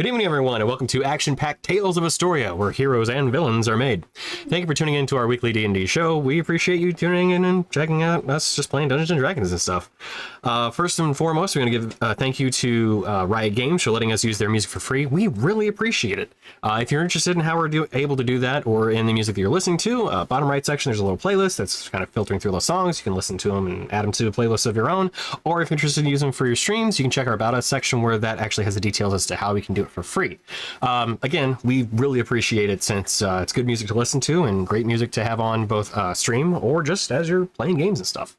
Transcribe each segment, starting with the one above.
Good evening, everyone, and welcome to Action Pact Tales of Istoria, where heroes and villains are made. Thank you for tuning in to our weekly D&D show. We appreciate you tuning in and checking out us just playing Dungeons & Dragons and stuff. First and foremost, we're going to give thank you to Riot Games for letting us use their music for free. We really appreciate it. If you're interested in how we're able to do that, or in the music that you're listening to, bottom right section, there's a little playlist that's kind of filtering through those songs. You can listen to them and add them to a playlist of your own. Or if you're interested in using them for your streams, you can check our About Us section where that actually has the details as to how we can do it for free. Again, we really appreciate it since it's good music to listen to and great music to have on both stream or just as you're playing games and stuff.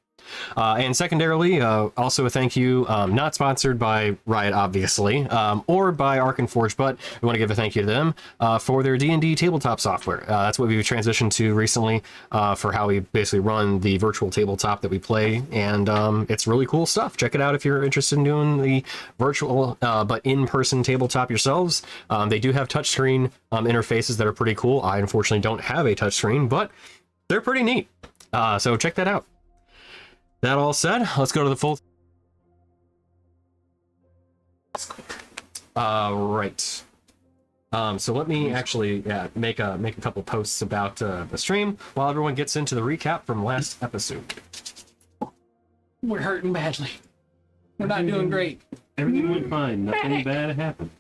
And secondarily, also a thank you, not sponsored by Riot, obviously, or by Arc and Forge, but we want to give a thank you to them for their D&D tabletop software. That's what we've transitioned to recently for how we basically run the virtual tabletop that we play, and it's really cool stuff. Check it out if you're interested in doing the virtual but in-person tabletop yourselves. They do have touchscreen interfaces that are pretty cool. I unfortunately don't have a touchscreen, but they're pretty neat. So check that out. That all said, let's go to the full. Right. So let me actually make a couple posts about the stream while everyone gets into the recap from last episode. We're hurting badly. We're not doing great. Everything went fine. Nothing bad happened.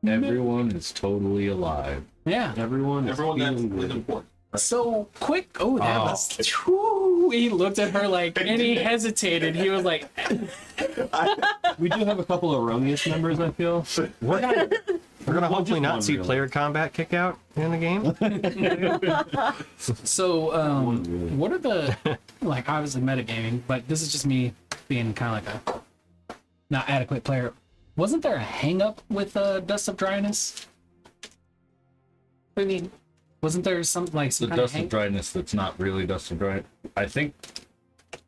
Everyone is totally alive. Yeah. Everyone that's good. important. So quick. Oh, that was. Whew. He looked at her like, and he hesitated. He was like, We do have a couple of erroneous members, I feel. We're gonna hopefully not see really. player combat kick out in the game. so, what are the, like, obviously metagaming, but this is just me being kind of like a not adequate player. Wasn't there a hang up with Dust of Dryness? What do you mean? Wasn't there some like some The kind Dust of of Dryness that's not really Dust of Dryness.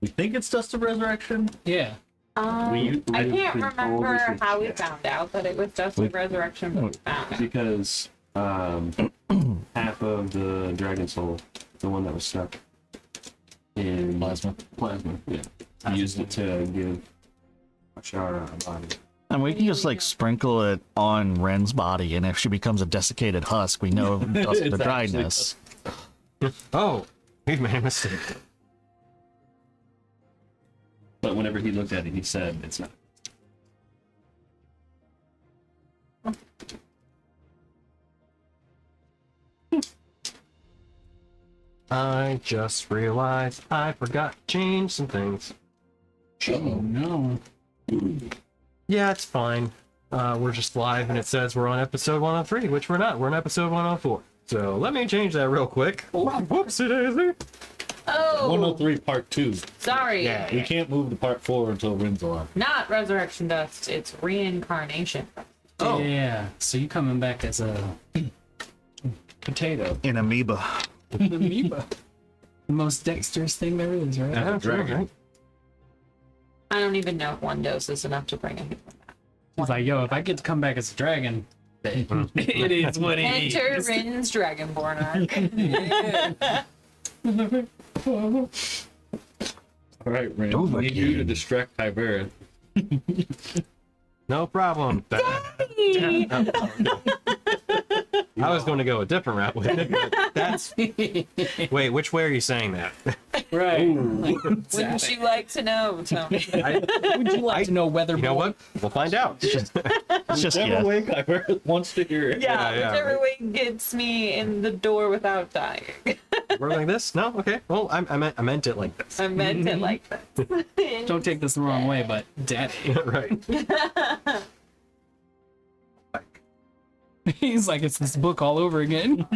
We think it's Dust of Resurrection. Yeah. I can't we remember always how we forget. found out that it was Dust of Resurrection, but we found it. Because half of the Dragon Soul, the one that was stuck in Plasma, yeah. I used it to give Ashara a body. And we can just like sprinkle it on Ren's body, and if she becomes a desiccated husk, we know Dust of the Dryness. Oh, we've made a mistake. But whenever he looked at it, he said it's not. I just realized I forgot to change some things. Oh no. Yeah, it's fine. We're just live and it says we're on episode 103, which we're not. We're on episode 104. So let me change that real quick. Whoopsie daisy. Oh, 103 Part 2. sorry. Yeah. We can't move to Part 4 until Rin's alive. Not resurrection dust, it's reincarnation. Oh. Yeah. So you coming back as a potato. An amoeba. An amoeba. The most dexterous thing there is, right? Yeah, dragon. right. I don't even know if one dose is enough to bring him back. He's like, yo, if I get to come back as a dragon, it is what it Enter is. Rin's Dragonborn arc. All right, Rin. Do I need you to again. distract Tiberius. No problem. I was going to go a different route with it, but that's... Wait, which way are you saying that? Right. Wouldn't you like to know, Tony? Would you like to know whether You know what? We'll find out. It's just Whichever yeah. way Tiberius wants to hear it. Yeah, Yeah, whichever right. way gets me in the door without dying. We're like this? No? Okay. Well, I meant it like this. I meant it like that. Don't take this the wrong way, but daddy. Right. He's like, it's this book all over again.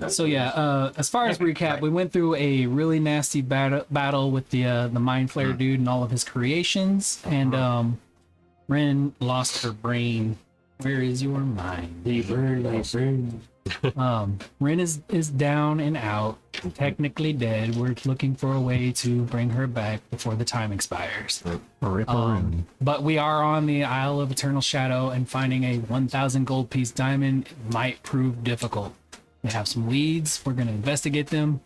So yeah, as far as recap, we went through a really nasty battle with the Mind Flayer dude and all of his creations, and Ren lost her brain. Where is your mind? Ren is down and out, technically dead. We're looking for a way to bring her back before the time expires. But we are on the Isle of Eternal Shadow, and finding a 1,000 gold piece diamond might prove difficult. We have some leads. We're going to investigate them.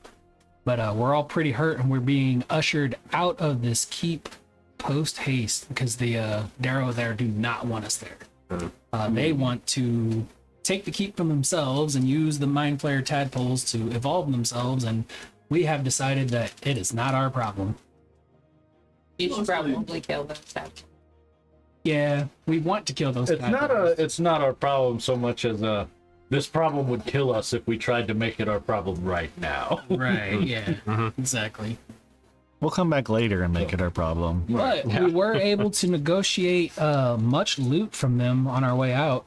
But we're all pretty hurt, and we're being ushered out of this keep post haste because the Darrow there do not want us there. They want to take the keep from themselves and use the Mind Flayer tadpoles to evolve themselves, and we have decided that it is not our problem. You should probably kill those tadpoles. Yeah, we want to kill those tadpoles. It's not our problem so much as this problem would kill us if we tried to make it our problem right now. Right, yeah, exactly. We'll come back later and make it our problem. But we were able to negotiate much loot from them on our way out.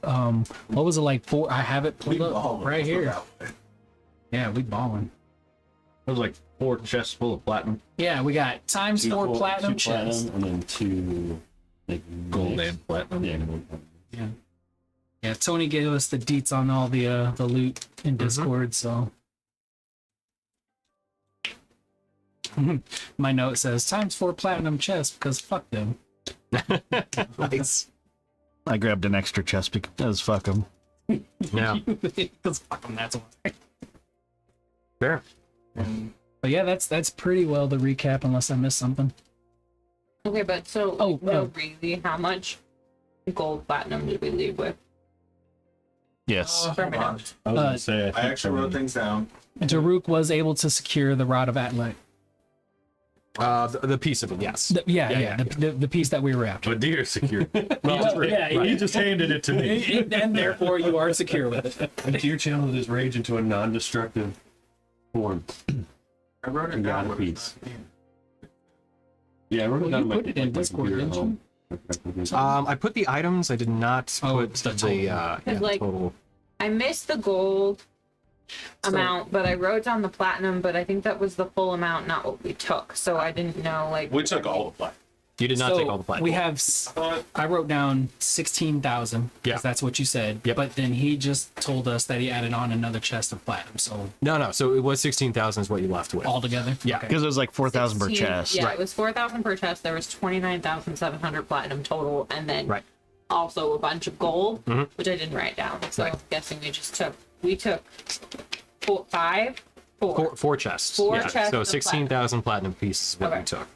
What was it like? 4? I have it pulled up right here. Yeah, we balling. It was like 4 chests full of platinum. Yeah, we got times 4 platinum chests. and then 2 like Gold and platinum. Yeah, gold. Yeah. Yeah, Tony gave us the deets on all the loot in Discord, so. My note says times 4 platinum chests because fuck them. Nice. I grabbed an extra chest because fuck them. Yeah. Because fuck them, that's why. Fair. But yeah, that's pretty well the recap, unless I missed something. Okay, but so Oh, really, how much gold platinum did we leave with? Yes. For a minute. I was gonna say, I actually wrote things down. Daruk was able to secure the Rod of Atlet. The piece of it, yes. The piece that we were after. but deer secure. You just handed it to me. and therefore you are secure with it. And Deer channeled his rage into a non-destructive form. I wrote it And got down. a piece. Yeah, I wrote it Well, down you on put it in my Discord, computer at didn't you? home. I put the items. I did not Oh, put the the total. like- total. I missed the gold amount, but I wrote down the platinum, but I think that was the full amount, not what we took. So I didn't know, like. We took all of that. You did not So take all the platinum. we have. I wrote down 16,000 Yeah. because that's what you said. Yep. But then he just told us that he added on another chest of platinum. So no. So it was 16,000 is what you left with. altogether, Yeah. Okay. Because it was like 4,000 per 16 chest. Yeah, Right. it was 4,000 per chest. There was 29,700 platinum total, and then Right. also a bunch of gold, Mhm. which I didn't write down. So Right. I'm guessing we took 4. Four chests. Four yeah. chests So of 16,000 platinum pieces is what Okay. we took.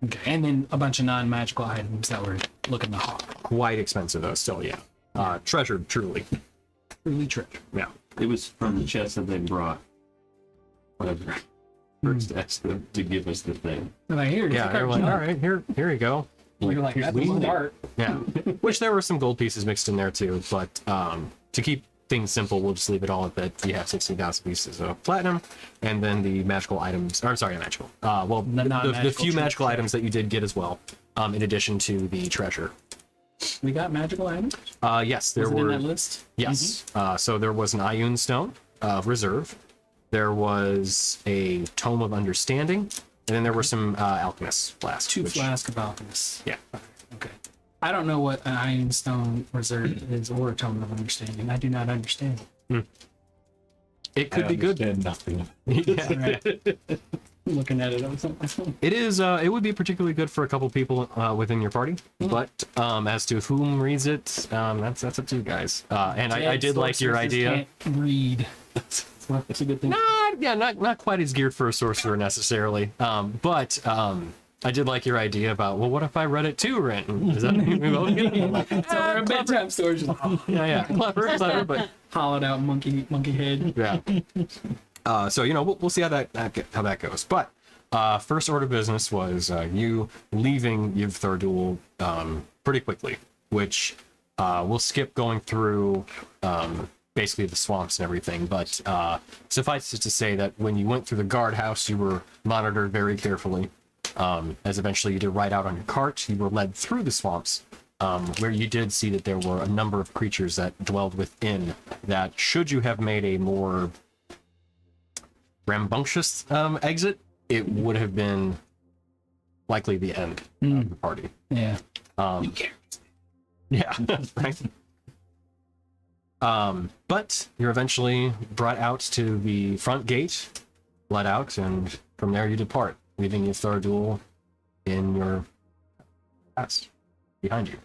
Okay. And then a bunch of non-magical items that we're looking to hawk. Quite expensive though. Still, yeah. Treasured truly. Truly treasure. Yeah. It was from the chest that they brought. Whatever. First asked them to give us the thing. And I hear Yeah. They're like, all right, here you go. You're like, that's we- smart. Yeah. Which there were some gold pieces mixed in there too, but to keep things simple, we'll just leave it all at that. You have 16,000 pieces of platinum, and then the magical items. Or, I'm sorry, not magical. Well, The the non-magical few magical treasure. items that you did get as well, in addition to the treasure. We got magical items. Yes, there Was it in were. that list? Yes. So there was an Ioun stone of reserve. There was a tome of understanding, and then there were some alchemist flasks. 2 which- flask of alchemist. Yeah. Okay. I don't know what an Iron Stone Reserve is or a Tome of Understanding. I do not understand. It could be good. And nothing. Yeah. Right. Looking at it on something. It is. It would be particularly good for a couple people within your party, but as to whom reads it, that's up to you guys. And I did like your idea. Can't read. That's a good thing. Not quite as geared for a sorcerer necessarily. But I did like your idea about, well, what if I read it too, Renton? Is that we both get it? So we're a bedtime story. Just Yeah, clever, but hollowed out monkey head. yeah. So we'll see how that goes. But first order of business was you leaving Yves Thardul pretty quickly, which we'll skip going through basically the swamps and everything. But suffice it to say that when you went through the guardhouse, you were monitored very carefully. As eventually you did ride out on your cart, you were led through the swamps, where you did see that there were a number of creatures that dwelled within that, should you have made a more rambunctious exit, it would have been likely the end of the party. Yeah. Yeah, right. But you're eventually brought out to the front gate, let out, and from there you depart, leaving your Thardul in your past behind you.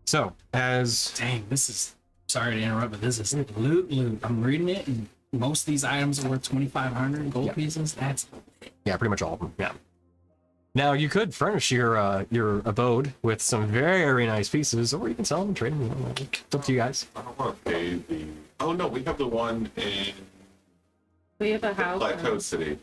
So, as Dang, this is. Sorry to interrupt, but this is loot. I'm reading it, and most of these items are worth 2,500 gold Yeah. pieces. That's Yeah, pretty much all of them. Yeah. Now you could furnish your abode with some very nice pieces, or you can sell them and trade them. You know, it's up to you guys. I don't want to pay the. Oh no, we have the one in We have a house Plateau City.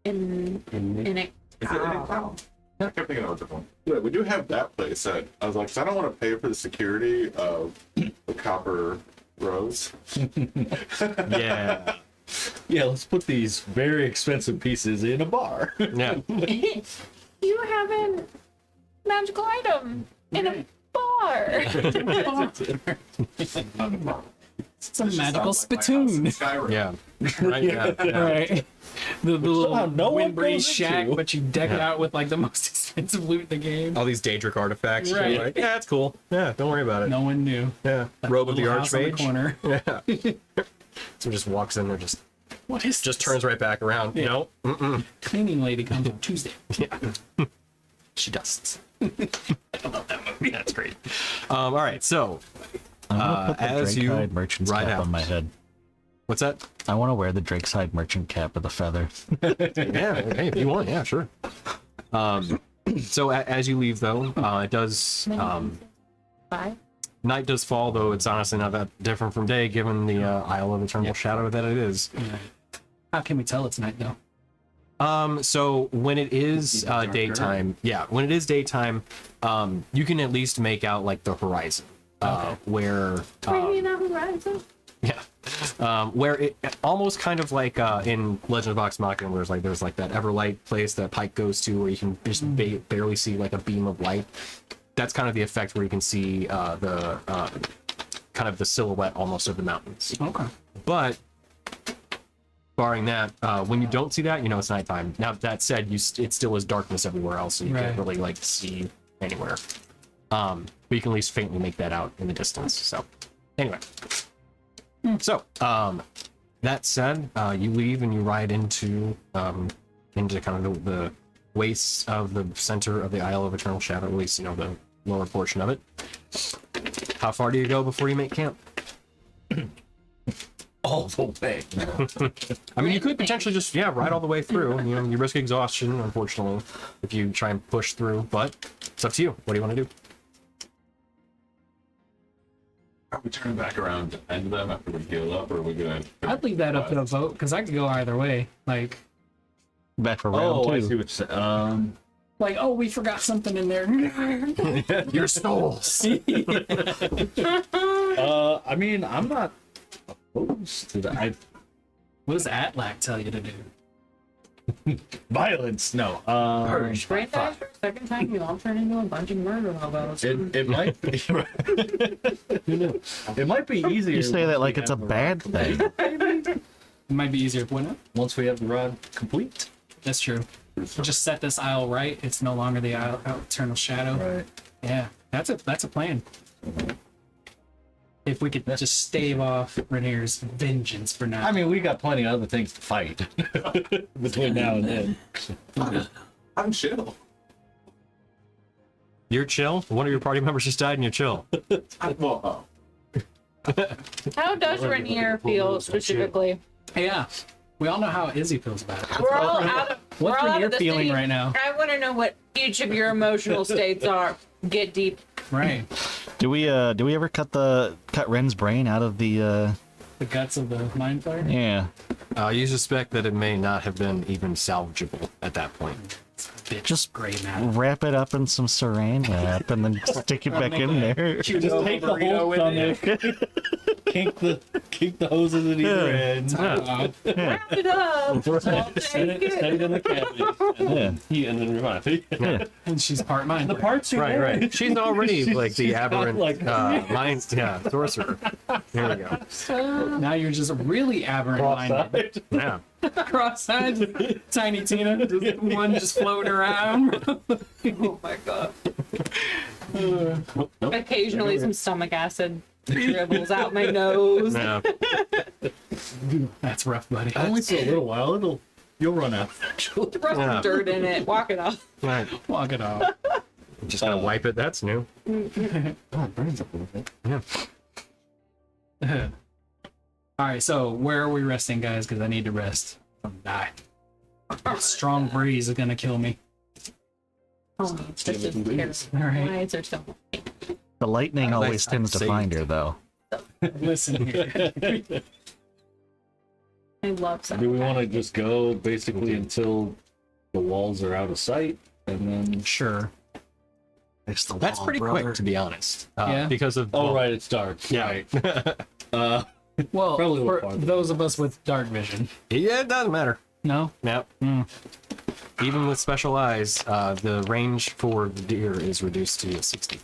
in it. Is it in town? I kept thinking it was a different one. Yeah, we do have that place. That I was like, 'cause I don't want to pay for the security of the copper rose. Yeah. Yeah, let's put these very expensive pieces in a bar. Yeah. You have a magical item in a bar. it's a magical spittoon. Skyrim. Yeah. Right. Yeah. Yeah. Right. The Somehow little no one windbreeze goes shack, into. but you deck it Yeah. out with like the most expensive loot in the game. All these Daedric artifacts. You're Right. Like, yeah, it's cool. Yeah, don't worry about it. No one knew. Yeah. Robe of the Little house on Archmage. corner. Yeah. So just walks in there, just What is just this? turns right back around. Yeah. No. Mm-mm. Cleaning lady comes on Tuesday. Yeah. She dusts. I love that movie. That's great. All right. So, I want to put the as Drake you Hide merchant's ride cap out. on my head. what's that? I want to wear the Drake's Hide merchant cap with a feather. Yeah. Hey, if you want, yeah, sure. So as you leave, though, it does. Bye. Night does fall, though it's honestly not that different from day, given the Isle of Eternal Shadow that it is. How can we tell it's night though? So when it is daytime, when it is daytime, you can at least make out like the horizon, where Bringing out horizon. where it almost kind of like in Legend of Vox Machina, where there's like that Everlight place that Pike goes to, where you can just barely see like a beam of light. That's kind of the effect where you can see the kind of the silhouette almost of the mountains. Okay. But barring that, when you don't see that, you know it's nighttime. Now that said, it still is darkness everywhere else, so you can't Right. really like see anywhere. But you can at least faintly make that out in the distance. So anyway, so that said, you leave and you ride into kind of the wastes of the center of the Isle of Eternal Shadow, at least the lower portion of it. How far do you go before you make camp? All the way. I mean, you could potentially just ride all the way through. You risk exhaustion, unfortunately, if you try and push through. But it's up to you. What do you want to do? Are we turning back around to end them after we heal up, or are we gonna? I'd leave that up to a vote because I could go either way. Like, Back for round Oh, I two. see what you're saying. oh, we forgot something in there. Your souls. I mean, I'm not opposed to that. What does Atlac tell you to do? Violence, no. Great guys for a second time, you all turn into a bunch of murder hobos. It might be. Who knows? It might be easier. You say that like once it's a we have bad thing. It might be easier if we went. Once we have the rod complete. That's true. Just set this isle right. It's no longer the Isle of Eternal Shadow. Right. Yeah, that's a plan. If we could just stave off Rainier's vengeance for now. I mean, we got plenty of other things to fight between now and then. I'm chill. You're chill. One of your party members just died, and you're chill. Well, How does Rainier feel specifically? yeah, we all know how Izzy feels about it. We're all out of. we're What's all out Rainier of the feeling city. right now? I want to know what each of your emotional states are. Get deep. Right, Do we ever cut Ren's brain out of the the guts of the mind flayer. yeah. You suspect that it may not have been even salvageable at that point. Bitch, Just gray matter. wrap it up in some saran wrap and then stick it back in there. Just take the whole stomach, kink the hoses at either end, Wrap it up. I'll set take it it. in the cabinet, and then heat and then revive it. Yeah. And she's part mind. The parts are Right, there. right. She's already like the aberrant like- mind, sorcerer. There we go. Now you're just really aberrant minded. Cross-eyed. Yeah. Cross-eyed, Tiny Tina, just one just floating around. Oh my god. Occasionally, some stomach acid dribbles out my nose. Yeah. That's rough, buddy. Only for a little while. You'll run out. Throw some Yeah. dirt in it. Walk it off. Right. Walk it off. Just gonna wipe it. That's new. Oh, it burns up a little bit. Yeah. All right, so where are we resting, guys? Because I need to rest. I'm gonna die. A strong breeze is gonna kill me. Oh, this is terrible. All right. Why is there so much? The lightning always tends to find her, though. Listen here. I love some. Do we want to just go basically until the walls are out of sight, and then? Sure. It's the That's wall, pretty brother. quick, to be honest. Yeah. Because of Oh, right, it's dark. Yeah. Right. Well, Probably a little for farther. those of us with dark vision. Yeah, it doesn't matter. No? Now, even with special eyes, the range for the deer is reduced to 60.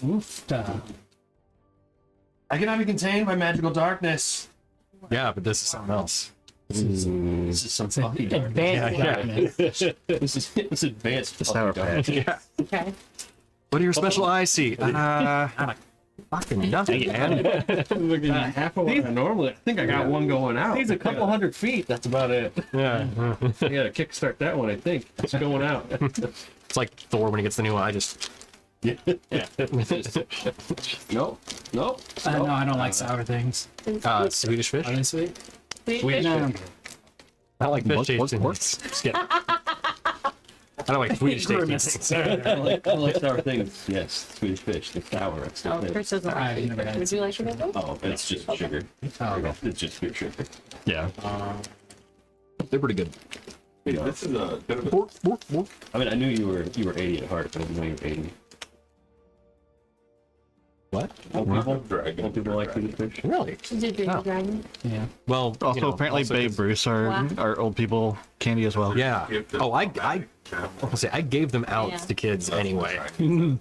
Oof. I cannot be contained by magical darkness. Yeah, but this is something else. This is some fucking darkness. Advanced Yeah, yeah. darkness. This is advanced The fucking Sour darkness. Patch. Yeah. Okay. What do your special eyes see? Fucking nothing, man. Half of what I normally. I think I got one going out. He's a couple 100 feet. That's about it. Yeah. I gotta kickstart that one. I think it's going out. It's like Thor when he gets the new eye, just... Nope. Nope. No, I don't like sour things. Swedish fish? Are they sweet? Swedish No. fish. I like fish What- tasting. what- Just kidding. I don't like Swedish tasting. I like sour things. Yes, Swedish fish. The sour. It's Oh, the Chris doesn't like I've it. never had Would you like to get those? Oh, it's just sugar. Oh, okay. It's just pure sugar. Yeah. They're pretty good. Hey, this is a bit of a I mean, I knew you were 80 at heart, but I didn't know you were 80. What? Old dragon. people like Swedish fish. Really? Did you Oh. dragon? Yeah. Well, Also, you know, apparently, also Babe 'cause- Bruce Wow. are old people candy as well. Yeah. Oh, I I'll say I gave them out Yeah. to kids anyway. I mean,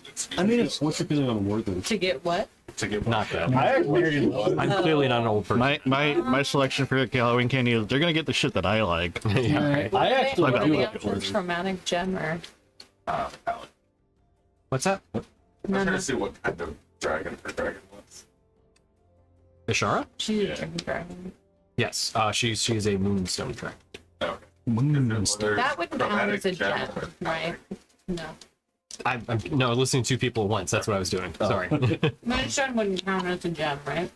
what's your feeling on Worthing? To get what? to get Not that. I actually I'm clearly not an old person. My selection for Halloween candy is they're gonna get the shit that I like. Yeah. Alright. I actually What are do the like options? Worthing. Traumatic gem or What's that? I'm trying to see what kind of dragon her dragon was. Ishara? she's a dragon. Yes. She's a moonstone track. Okay. Moonstone. That wouldn't count as a gem, right? No. I'm no listening to people at once. That's what I was doing. Sorry. Moonstone wouldn't count as a gem, right?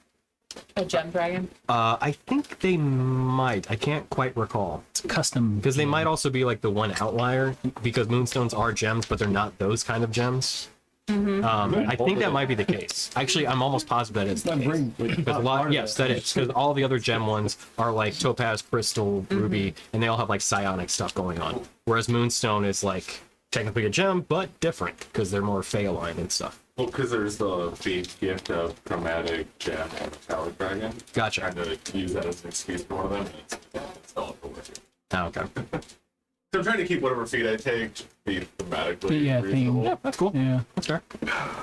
A gem dragon? I think they might. I can't quite recall It's custom. because they might also be like the one outlier because moonstones are gems, but they're not those kind of gems. I think that might be the case. Actually, I'm almost positive that is the case. Because a lot, yes, that is because all the other gem ones are like topaz, crystal, ruby, and they all have like psionic stuff going on. Whereas moonstone is like technically a gem, but different because they're more fey aligned and stuff. Well, because there's the gift of chromatic gem and metallic dragon. Gotcha. Trying to use that as an excuse for one of them. It's not for working. Oh, okay. So I'm trying to keep whatever feed I take to be thematically Yeah, reasonable. theme. That's cool. Yeah. That's fair.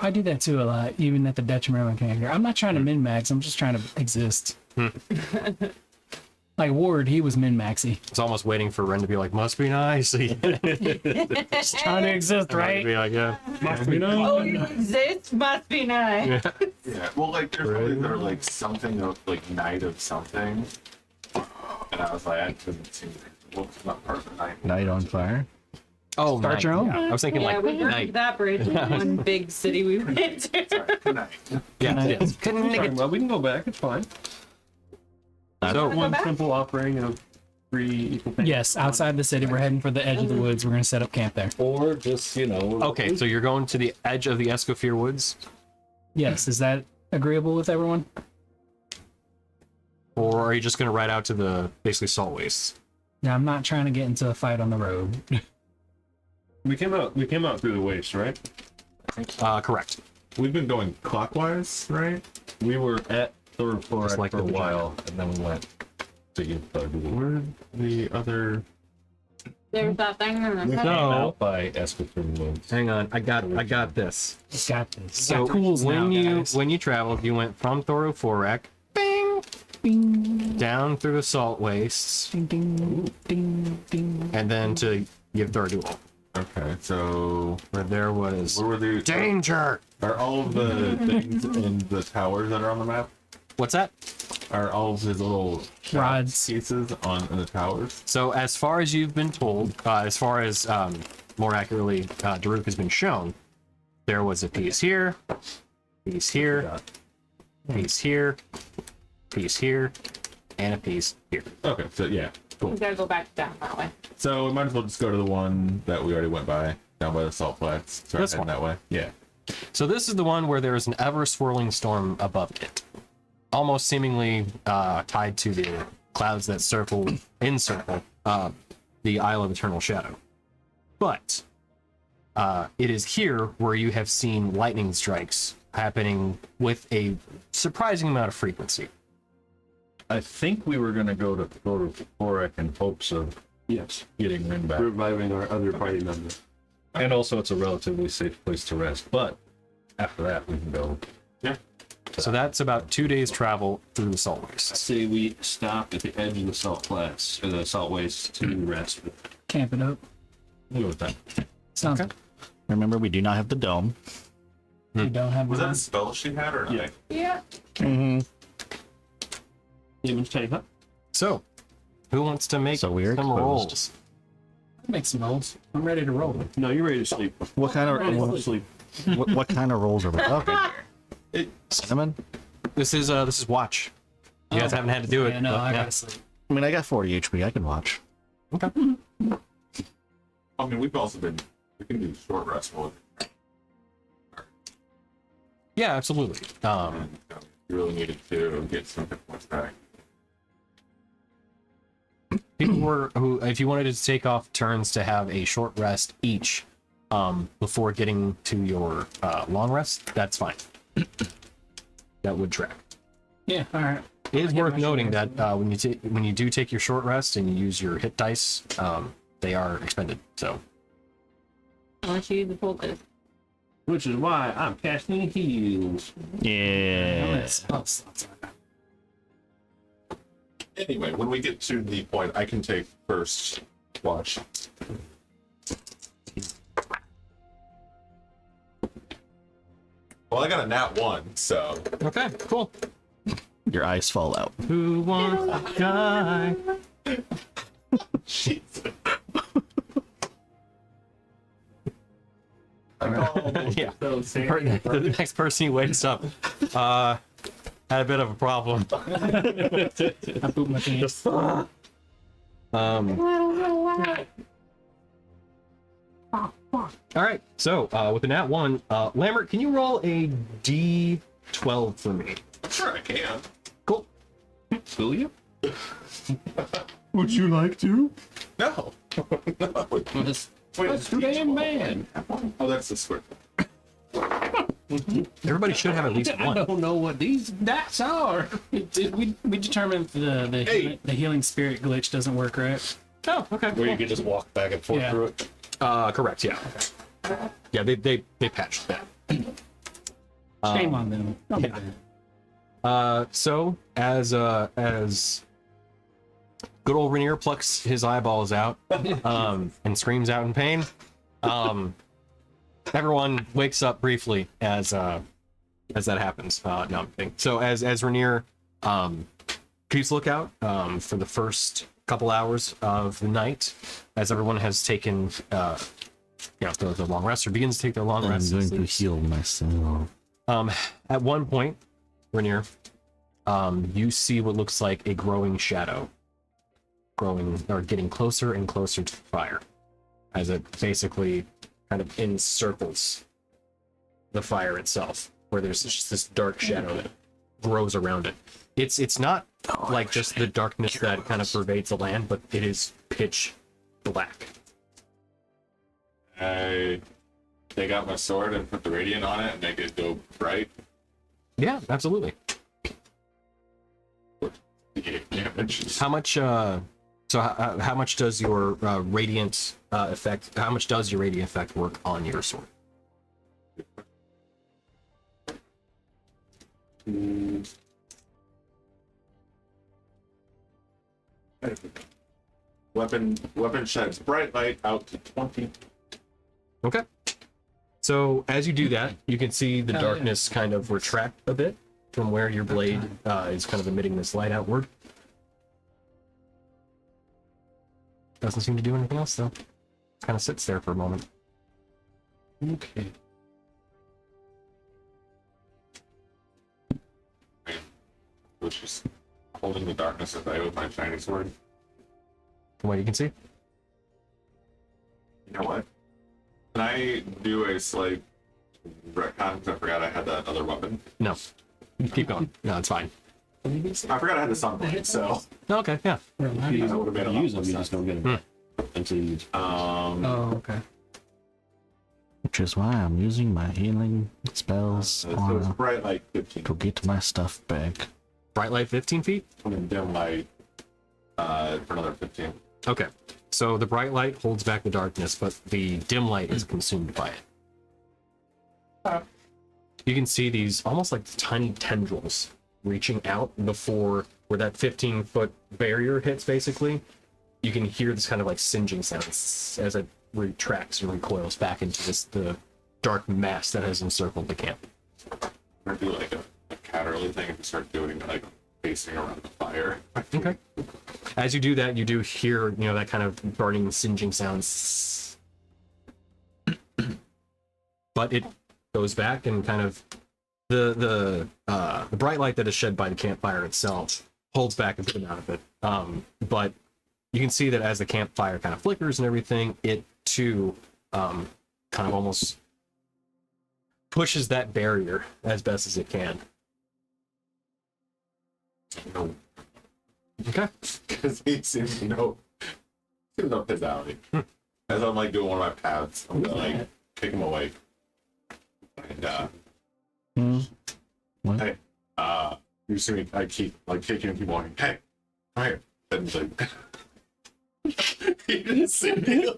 I do that too a lot, even at the detriment of my character. I'm not trying to min max, I'm just trying to exist. Like Ward, he was min maxy. It's almost waiting for Ren to be like, "Must be nice." Just trying to exist, Right? Be right? like, yeah. Oh, you exist? Must be nice. Yeah, well, like, there's always there like something of like night of something. And I was like, I couldn't seem well, it's not part of the night. Night on fire. Oh, Start night. your own. Yeah, I was thinking Yeah, like we burned night. that bridge in one big city we went to. Sorry, good night. Yeah, yes. Well, we can go back. It's fine. So Go One back? simple offering of 3 equal things. Yes, outside the city. We're heading for the edge of the woods. We're going to set up camp there. Or just, okay, so you're going to the edge of the Escoffier Woods, Yes, is that agreeable with everyone? or are you just going to ride out to the basically salt wastes? Yeah, I'm not trying to get into a fight on the road. We came out through the waste, right? Correct. We've been going clockwise, right? We were at third floor Just like for a the while, and then we went to get started. Where the other? There's that thing in the No. Out by Escafin Woods. Hang on, I got this. Got this. So Got tools when now, guys. you traveled, you went from Thorophorak, bing, Bing, down through the salt wastes, ding, ding, ding, ding. and then to Yggdrasil, Okay, so where there was where were the? danger. Are all of the things in the towers that are on the map? What's that? Are all of his little Rods. pieces in the towers? So as far as you've been told, as far as more accurately, Daruk has been shown, there was a piece here, piece here, piece here, piece here, and a piece here. Okay, so yeah, cool. We gotta go back down that way. So we might as well just go to the one that we already went by, down by the salt flats. Start This heading one? that way. Yeah. So this is the one where there is an ever-swirling storm above it, almost seemingly tied to the clouds that encircle the Isle of Eternal Shadow. But it is here where you have seen lightning strikes happening with a surprising amount of frequency. I think we were gonna go to Thorak in hopes of Yes. getting Rin back. Reviving our other party member. And also it's a relatively safe place to rest. But after that we can go. So that's about 2 days travel through the salt I wastes. say we stop at the edge of the salt flats, or the salt waste to rest. Camp it up. We'll go with that. Sounds Okay. Remember, we do not have the dome. We don't have Was that a one. spell she had or not? Yeah. Yeah. Mm-hmm. Demons take up. So, who wants to make So we're some exposed. rolls? Make some rolls. I'm ready to roll. No, you're ready to sleep. What kind Ready to of sleep. what kind of rolls are we? Okay. It, Cinnamon. This is watch. You guys haven't had to do it. Yeah, no, but I yeah. gotta sleep. I mean, I got 40 HP. I can watch. Okay. I mean, we've also been. We can do short rest while Yeah, absolutely. you really needed to get some hit points back. People who, if you wanted to take off turns to have a short rest each, before getting to your long rest, that's fine. That would track. Yeah, all right. It is I'll get worth my noting short that when you do take your short rest and you use your hit dice, they are expended. So Unless you use the full disc. Which is why I'm casting heals. Yeah. Anyway, when we get to the point, I can take first watch. Well, I got a nat 1, so. okay, cool. Your eyes fall out. Who wants to die? Jesus. Yeah. The next person who wakes up had a bit of a problem. I pooped my pants. All right. So with the nat 1, Lambert, can you roll a d12 for me? Sure, I can. Cool. Will you? Would you like to? No. No. Wait, That's too damn bad. Oh, that's the sword. Everybody should have at least I one. don't know what these dots are. We determined the healing spirit glitch doesn't work, right? Oh, okay. Where you could just walk back and forth Yeah. through it. Correct. Yeah. Yeah, they patched that. Shame on them. Don't be bad. So as good old Rainier plucks his eyeballs out, and screams out in pain, everyone wakes up briefly as that happens. No, I'm kidding. So as Rainier keeps lookout for the first couple hours of the night, as everyone has taken the long rest or begins to take their long I'm rest. going to heal myself. At one point, Rainier, you see what looks like a growing shadow, getting closer and closer to the fire, as it basically kind of encircles the fire itself, where there's just this dark shadow that grows around it. It's not like just the darkness that kind of pervades the land, but it is pitch black. I take out my sword and put the radiant on it and make it go bright. Yeah, absolutely. Damage. How much? How much does your radiant effect? How much does your radiant effect work on your sword? Weapon sheds bright light out to 20. Okay. So as you do that, you can see the darkness kind of retract a bit from where your blade is kind of emitting this light outward. Doesn't seem to do anything else though. Kind of sits there for a moment. Okay. Which is holding the darkness at bay with my shiny sword. From what you can see. You know what? Can I do a slight retcon? Because I forgot I had that other weapon. No. Keep going. No, it's fine. I forgot I had the sunblade, so Okay, yeah. If you that would have made a lot use more them, you sense. just don't get them until you use. Oh, okay. Which is why I'm using my healing spells So it's bright light 15. to get my stuff back. Bright light 15 feet? And then dim light for another 15. Okay. So the bright light holds back the darkness, but the dim light is consumed by it. You can see these almost like tiny tendrils reaching out before where that 15-foot barrier hits, basically. You can hear this kind of like singeing sounds as it retracts and recoils back into the dark mass that has encircled the camp. I'm gonna do like a Catterly thing and just start doing like pacing around the fire. Okay. As you do that, you do hear, that kind of burning, singeing sounds. But it goes back and kind of the bright light that is shed by the campfire itself holds back a good amount of it. But you can see that as the campfire kind of flickers and everything, it too kind of almost pushes that barrier as best as it can. No, Okay. because he seems to know his alley. As I'm like doing one of my paths, I'm gonna like kick him away. And What? hey, you see me? I keep like kicking and keep walking. Hey, come here. And he's like, he didn't see me.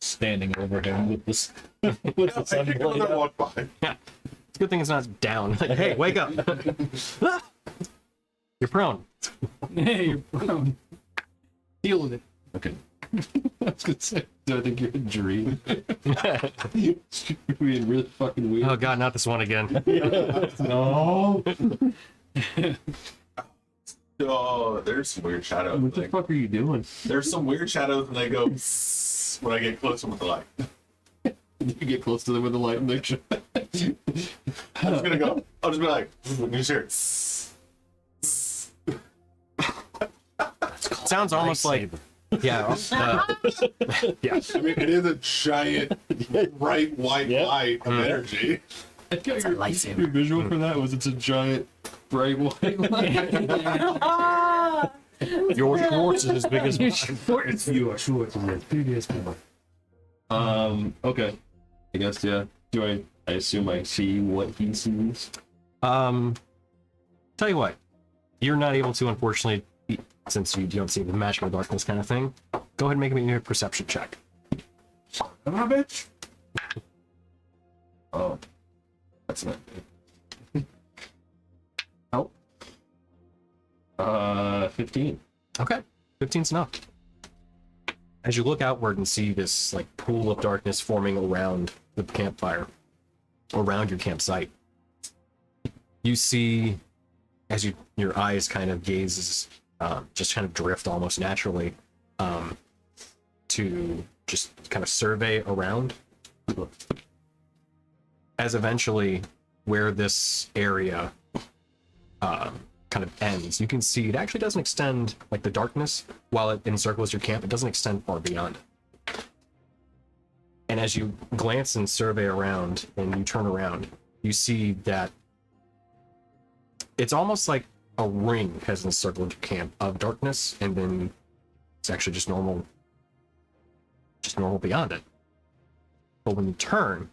Standing over him with this with the I sun kick him and blade I out. walk by. It's a good thing it's not down. Like, hey, wake up. You're prone. Hey, you're prone. Deal with it. Okay. I was gonna say, do I think you're a dream? You're being really fucking weird. Oh god, not this one again. No. Oh, there's some weird shadows. What the Like, fuck are you doing? there's some weird shadows and they go when I get closer with the light. You get close to them with the light and make sure. I'm just gonna go. I'll just be like, when you hear it. Sounds almost like yeah. Yeah. I mean, it is a giant, bright white Yep. light of energy. I got your visual for that was it's a giant bright white light. Your Schwartz is as big as mine. You are sure it's in the previous one. Okay. I guess yeah. Do I assume I see what he sees? Tell you what, you're not able to, unfortunately, since you don't see the magical darkness kind of thing. Go ahead and make me a perception check. Come on, bitch. Oh. That's not good. Oh. 15. Okay, 15's enough. As you look outward and see this like pool of darkness forming around the campfire, around your campsite, you see, as your eyes kind of gazes, just kind of drift almost naturally, to just kind of survey around, as eventually where this area kind of ends, you can see it actually doesn't extend, like the darkness, while it encircles your camp, it doesn't extend far beyond it. And as you glance and survey around and you turn around, you see that it's almost like a ring has encircled your camp of darkness, and then it's actually just normal beyond it. But when you turn,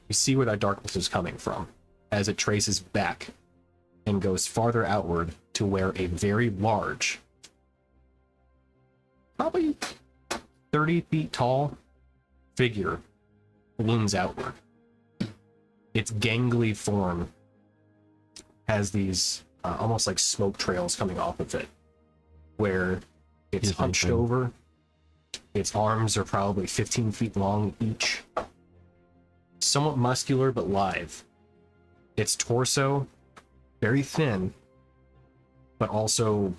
you see where that darkness is coming from as it traces back and goes farther outward to where a very large, probably 30 feet tall figure looms outward. Its gangly form has these almost like smoke trails coming off of it, where it's hunched over. Its arms are probably 15 feet long each. Somewhat muscular but lithe. Its torso, very thin, but also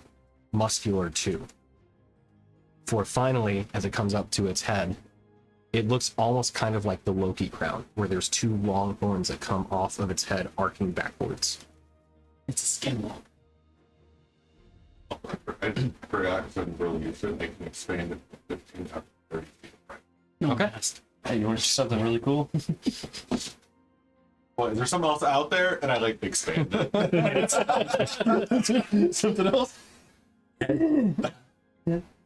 muscular too. For finally, as it comes up to its head, it looks almost kind of like the Loki crown, where there's two long horns that come off of its head, arcing backwards. It's a skinwalker. I forgot because I didn't really use it. They can expand it to 15 up to 30 feet. Right? No, Okay. best. Hey, you want to see something really cool? What, is there something else out there? And I like expand it. Something else?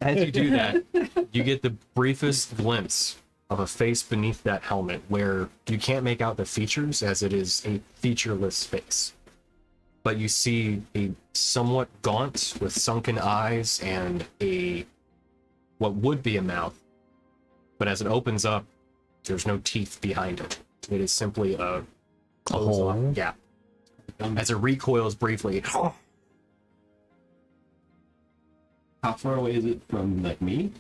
As you do that, you get the briefest glimpse of a face beneath that helmet where you can't make out the features as it is a featureless face. But you see a somewhat gaunt with sunken eyes and what would be a mouth. But as it opens up, there's no teeth behind it. It is simply a hole. Yeah. As it recoils briefly, How far away is it from like me?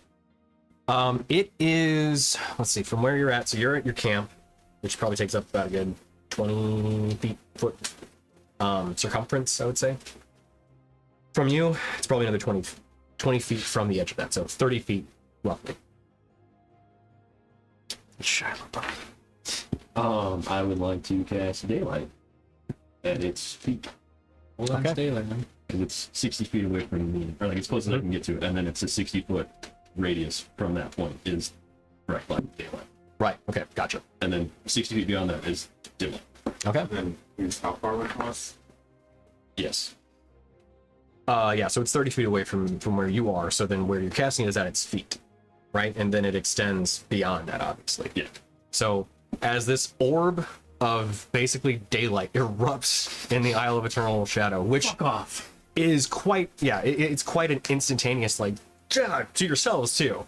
it is, let's see, from where you're at, so you're at your camp, which probably takes up about a good 20 foot circumference, I would say. From you, it's probably another 20 feet from the edge of that, so 30 feet roughly. I would like to cast daylight at its feet. Well, okay. Daylight, man. Because it's 60 feet away from me, or like it's close as I can get to it, and then it's a 60-foot radius from that point is direct line of daylight. Right, okay, gotcha. And then 60 feet beyond that is dim light. Okay. And then here's how far away from us? Yes. Yeah, so it's 30 feet away from where you are, so then where you're casting it is at its feet, right? And then it extends beyond that, obviously. Yeah. So as this orb of basically daylight erupts in the Isle of Eternal Shadow, which is quite, it's quite an instantaneous, like, to yourselves too,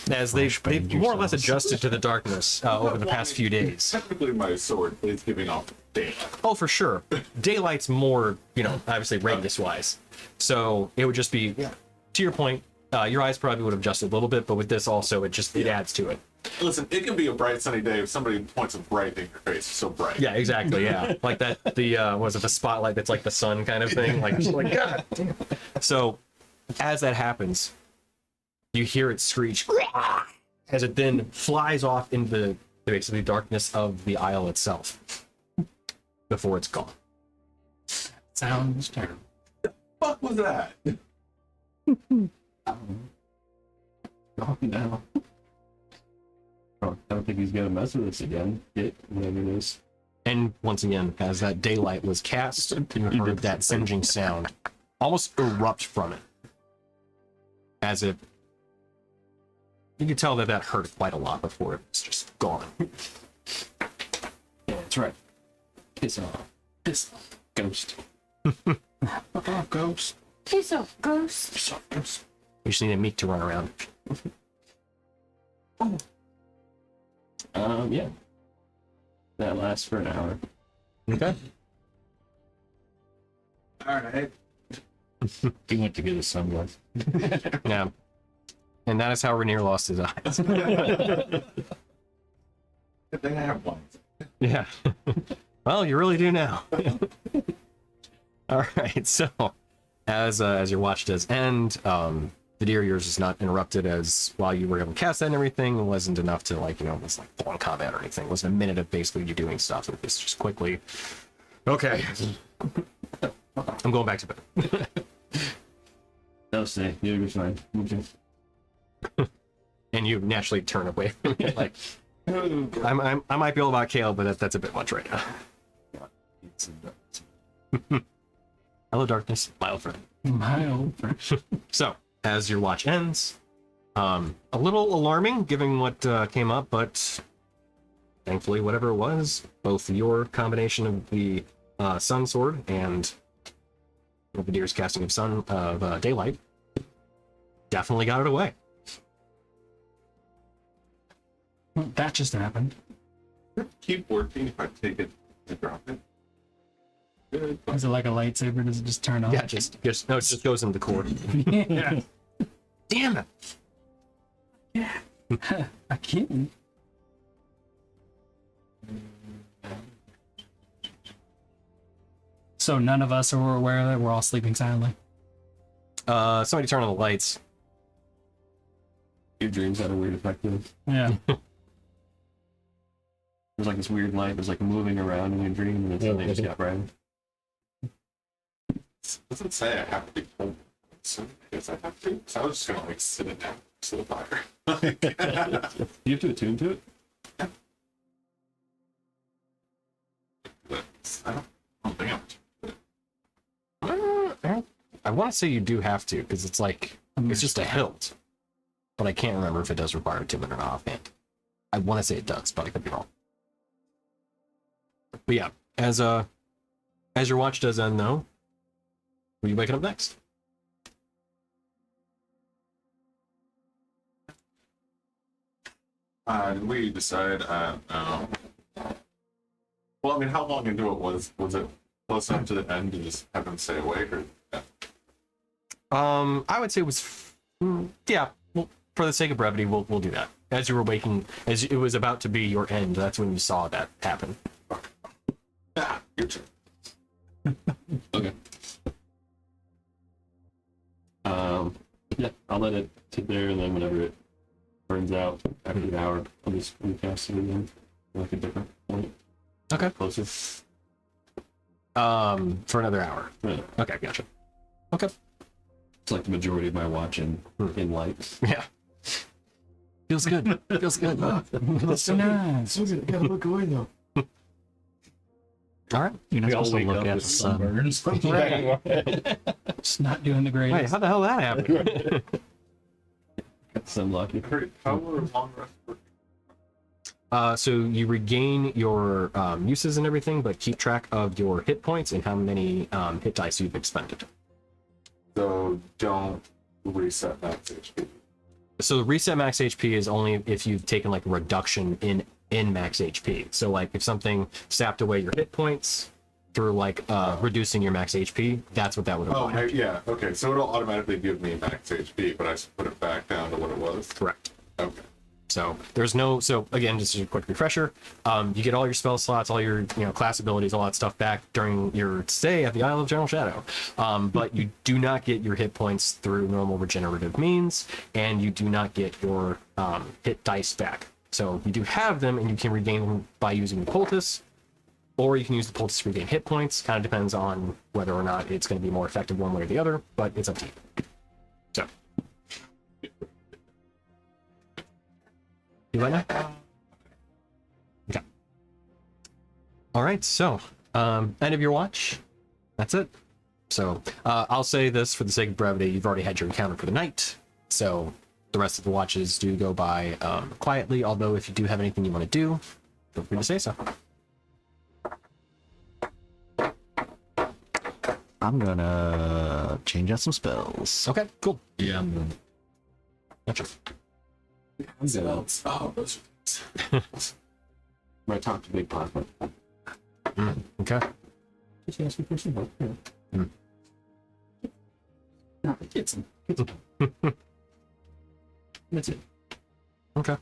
as they've more or less adjusted to the darkness over the past few days. Technically, my sword is giving off daylight. Oh, for sure. Daylight's more, obviously radius-wise. So it would just be, to your point, your eyes probably would have adjusted a little bit, but with this also, it adds to it. Listen, it can be a bright sunny day if somebody points a bright in your face. It's so bright. Yeah, exactly. Yeah, like that. Was it the spotlight that's like the sun kind of thing? Like God damn. So, as that happens, you hear it screech as it then flies off into the basically darkness of the isle itself before it's gone. Sounds terrible. Fuck was that? Oh, no. I don't think he's gonna mess with us again. Whatever it is. And once again, as that daylight was cast, you heard that singeing sound almost erupt from it, as if you could tell that hurt quite a lot before it was just gone. Yeah, that's right. Piss off. Piss off. Ghost. Fuck off, ghost. Piss off, ghost. Piss off, ghost. We just need a meat to run around. Yeah. That lasts for an hour. Okay. All right. He went to get his sunglasses. Yeah. And that is how Rainier lost his eyes. Good thing I have one. Yeah. Well, you really do now. All right. So, as your watch does end, the deer yours is not interrupted, as while you were able to cast that and everything, it wasn't enough to it was like full on combat or anything. It wasn't a minute of basically you doing stuff. It was just quickly. Okay. I'm going back to bed. They'll say, you're good, fine. Okay. And you naturally turn away from it, like I might be all about Kale, but that's a bit much right now. Hello, darkness, my old friend. My old friend. So, as your watch ends, a little alarming given what came up, but thankfully, whatever it was, both your combination of the sun sword and the deer's casting of daylight definitely got it away. Well, that just happened. Keep working if I take it and drop it. Good. Is it like a lightsaber? Does it just turn off? Yeah, just no, it just goes into the cord. Yeah. Damn it! Yeah. I can't. So none of us are aware of it. We're all sleeping silently. Somebody turn on the lights. Your dreams had a weird effect on it. Yeah. There's like this weird light. It was like moving around in your dream, and then suddenly it just got bright. It doesn't say I have to be pulled. So I guess I have to. So I was just gonna like sit it down to the fire. You have to attune to it? But I don't think I want to say you do have to, because it's like, it's just a hilt. But I can't remember if it does require attunement or not offhand. I want to say it does, but I could be wrong. But yeah, as your watch does end though, who are you waking up next? Did we decide? No. Well, I mean, how long into it was it close enough to the end to just have him stay awake, or? Yeah. I would say it was, yeah. Well, for the sake of brevity, we'll do that. As you were waking, as it was about to be your end, that's when you saw that happen. Yeah, your turn. Okay. Yeah, I'll let it sit there, and then whenever it burns out after an hour, I'll just recast it again, like a different point. Okay. Closer. For another hour. Right. Okay, gotcha. Okay. It's like the majority of my watching in lights. Yeah. Feels good. Feels good. That's so nice. So good. I gotta look away though. All right. You're not We all supposed to wake look up at with the sun. sunburns. It's not doing the Wait, greatest. how the hell that happened? Some lucky. How were long rest work? So you regain your uses and everything, but keep track of your hit points and how many hit dice you've expended. So don't reset max HP. So reset max HP is only if you've taken like a reduction in max HP. So like if something sapped away your hit points through like reducing your max HP, that's what that would Oh, apply. yeah. Okay, so it'll automatically give me max HP, but I just put it back down to what it was. Correct. Okay. So there's no, so again, just a quick refresher, you get all your spell slots, all your class abilities, all that stuff back during your stay at the Isle of General Shadow. But you do not get your hit points through normal regenerative means, and you do not get your hit dice back. So you do have them, and you can regain them by using the poultice, or you can use the poultice to regain hit points. Kind of depends on whether or not it's going to be more effective one way or the other, but it's up to you. So. You like that? Okay. All right, so end of your watch. That's it. So I'll say this for the sake of brevity: you've already had your encounter for the night, so the rest of the watches do go by quietly. Although, if you do have anything you want to do, feel free to say so. I'm gonna change out some spells. Okay, cool. Yeah. Gotcha. Oh, those I talked to Big Papa. Okay. Just ask me for some help. Yeah. Mm. No, get some. That's it. Okay.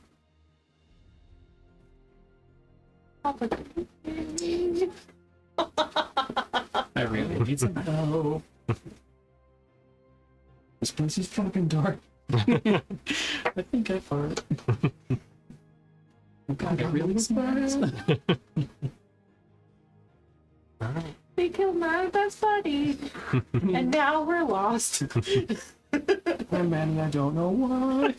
I really need some help. This place is fucking dark. I think I farted. God, I really smart. They killed my best buddy, and now we're lost. I'm mad and I don't know why.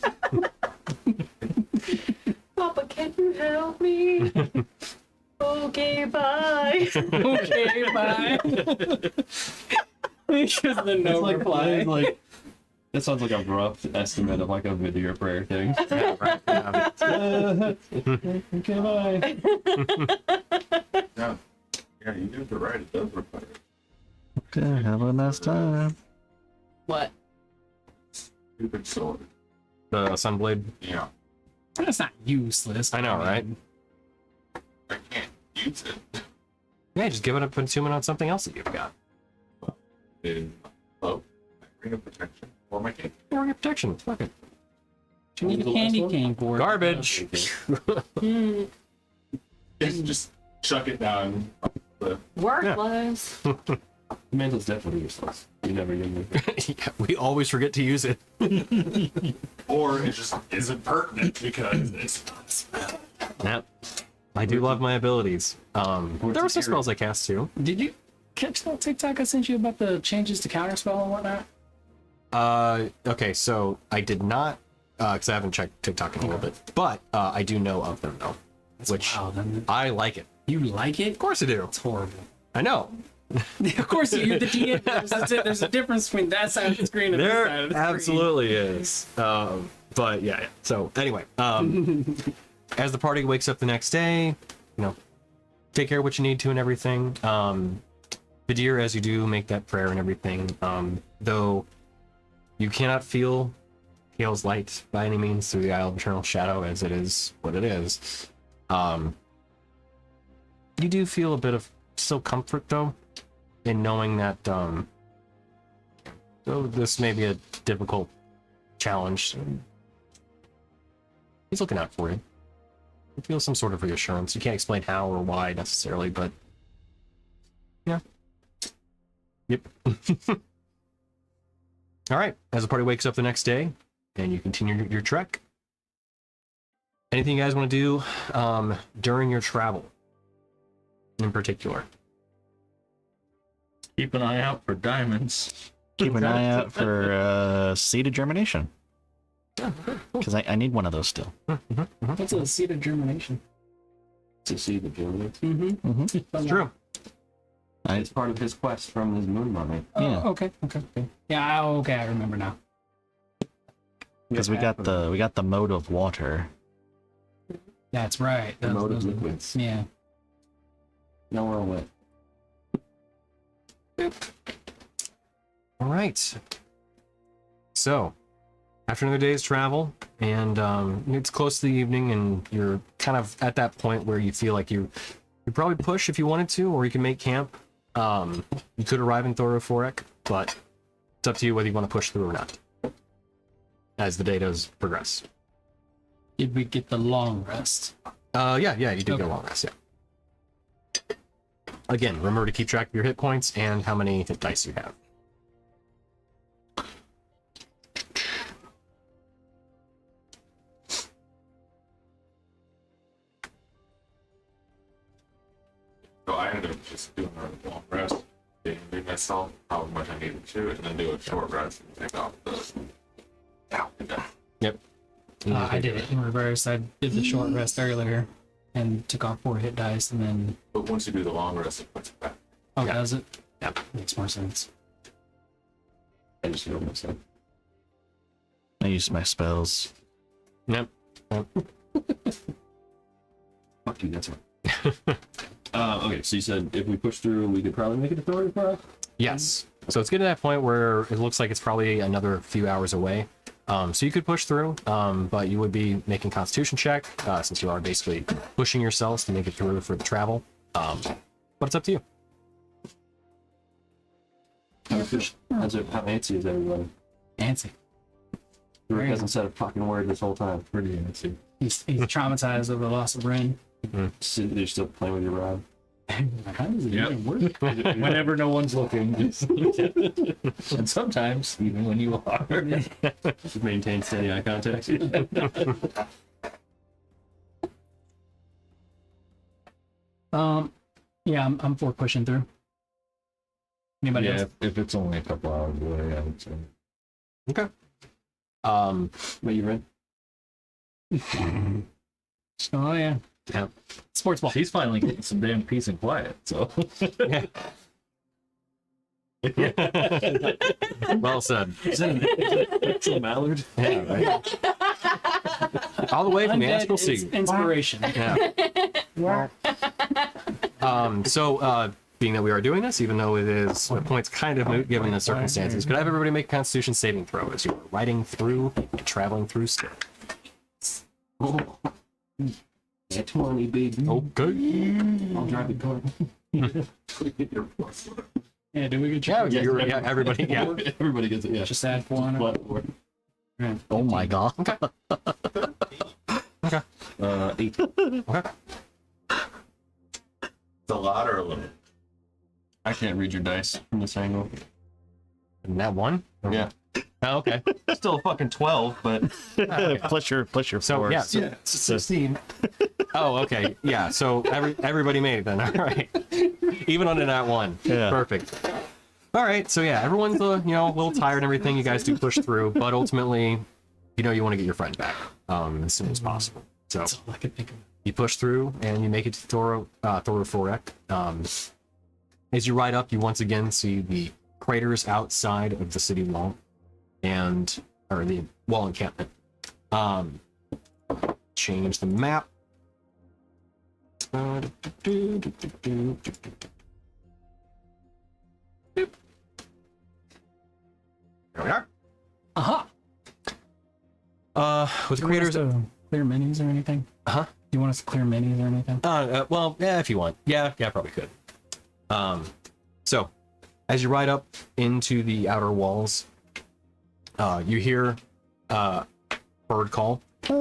Papa, can you help me? Okay, bye. Okay, bye. Because the no reply. Like, that sounds like a rough estimate of like a video prayer thing. Yeah, right. Yeah. Okay, bye. Yeah, you did it right. It does require it. Okay, have a nice time. What? Stupid sword. The Sunblade. Yeah, That's not useless. I know, right? I can't use it. Yeah, just give it a attunement on something else that you've got. In my ring of protection or my cape. Ring of protection. Fuck it. You need a candy cane for it. Garbage. Just chuck it down. Worthless. Mantle's definitely useless. You never give me. Yeah, we always forget to use it. Or it just isn't pertinent because it's not spell. Yep. I do love my abilities. There were some spells I cast too. Did you? catch that TikTok I sent you about the changes to counterspell and whatnot? Okay, so I did not, because I haven't checked TikTok in a little bit, but I do know of them though, which wild, isn't it? I like it. You like it? Of course I do. It's horrible. I know. Of course, you're the DM. There's a difference between that side of the screen and this There side of the screen. absolutely is. But yeah. So anyway, as the party wakes up the next day, take care of what you need to and everything. Vidir, as you do make that prayer and everything, though you cannot feel Hale's light by any means through the Isle of Eternal Shadow, as it is what it is. You do feel a bit of still comfort though, in knowing that though this may be a difficult challenge, he's looking out for you. You feel some sort of reassurance. You can't explain how or why necessarily, but yeah. Yep. All right. As the party wakes up the next day and you continue your trek, anything you guys want to do during your travel in particular? Keep an eye out for diamonds. Keep an eye out for seed of germination. Because I need one of those still. What's a seed of germination? To see the Germany. It's true. It's part of his quest from his moon mummy. Yeah. Oh, okay. Yeah, okay, I remember now. Because we got the mode of water. That's right. The mode of Those- liquids. Yeah. Nowhere wet. All right. So, after another day's travel, and it's close to the evening, and you're kind of at that point where you feel like you probably push if you wanted to, or you can make camp. You could arrive in Thoroforek, but it's up to you whether you want to push through or not, as the day does progress. Did we get the long rest? Yeah, you did Okay. go long rest, yeah. Again, remember to keep track of your hit points and how many hit dice you have. So I ended up just doing a long rest, being myself how much I needed to, and then do a short rest and take off the. Yep. I did it in reverse. I did the short rest earlier and took off 4 hit dice, and then But once you do the long rest, it puts it back. yeah. Does it? Yep. Makes more sense. I just healed myself. I used my spells. Yep. Fuck you, that's right. Okay, so you said if we push through, we could probably make it a Thor for us? Yes. So it's getting to that point where it looks like it's probably another few hours away. So you could push through, but you would be making Constitution check, since you are basically pushing yourselves to make it through for the travel. But it's up to you. How antsy is everyone? Nancy. Rick hasn't said a fucking word this whole time. Pretty antsy. He's traumatized over the loss of Ren. You're still playing with your rod. How does it Yep. even work? Whenever no one's looking. And sometimes, even when you are. Just maintain steady eye contact. Yeah, I'm for pushing through. Anybody Yeah, else? if it's only a couple hours away, I would say. Okay. What you read? Oh yeah. Yeah. Sports ball. She's finally getting some damn peace and quiet, so. Well said. Is that a mallard? Yeah, right. All the way from the Undead Astral is Sea. inspiration. Yeah. So, being that we are doing this, even though it is at points kind of moot given the circumstances, could I have everybody make a Constitution saving throw as you're riding through and traveling through still? Oh. At 20, baby. Okay. I'll drive the car. Yeah, do we get Yeah, your yeah, everybody. Yeah. Everybody gets it, yeah. just add 400? What? Oh my god. Okay. 8. Okay. It's a lot or a little? I can't read your dice from this angle. And that one? Yeah. Oh, okay. Still a fucking 12, but plus your so force. yeah, so, It's a 16. oh, okay, yeah. So everybody made it then. All right, even on a nat 1. Yeah. Perfect. All right, so yeah, everyone's a little tired and everything. You guys do push through, but ultimately, you want to get your friend back as soon as possible. So That's all I could think of. you push through and you make it to Thoro Forek. As you ride up, you once again see the craters outside of the city wall or the wall encampment. Change the map. There we are. Aha. With the Do you want us craters. to clear minis or anything? Huh? Do you want us to clear minis or anything? Well, yeah, if you want. Yeah, probably could. So, as you ride up into the outer walls, you hear bird call. Hit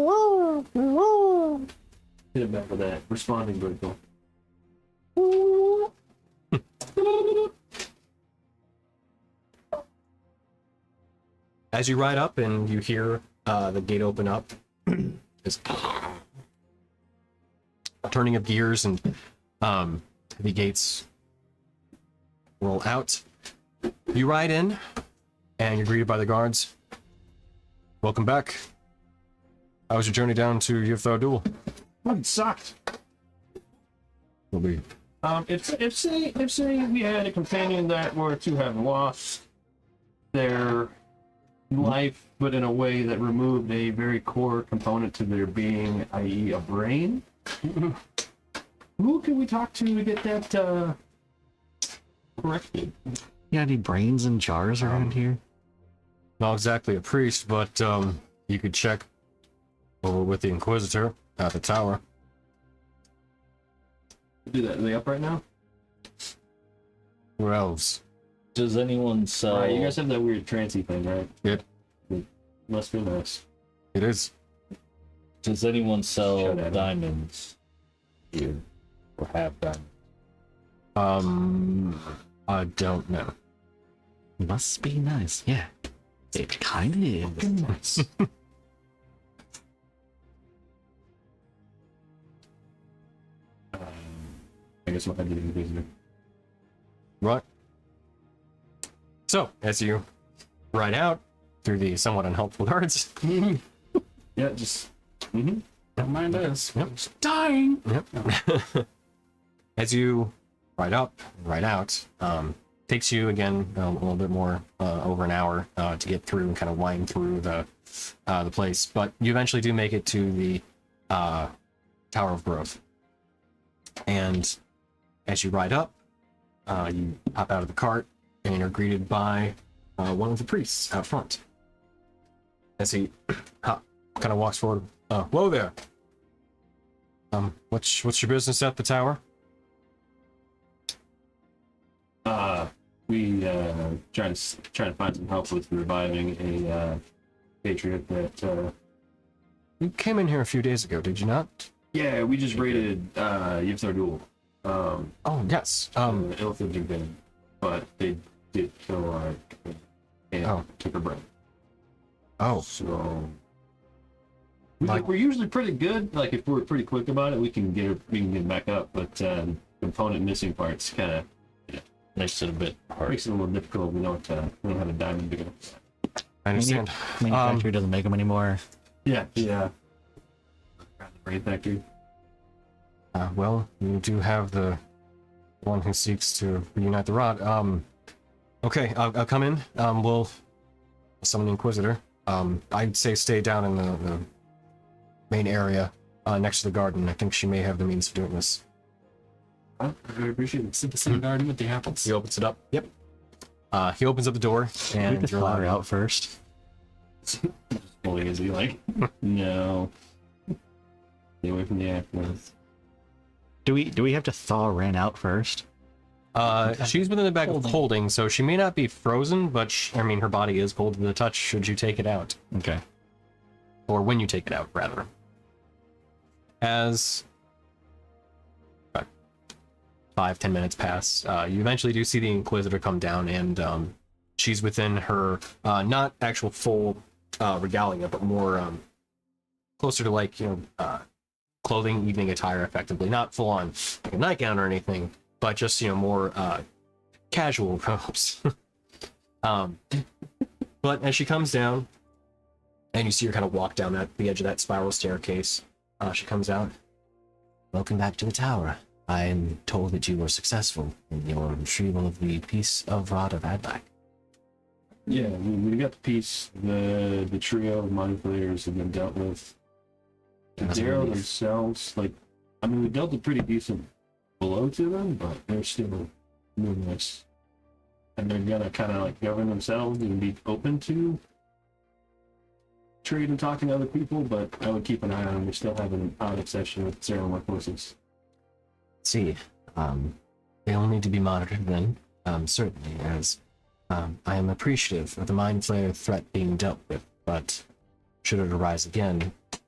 him back with that responding bird call. As you ride up and you hear the gate open up, it's turning of gears and the gates roll out. You ride in and you're greeted by the guards. Welcome back. How was your journey down to Yvthar? It sucked. Will be. If say we had a companion that were to have lost their life, but in a way that removed a very core component to their being, i.e., a brain. Who can we talk to get that corrected? You got any brains in jars around here? Not exactly a priest, but you could check over with the Inquisitor at the tower. Do that. Are they up right now? Who else? Does anyone sell? Alright, you guys have that weird trancy thing, right? Yep. Must be nice. It is. Does anyone sell Shut up. diamonds here, or have diamonds? I don't know. Must be nice. Yeah. It kind of is. I guess we'll have to do the visitor. Right. So, as you ride out through the somewhat unhelpful guards. Yeah, just. Mm-hmm. Don't mind us. Yep. Dying. Yep. As you ride up, ride out, takes you again a little bit more over an hour to get through and kind of wind through the place, but you eventually do make it to the Tower of Growth. And as you ride up, you hop out of the cart and are greeted by one of the priests out front. As he kind of walks forward. Whoa there. What's your business at the tower? We trying to find some help with reviving a patriot that. You came in here a few days ago, did you not? Yeah, we just raided Yvthar. Oh yes. Illithid been, but they did kill our and took her breath. Oh. So Like- we're usually pretty good. Like if we're pretty quick about it, we can get back up. But component missing parts kind of Makes it a bit hard. makes it a little difficult. We don't have a diamond to go. I understand. Manufacturer doesn't make them anymore. Yeah. Brain factory. Well, you do have the one who seeks to reunite the rod. Okay, I'll come in. We'll summon the Inquisitor. I'd say stay down in the main area next to the garden. I think she may have the means of doing this. I very appreciate it. Sit the same garden with the apples. He opens it up. Yep. He opens up the door We and could you're thaw her allowed. out first. Fully is he like? No. Stay away from the aftermath. Do we have to thaw Ren out first? She's within the bag of Holding. holding, so she may not be frozen, but her body is cold to the touch should you take it out. Okay. Or when you take it out, rather. As 5-10 minutes pass, you eventually do see the Inquisitor come down and She's within her, not actual full regalia, but more closer to like, clothing, evening attire, effectively. Not full on like a nightgown or anything, but just, more casual robes. But as she comes down, and you see her kind of walk down the edge of that spiral staircase, she comes out. Welcome back to the tower. I am told that you were successful in your retrieval of the piece of rod of Adlac. Yeah, we got the piece. The trio of mind players have been dealt with. The That's a Darrow relief. themselves, we dealt a pretty decent blow to them, but they're still numerous. And they're gonna kind of govern themselves and be open to trade and talking to other people, but I would keep an eye on them. We still have an odd obsession with zero more forces. See, they will need to be monitored then, certainly, as I am appreciative of the Mind Flayer threat being dealt with, but should it arise again, it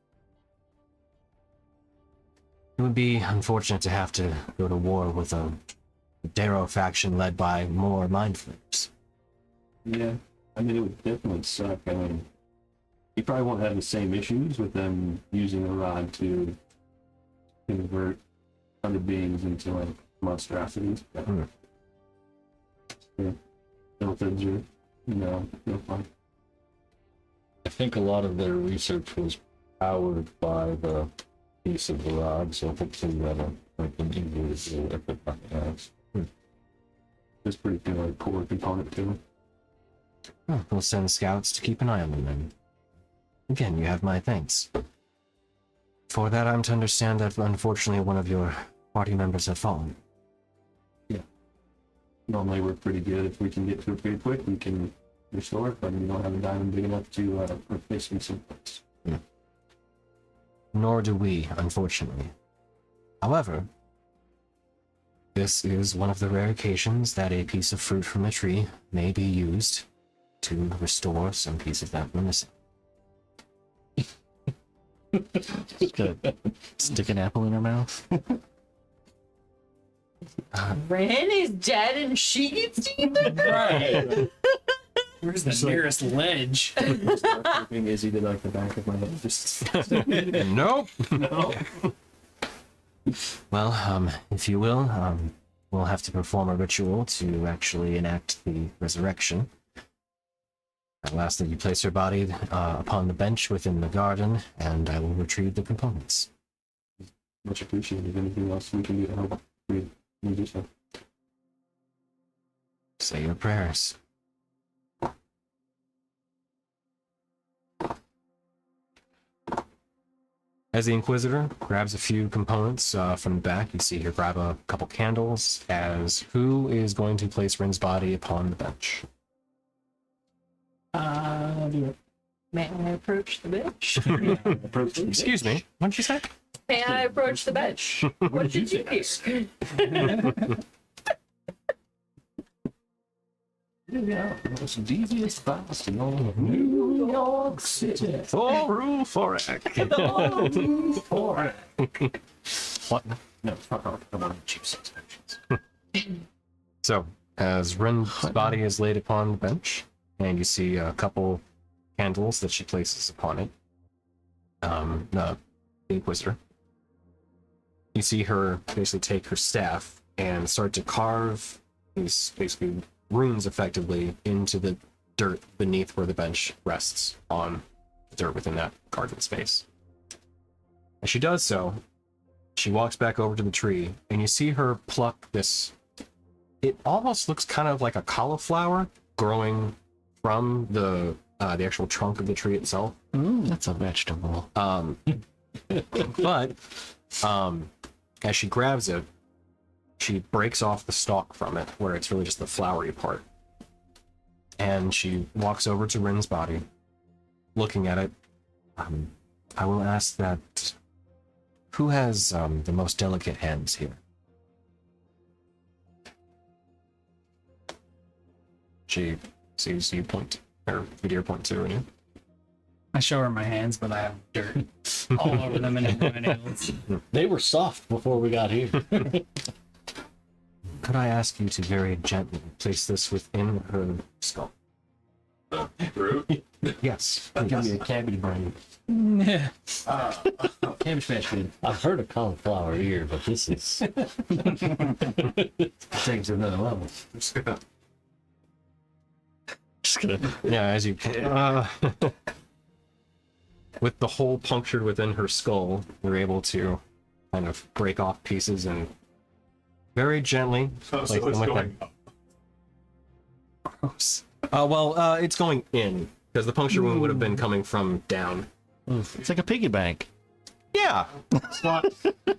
would be unfortunate to have to go to war with a Darrow faction led by more Mind Flayers. Yeah, it would definitely suck. You probably won't have the same issues with them using a rod to convert other beings into monstrosities. But, yeah, illithids are, real fun. I think a lot of their research was powered by the piece of the rod, so hopefully that'll make them easier to if it has. It's pretty good, core component to it. Oh, we'll send scouts to keep an eye on them then. Again, you have my thanks. For that, I'm to understand that unfortunately one of your party members have fallen. Normally we're pretty good. If we can get to it pretty quick, we can restore it, but we don't have a diamond big enough to replace them someplace. Nor do we, unfortunately. However, this is one of the rare occasions that a piece of fruit from the tree may be used to restore some pieces that were missing. Stick an apple in her mouth. Ren is dead and she gets to eat the Right. Where's the nearest ledge? Being Izzy to the back of my head. Just Nope. no. Well, if you will, we'll have to perform a ritual to actually enact the resurrection. I'll ask that you place her body upon the bench within the garden, and I will retrieve the components. Much appreciated. Anything else we can do to help? We do so. Say your prayers. As the Inquisitor grabs a few components from the back, you see her grab a couple candles. As who is going to place Rin's body upon the bench? May I approach the bench? Excuse me. What did you say? May I approach the bench? What did you hear? Yeah, the most devious fast in all of New York City. Rule Forak. What? No, fuck off. I want cheap satisfactions. So, as Rin's body is laid upon the bench, and you see a couple candles that she places upon it, the Inquisitor, you see her basically take her staff and start to carve these basically runes effectively into the dirt beneath where the bench rests on the dirt within that garden space. As she does so, she walks back over to the tree, and you see her pluck this. It almost looks kind of like a cauliflower growing from the actual trunk of the tree itself. That's a vegetable. But as she grabs it, she breaks off the stalk from it, where it's really just the flowery part. And she walks over to Rin's body, looking at it. I will ask that, who has the most delicate hands here? She sees you point, or Vidir point to Rin. I show her my hands, but I have dirt all over them and in my nails. They were soft before we got here. Could I ask you to very gently place this within her skull? Fruit? Yes. Give me a cabbage brain. Yeah. Cabbage patch kid. I've heard of cauliflower ear, but this is Takes it to another level. just gonna. Yeah, as you with the hole punctured within her skull, you're able to kind of break off pieces and very gently So place it's them with going them. up. Gross. It's going in because the puncture wound would have been coming from down. It's like a piggy bank. Yeah,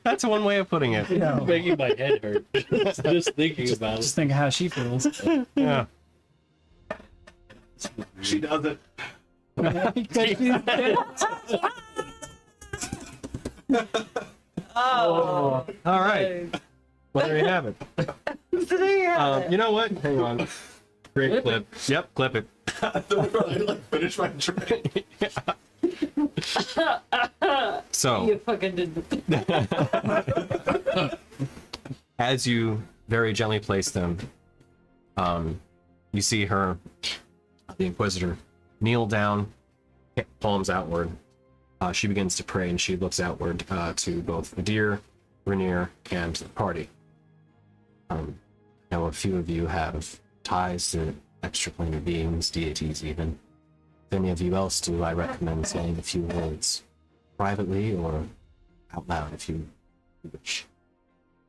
that's one way of putting it. Making my head hurt just thinking about Just think of how she feels. Yeah. She does it. Oh. All right. Well, there you have it. There you have it. You know what? Hang on. Great clip. Yep, clip it. I like finish my drink. So, You fucking did. as you very gently place them, you see her, the Inquisitor, kneel down, palms outward. She begins to pray, and she looks outward to both Adir, Rainier, and the party. Now, a few of you have ties to extraplanar beings, deities even. If any of you else do, I recommend saying a few words privately or out loud if you wish.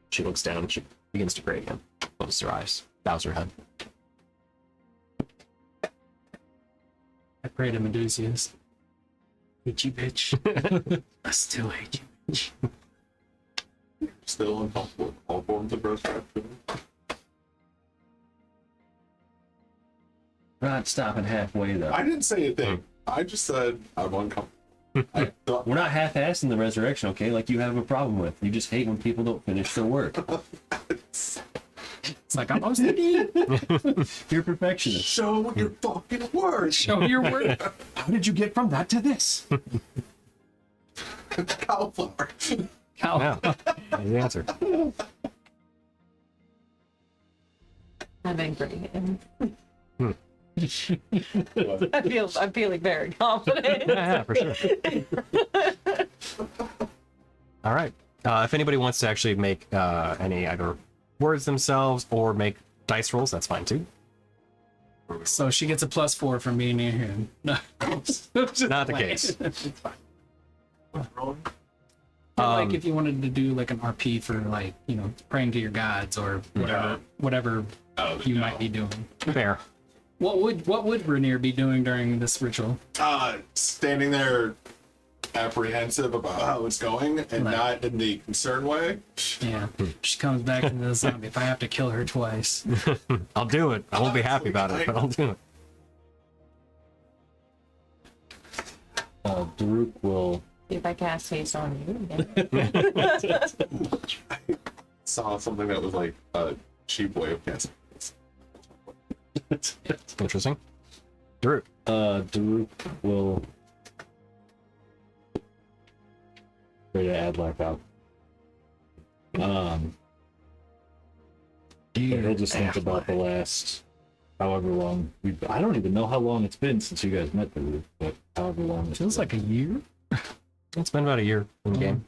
She looks down, she begins to pray again, closes her eyes, bows her head. I pray to Medusius. Hate you, bitch. I still hate you. Still uncomfortable with all forms of resurrection. Not stopping halfway though. I didn't say anything. I just said I'm uncomfortable. I thought We're not half-assing the resurrection, okay? Like you have a problem with. You just hate when people don't finish their work. It's like I'm OCD. You're a perfectionist. show your fucking words. Show your work. How did you get from that to this? Cauliflower. Yeah, that's the answer. I'm angry. I'm feeling very confident. Yeah, for sure. All right. If anybody wants to actually make any either words themselves or make dice rolls, that's fine too. So she gets a +4 from being near him. No. Not the case. Like if you wanted to do like an RP for like, you know, praying to your gods or whatever you might be doing. Fair. What would Rainier be doing during this ritual? Standing there apprehensive about how it's going and Right. not in the concerned way. Yeah. She comes back into the zombie. If I have to kill her twice. I'll do it. I won't be happy about it, but I'll do it. Daruk will. If I cast haste on you again. Saw something that was like a cheap way of casting. Interesting. Drew. Daruk will. Try to add life out. He'll just think about the last however long I don't even know how long it's been since you guys met Daruk, but however long it's Feels been. like a year. It's been about a year in game.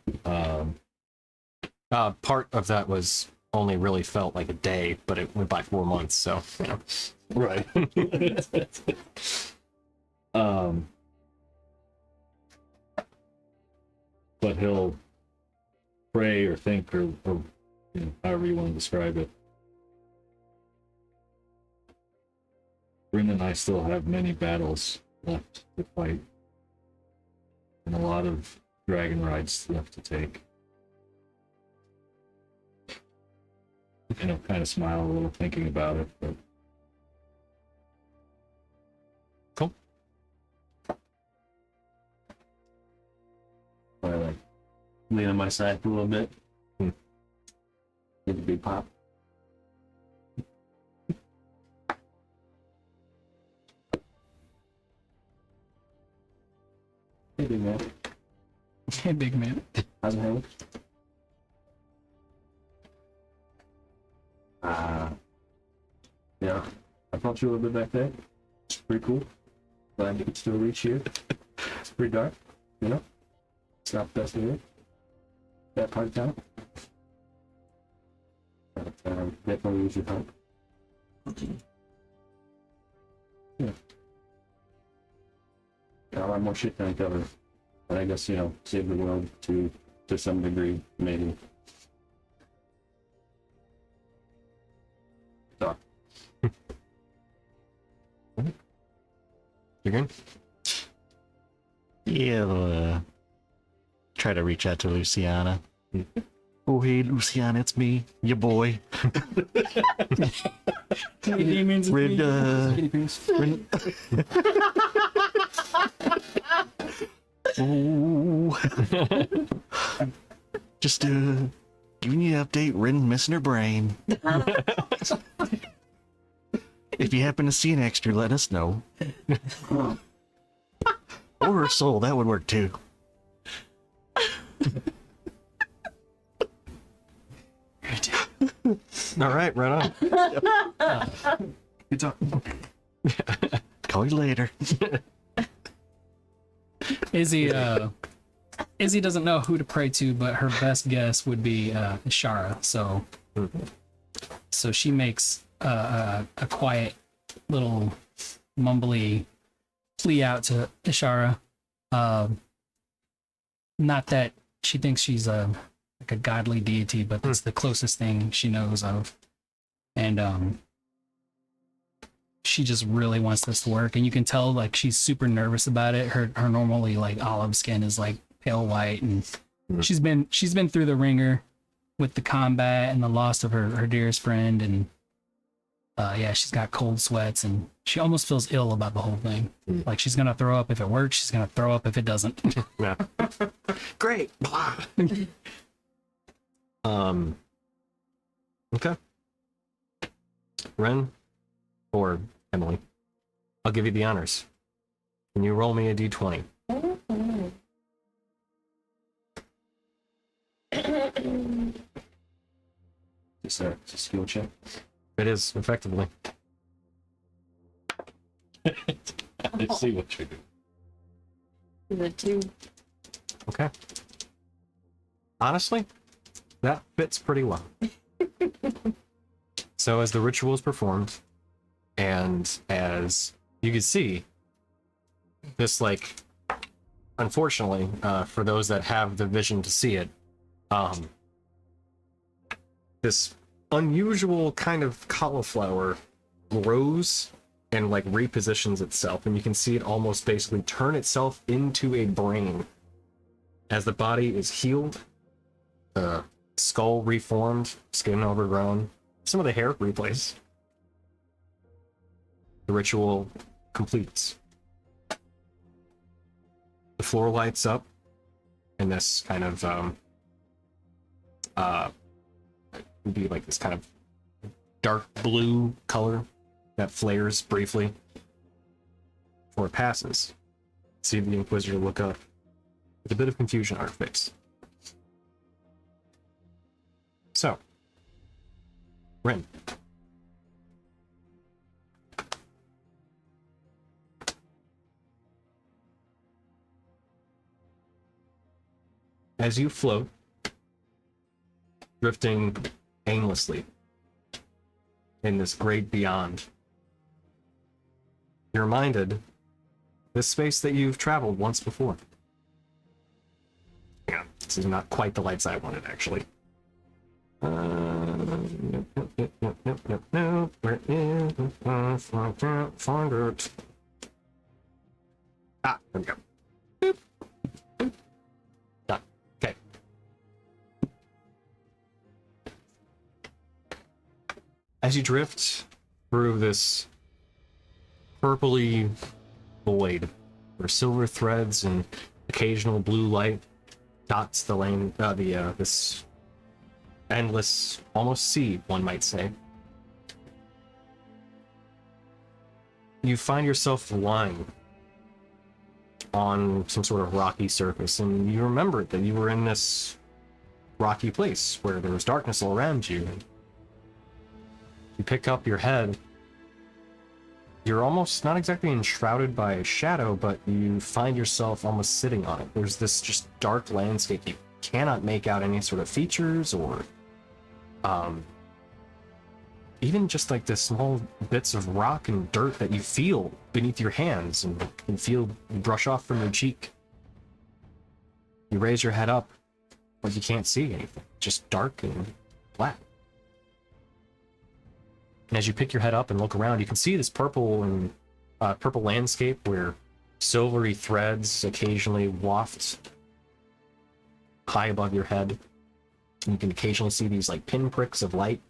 Part of that was only really felt like a day, but it went by 4 months, so you know. Right. But he'll pray or think or you know, however you want to describe it. Bryn and I still have many battles left to fight. And a lot of dragon rides left to take. And I'll kind of smile a little thinking about it, but I like lean on my side for a little bit. Get the big pop. Hey, big man. Hey, big man. How's it hanging? Yeah, I brought you a little bit back there. It's pretty cool. Glad you could still reach here. It's pretty dark, you know? It's not the best of it. That part of town. But definitely use your help. Yeah. Got a lot more shit to uncover. But I guess, you know, save the world to some degree, maybe. So. You're good? Yeah, try to reach out to Luciana. Oh, hey, Luciana, it's me, your boy. Demons. Red, Red, oh. Just giving you an update. Rin's missing her brain. If you happen to see an extra, let us know. Or her soul, that would work too. All right, right on. It's up. Call you later. Izzy doesn't know who to pray to, but her best guess would be Ishara. So she makes a quiet little mumbly plea out to Ishara. Not that she thinks she's like a godly deity, but it's the closest thing she knows of. And she just really wants this to work, and you can tell like she's super nervous about it. Her normally like olive skin is like pale white, and she's been through the ringer with the combat and the loss of her dearest friend, and yeah, she's got cold sweats, and she almost feels ill about the whole thing. Like she's gonna throw up if it works, she's gonna throw up if it doesn't. Yeah. Great. Okay. Ren or Emily, I'll give you the honors. Can you roll me a d20? It's a skill check. It is, effectively. I see what you're doing. The two. Okay. Honestly, that fits pretty well. So as the ritual is performed, and as you can see, this, like, unfortunately, for those that have the vision to see it, this unusual kind of cauliflower grows and like repositions itself, and you can see it almost basically turn itself into a brain. As the body is healed, the skull reformed, skin overgrown, some of the hair replaced. The ritual completes. The floor lights up, and this kind of would be like this kind of dark blue color that flares briefly before it passes. See the Inquisitor look up with a bit of confusion on her face. So, Ren. As you float, drifting aimlessly in this great beyond, you're reminded this space that you've traveled once before. Yeah, this is not quite the lights I wanted, actually. Nope. Where is it? I can't find it. Ah, there we go. Boop. Boop. Done. Okay. As you drift through this purpley void where silver threads and occasional blue light dots the lane, this endless, almost sea, one might say, you find yourself lying on some sort of rocky surface, and you remember that you were in this rocky place where there was darkness all around you. You pick up your head, you're almost not exactly enshrouded by a shadow, but you find yourself almost sitting on it. There's this just dark landscape. You cannot make out any sort of features or even just like the small bits of rock and dirt that you feel beneath your hands and can feel brush off from your cheek. You raise your head up, but you can't see anything. Just dark and flat. And as you pick your head up and look around, you can see this purple and purple landscape where silvery threads occasionally waft high above your head. And you can occasionally see these like pinpricks of light.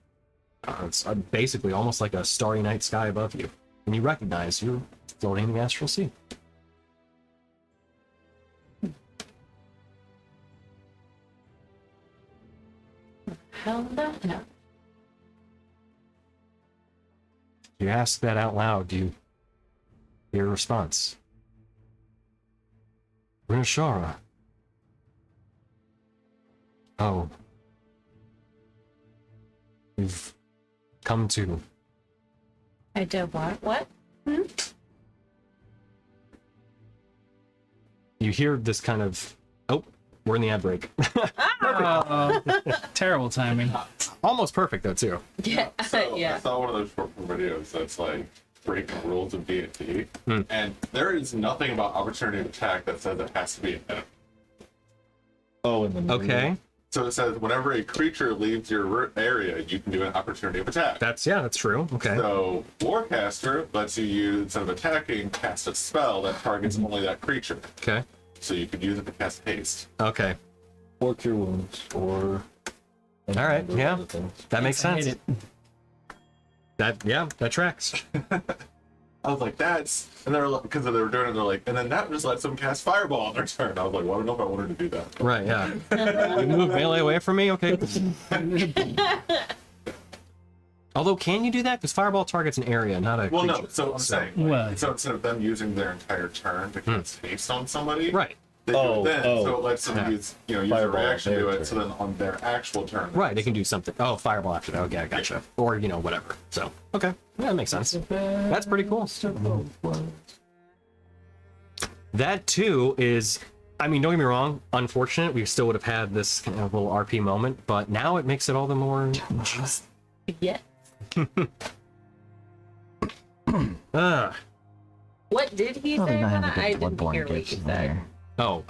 It's basically almost like a starry night sky above you. And you recognize you're floating in the astral sea. Hell no. You ask that out loud, do you hear a response? Rinashara. Oh. You've come to. I did what? What? You hear this kind of. Oh, we're in the ad break. Terrible timing. Almost perfect, though, too. Yeah. So Yeah. I saw one of those short form videos that's like breaking the rules of D&D, and there is nothing about opportunity of attack that says it has to be an enemy. Oh, in the Okay. So it says whenever a creature leaves your area, you can do an opportunity of attack. That's true. Okay. So Warcaster lets you use, instead of attacking, cast a spell that targets only that creature. Okay. So you could use it to cast haste. Okay. or cure wounds, or. All right, yeah. other things. That makes I hate sense. it. That tracks. I was like, that's, and they were like, because they were doing it, they're like, and then that just lets them cast fireball on their turn. I was like, well, I don't know if I wanted to do that. Right, yeah. You move melee away from me? Okay. Although, can you do that? Because fireball targets an area, not a Well, creature. no, so I'm saying, Well, so instead of them using their entire turn to cast haste on somebody, Right. they do Oh, it then, oh. so it lets them Yeah. use, use a Fireball reaction to their it, so then on their actual turn. Right, they can do something. Oh, fireball after that. Okay, I gotcha. Or, whatever. So, okay. Yeah, that makes sense. That's pretty cool. That, too, is... I mean, don't get me wrong. Unfortunate. We still would have had this kind of little RP moment, but now it makes it all the more... Yeah. What did he Probably say? not Hannah? having I a good didn't bloodborne hear what gift he in said. there. Oh,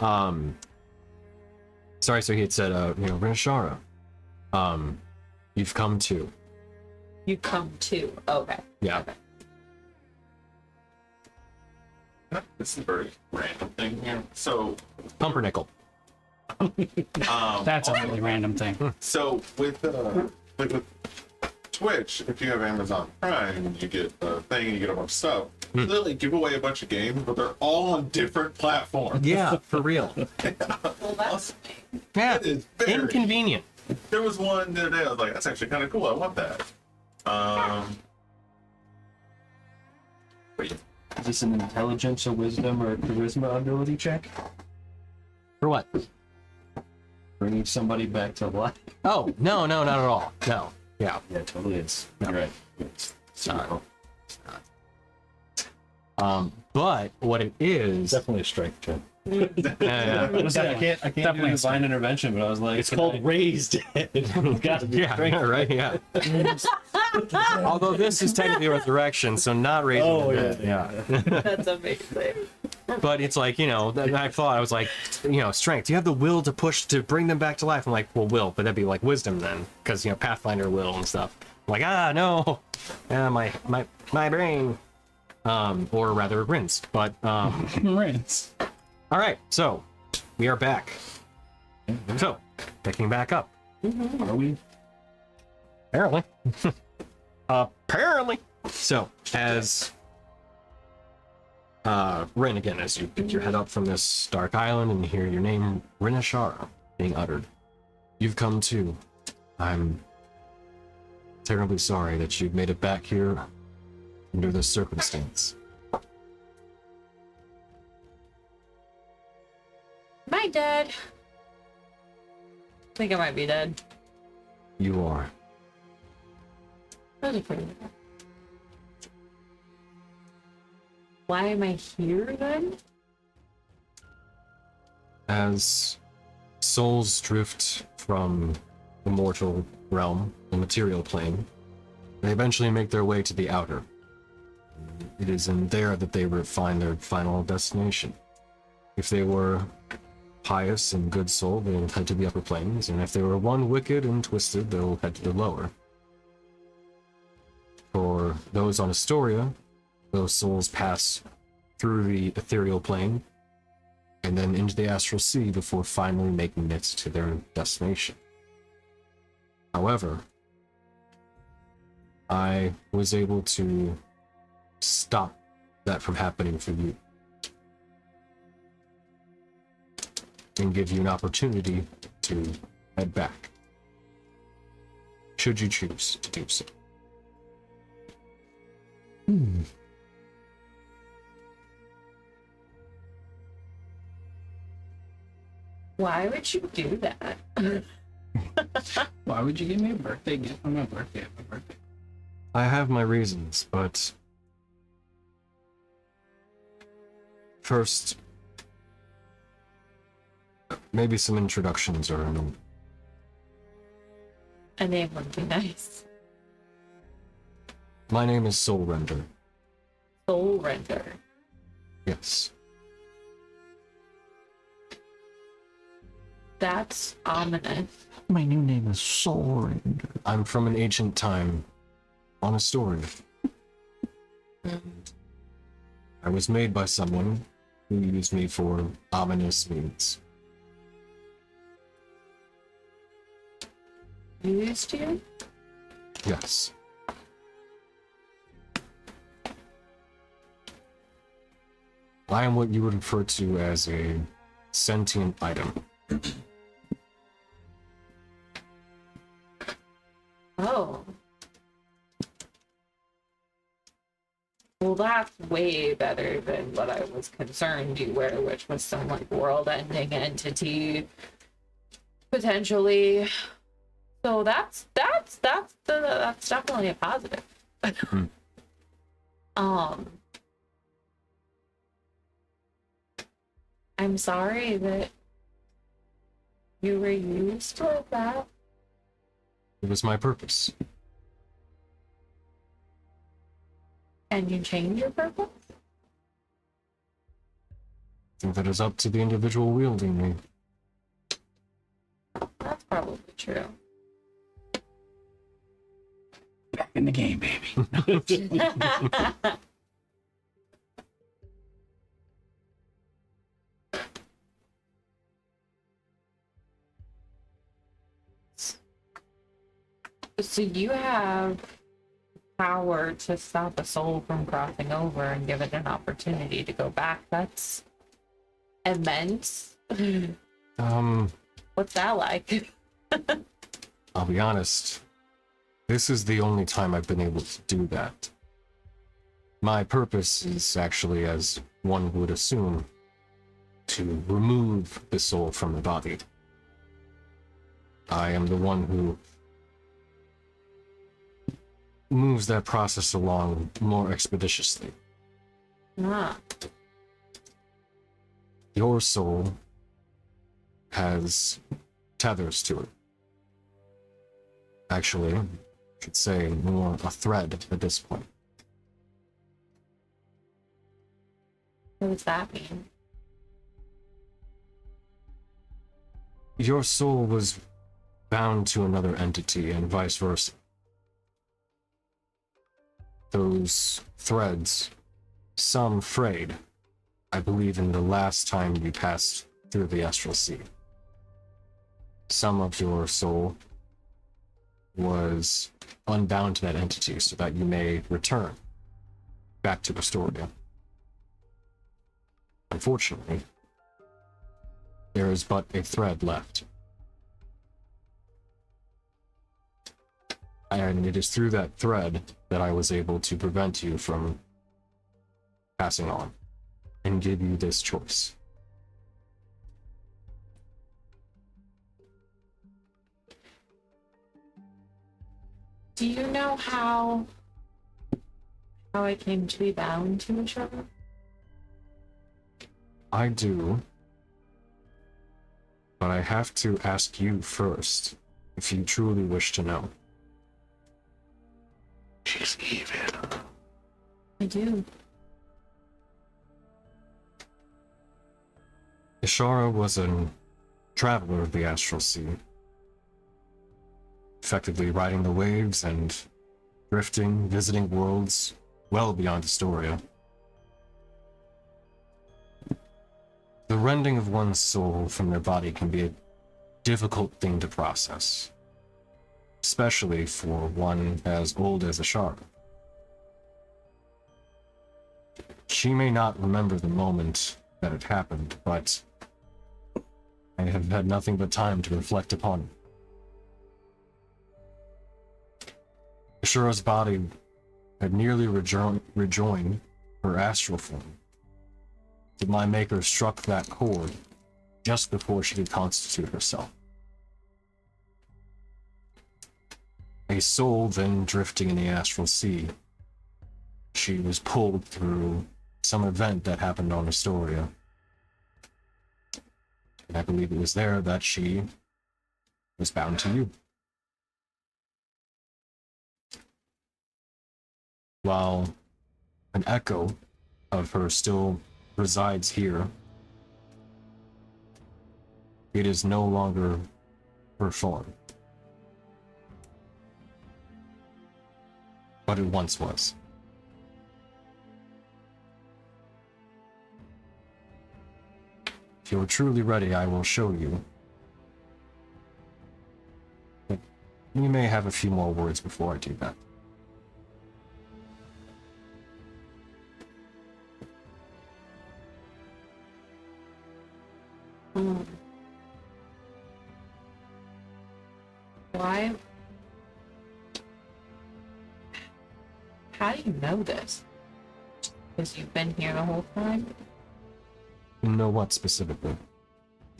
sorry, so he had said, Rinashara, you've come to. You come to. Okay. Yeah. Okay. This is a very random thing here. So, Pumpernickel. That's a really random thing. so with with Twitch, if you have Amazon Prime, you get a thing and you get a bunch of stuff. They literally give away a bunch of games, but they're all on different platforms. Yeah, for real. Well, that's Yeah, It is very inconvenient. There was one the other day. I was like, "That's actually kind of cool. I want that." But yeah. Is this an intelligence or wisdom or charisma ability check? For what? Bringing somebody back to life? Oh, no, not at all. No. Yeah. Yeah, totally is. You're right. It's super cool. But what it is... Definitely a strength check. Yeah. I can't do Definitely divine intervention, but I was like, It's called raised. It's got to be Yeah, right, yeah. Although this is technically resurrection, so not raising Oh, the dead. Yeah. that's amazing. But it's like, I thought, I was like, strength. You have the will to push to bring them back to life. I'm like, well, will, but that'd be like wisdom then, because, Pathfinder will and stuff. I'm like, no. Yeah, my brain. Or rather, rinse. But, Rinse. all right, so we are back. So, picking back up. are we? Apparently. Apparently. So, as Rin, again, as you pick your head up from this dark island and you hear your name, Rinashara, being uttered, you've come to. I'm terribly sorry that you've made it back here under this circumstance. Am I dead? I think I might be dead. You are. That was a pretty Why am I here then? As souls drift from the mortal realm, the material plane, they eventually make their way to the outer. It is in there that they will find their final destination. If they were pious and good soul, they will head to the upper planes, and if they were one wicked and twisted, they'll head to the lower. For those on Istoria, those souls pass through the ethereal plane and then into the astral sea before finally making it to their destination. However, I was able to stop that from happening for you and give you an opportunity to head back, should you choose to do so. Why would you do that? Why would you give me a birthday gift on my birthday? My birthday. I have my reasons, but first, maybe some introductions or A name would be nice. my name is Soul Render. Soul Render. Yes. That's ominous. My new name is Soul Render. I'm from an ancient time on Istoria. I was made by someone who used me for ominous means. Used you? Yes. I am what you would refer to as a sentient item. Oh. Well, that's way better than what I was concerned you were, which was some like world-ending entity, potentially. So that's definitely a positive. I'm sorry that you were used like that. It was my purpose. And you changed your purpose? I think that is up to the individual wielding me. That's probably true. Back in the game, baby. So you have power to stop a soul from crossing over and give it an opportunity to go back. That's immense. What's that like? I'll be honest. This is the only time I've been able to do that. My purpose is actually, as one would assume, to remove the soul from the body. I am the one who moves that process along more expeditiously. Ah. Your soul has tethers to it. Actually, I should say more a thread at this point. What does that mean? Your soul was bound to another entity and vice versa. Those threads, some frayed, I believe, in the last time you passed through the astral sea. Some of your soul was unbound to that entity so that you may return back to Istoria. Unfortunately, there is but a thread left. And it is through that thread that I was able to prevent you from passing on and give you this choice. Do you know how I came to be bound to each other? I do. But I have to ask you first, if you truly wish to know. She's evil. I do. Ishara was a traveler of the Astral Sea, effectively riding the waves and drifting, visiting worlds well beyond Istoria. The rending of one's soul from their body can be a difficult thing to process, especially for one as old as Ishara. She may not remember the moment that it happened, but I have had nothing but time to reflect upon it. Ishara's body had nearly rejoined her astral form, but my maker struck that chord just before she could constitute herself. A soul then drifting in the astral sea, she was pulled through some event that happened on Istoria. And I believe it was there that she was bound to you. While an echo of her still resides here, it is no longer her form. But it once was. If you're truly ready, I will show you. But we may have a few more words before I do that. Why? How do you know this? Because you've been here the whole time? You know what specifically?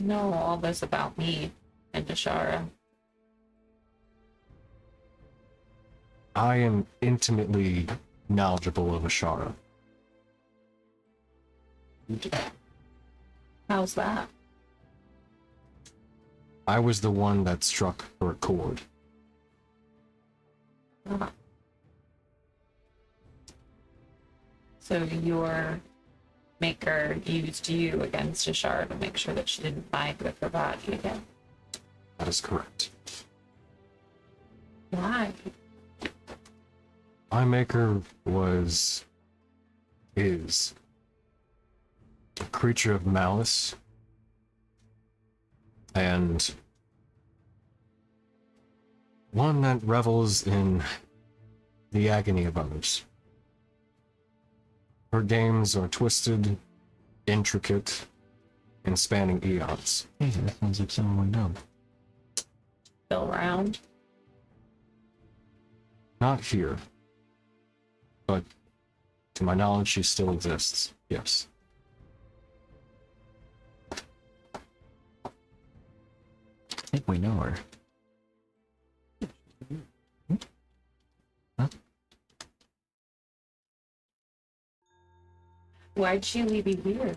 Know all this about me and Dashara. I am intimately knowledgeable of Ashara. How's that? I was the one that struck her chord. Ah. So your maker used you against Dashara to make sure that she didn't fight with her body again. That is correct. Why? My maker is a creature of malice and one that revels in the agony of others. Her games are twisted, intricate, and spanning eons. Hey, that sounds like someone we know. Still around? Not here, but to my knowledge, she still exists. Yes. I think we know her. Huh? Why'd she leave you here?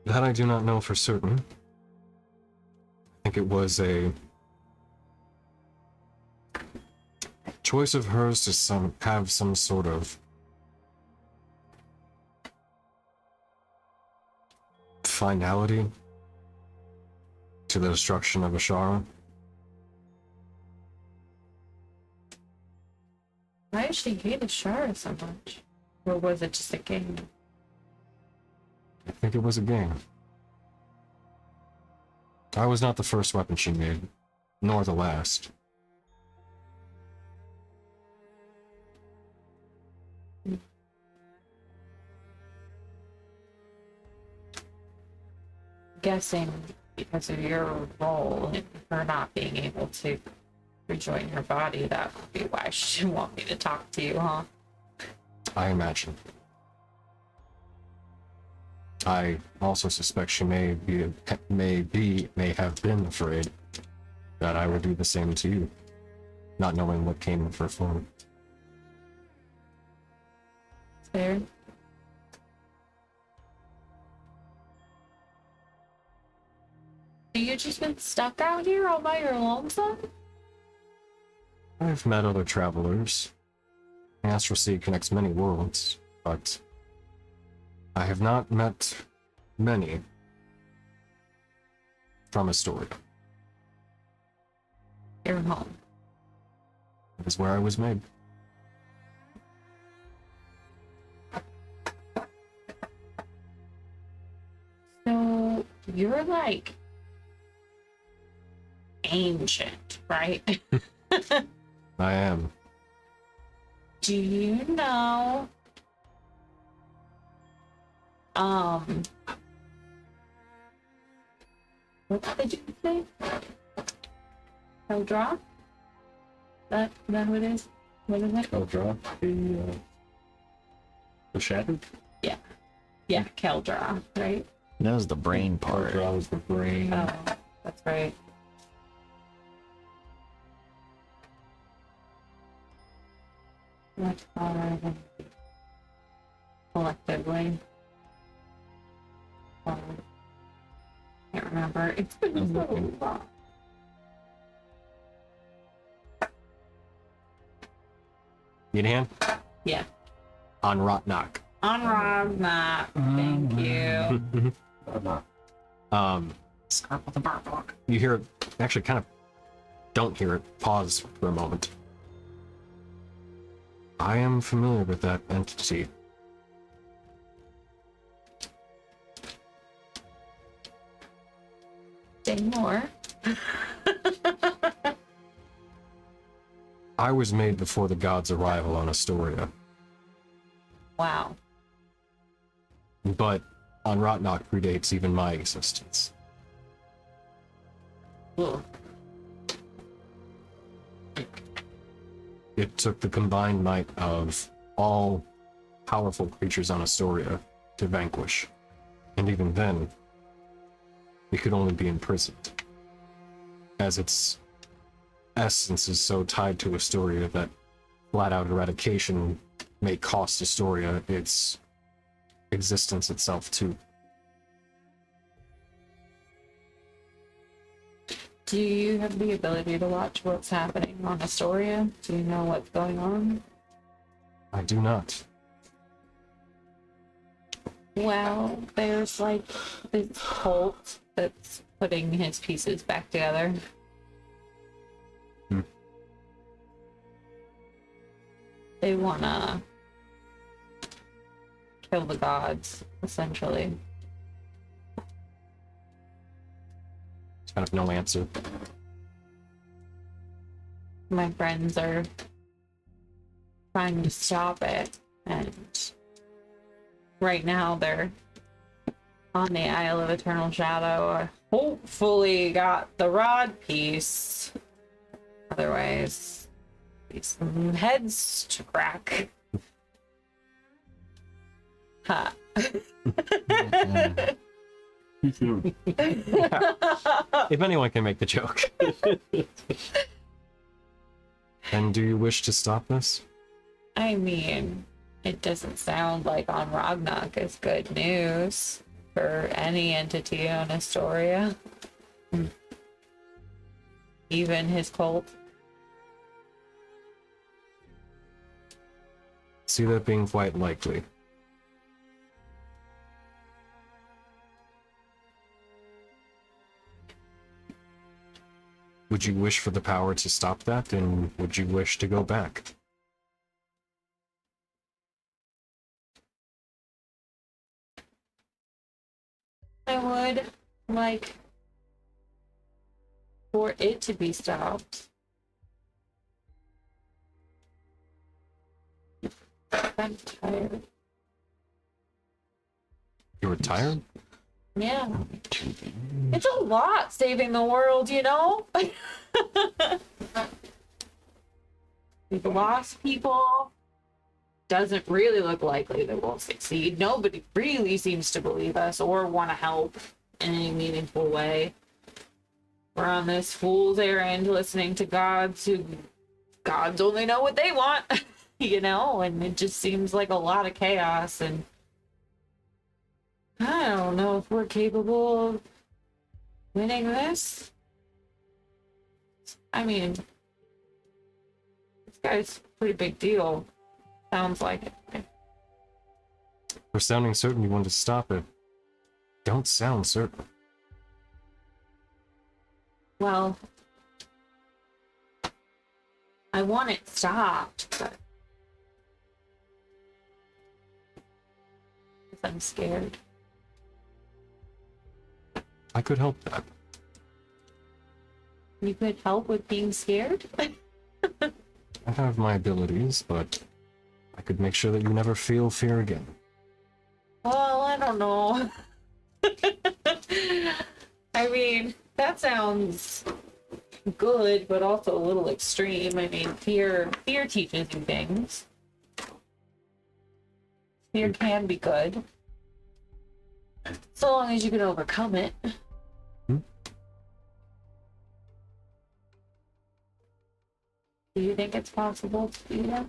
That I do not know for certain. I think it was a choice of hers to have some sort of finality to the destruction of Ashara. Why did she hate Dashara so much? Or was it just a game? I think it was a game. I was not the first weapon she made, nor the last. Guessing because of your role in her not being able to rejoin her body, that would be why she didn't want me to talk to you, huh? I imagine. I also suspect she may have been afraid that I would do the same to you, not knowing what came of her form. Fair. you just been stuck out here all by your lonesome? I've met other travelers. The Astral Sea connects many worlds, but I have not met many from Istoria. You're home. That is where I was made. So you're like ancient, right? I am. Do you know what did you say? Keldra? That who it is? What is it? Keldra, the Shattered? Yeah, Keldra, right? That was the brain part. Keldra was the brain. Oh, that's right. What are they? Collectively. Can't remember. It's been so long. Need a hand? Yeah. On Rotnock. On Ragnar. Thank you. Scarp of the Barlock. You hear it, actually kind of don't hear it, pause for a moment. I am familiar with that entity. Say more. I was made before the god's arrival on Astoria, Wow. but on Rotnock predates even my existence. Ugh. It took the combined might of all powerful creatures on Astoria to vanquish, and even then, it could only be imprisoned, as its essence is so tied to Astoria that flat-out eradication may cost Astoria its existence itself too. Do you have the ability to watch what's happening on Astoria? Do you know what's going on? I do not. Well, there's like this cult that's putting his pieces back together. Hmm. They wanna kill the gods, essentially. It's kind of no answer. My friends are trying to stop it, and right now they're on the Isle of Eternal Shadow. I hopefully got the rod piece. Otherwise, be some heads to crack. Ha. If anyone can make the joke. And do you wish to stop this? I mean, it doesn't sound like on Ragnarok is good news for any entity on Astoria. Even his cult. See that being quite likely. Would you wish for the power to stop that, and would you wish to go back? I would like for it to be stopped. I'm tired. You're tired? Yeah. It's a lot saving the world, you know? We've lost people. Doesn't really look likely that we'll succeed. Nobody really seems to believe us or want to help in any meaningful way. We're on this fool's errand listening to gods who gods only know what they want, you know? And it just seems like a lot of chaos, and I don't know if we're capable of winning this? I mean, this guy's a pretty big deal. Sounds like it. For sounding certain you want to stop it, don't sound certain. Well, I want it stopped, but I'm scared. I could help that. You could help with being scared? I have my abilities, but I could make sure that you never feel fear again. Well, I don't know. I mean, that sounds good, but also a little extreme. I mean, fear teaches you things. Fear can be good. So long as you can overcome it. Do you think it's possible to do that?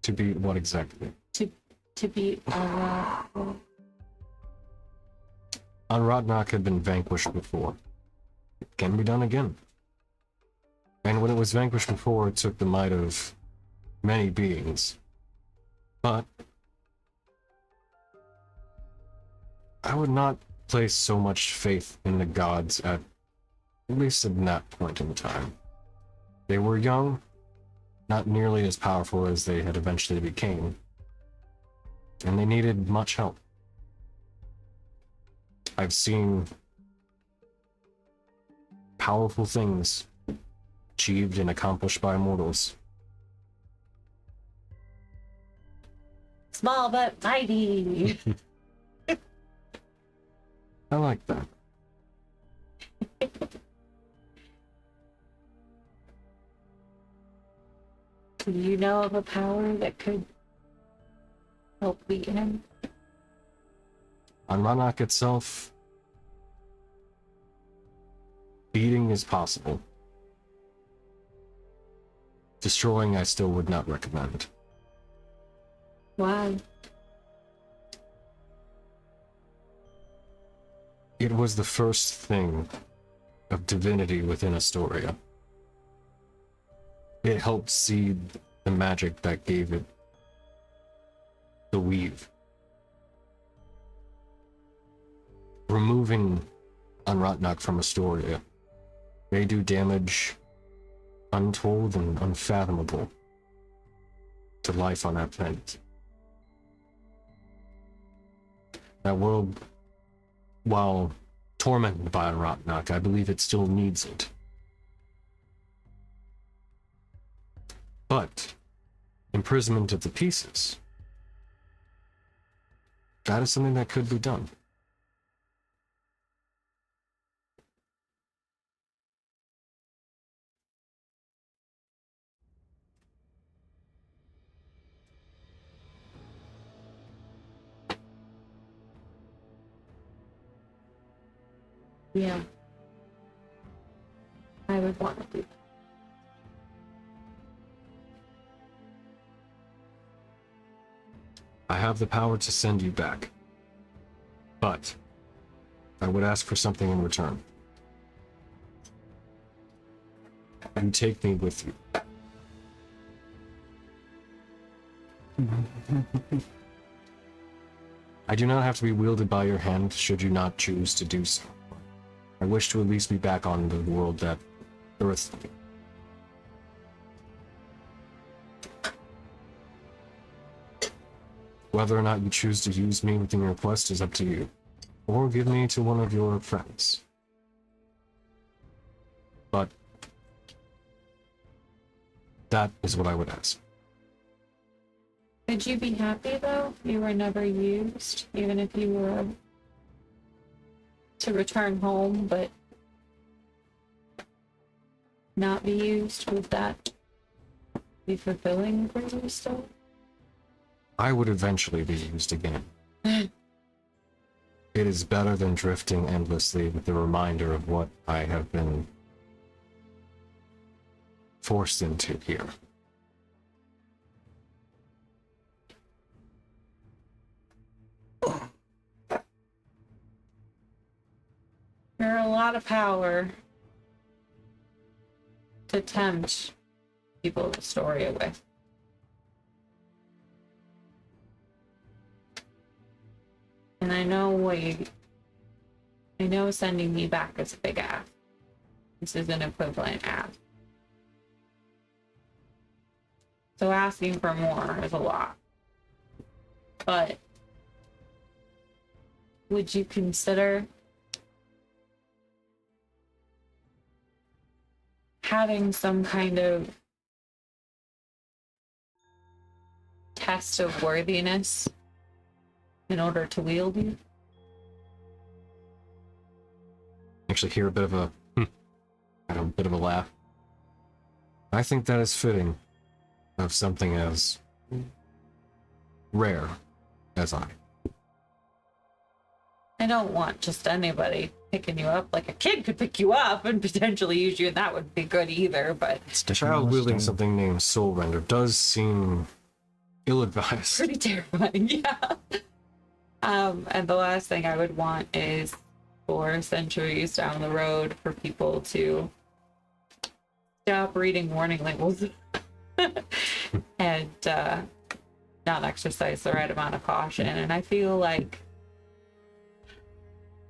To be what exactly? To be Anradnak had been vanquished before. It can be done again. And when it was vanquished before, it took the might of many beings. But I would not place so much faith in the gods at least at that point in time. They were young, not nearly as powerful as they had eventually became, and they needed much help. I've seen powerful things achieved and accomplished by mortals. small but mighty. I like that. Do you know of a power that could help beat him? On Monarch itself, beating is possible. Destroying I still would not recommend. Why? It was the first thing of divinity within Istoria. It helped seed the magic that gave it the weave. Removing Unratnak from Istoria may do damage untold and unfathomable to life on that planet. That world, while tormented by Unratnak, I believe it still needs it. But imprisonment of the pieces, that is something that could be done. Yeah. I would want to do that. I have the power to send you back, but I would ask for something in return. You take me with you. I do not have to be wielded by your hand should you not choose to do so. I wish to at least be back on the world that birthed me. Whether or not you choose to use me within your quest is up to you, or give me to one of your friends. But that is what I would ask. Would you be happy though if you were never used, even if you were to return home but not be used? Would that be fulfilling for you still? I would eventually be used again. It is better than drifting endlessly with the reminder of what I have been forced into here. lot of power to tempt people of Astoria with. And I know sending me back is a big ask. This is an equivalent ask. So asking for more is a lot. But would you consider having some kind of test of worthiness in order to wield you? Actually hear a bit of a kind of a bit of a laugh. I think that is fitting of something as rare as I. I don't want just anybody picking you up. Like a kid could pick you up and potentially use you, and that would be good either, but A child wielding something named Soul Render does seem ill-advised. pretty terrifying, yeah. And the last thing I would want is for centuries down the road for people to stop reading warning labels and not exercise the right amount of caution. And I feel like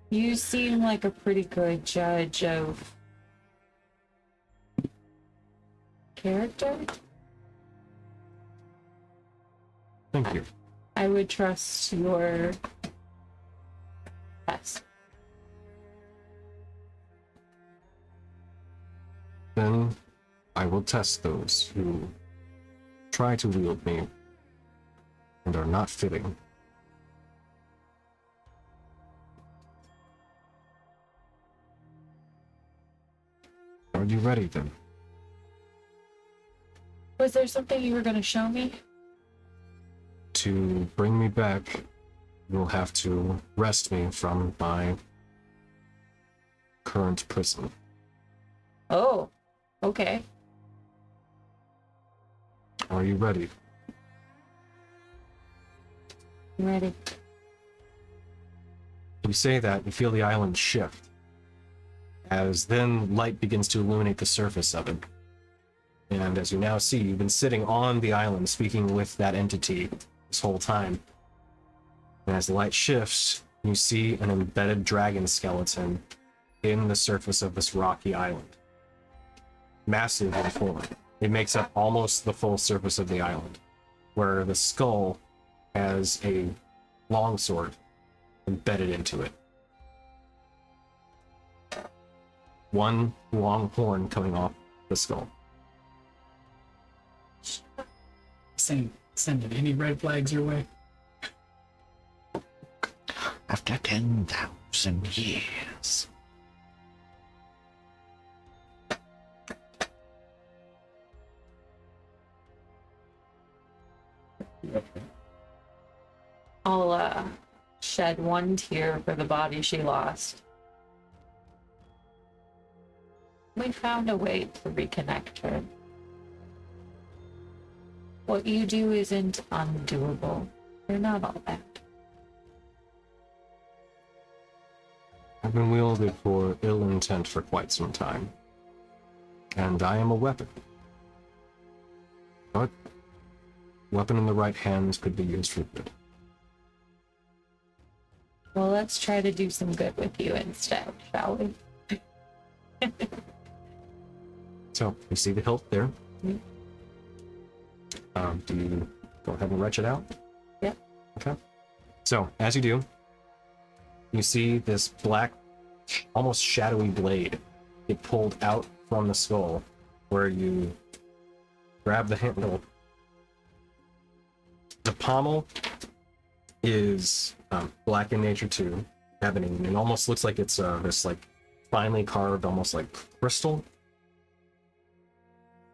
you seem like a pretty good judge of character. Thank you. I would trust your test. Then I will test those who try to wield me and are not fitting. Are you ready then? Was there something you were going to show me? To bring me back, you'll have to wrest me from my current prison. Oh, okay. Are you ready? I'm ready. You say that, you feel the island shift, as then light begins to illuminate the surface of it. And as you now see, you've been sitting on the island speaking with that entity this whole time. And as the light shifts, you see an embedded dragon skeleton in the surface of this rocky island. Massive in form. It makes up almost the full surface of the island, where the skull has a longsword embedded into it. One long horn coming off the skull. Sending any red flags your way? After 10,000 years. I'll shed one tear for the body she lost. We found a way to reconnect her. What you do isn't undoable. You're not all that. I've been wielded for ill intent for quite some time. And I am a weapon. But weapon in the right hands could be used for good. Well, let's try to do some good with you instead, shall we? So, you see the hilt there? Mhm. Do you go ahead and retch it out? Yeah. Okay. So, as you do, you see this black, almost shadowy blade get pulled out from the skull, where you grab the handle. The pommel is black in nature too, ebony, and it almost looks like it's this like finely carved, almost like crystal.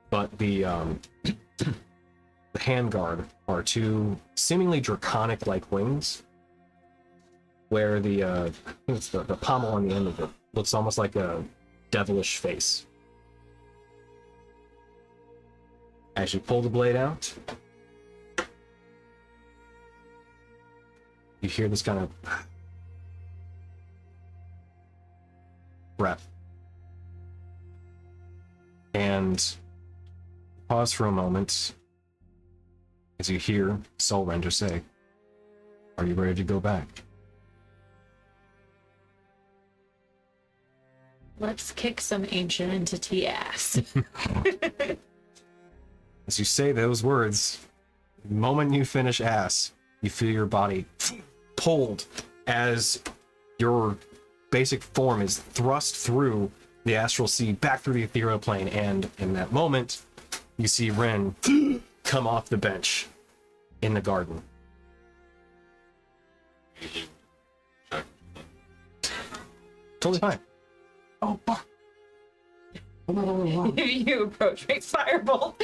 But the the handguard are two seemingly draconic-like wings, where the pommel on the end of it looks almost like a devilish face. As you pull the blade out, you hear this kind of breath. And pause for a moment as you hear Soul Render say, "Are you ready to go back?" Let's kick some ancient entity ass. As you say those words, the moment you finish ass, you feel your body pulled as your basic form is thrust through the astral sea back through the ethereal plane, and in that moment, you see Ren come off the bench in the garden. Totally fine. Oh, fuck. You approach me, firebolt.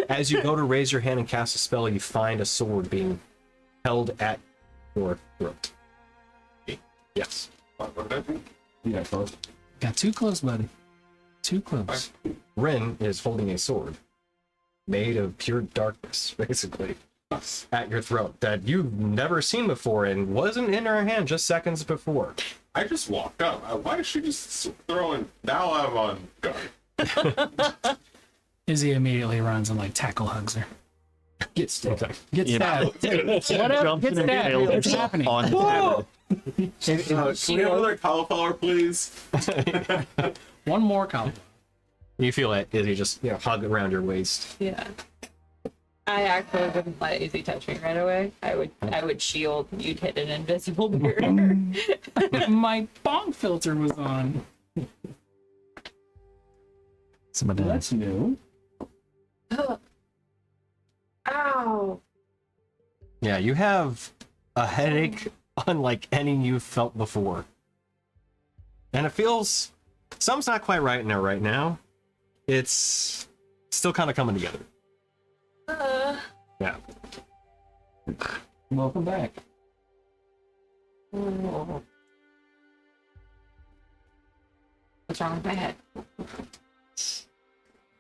As you go to raise your hand and cast a spell, you find a sword being held at your throat. Yes. What did I do? Yeah, close. Got too close, buddy. Too close. Ren is holding a sword made of pure darkness, basically, at your throat that you've never seen before and wasn't in her hand just seconds before. I just walked up. Why is she just throwing? Now I'm on guard. Izzy immediately runs and like tackle hugs her. Get stabbed. Get stabbed. Whatever. Jumps Get in and stabbed. nails What's herself happening? on the table. Can we have another cauliflower, please? One more column. You feel it as you just hug around your waist. Yeah. I actually wouldn't let Izzy touch me right away. I would shield. You'd hit an invisible barrier. My bong filter was on. Somebody That's new. Ow. Yeah, you have a headache unlike any you've felt before. And it feels... Something's not quite right in there right now. It's still kind of coming together. Yeah. Welcome back. Oh. What's wrong with my head?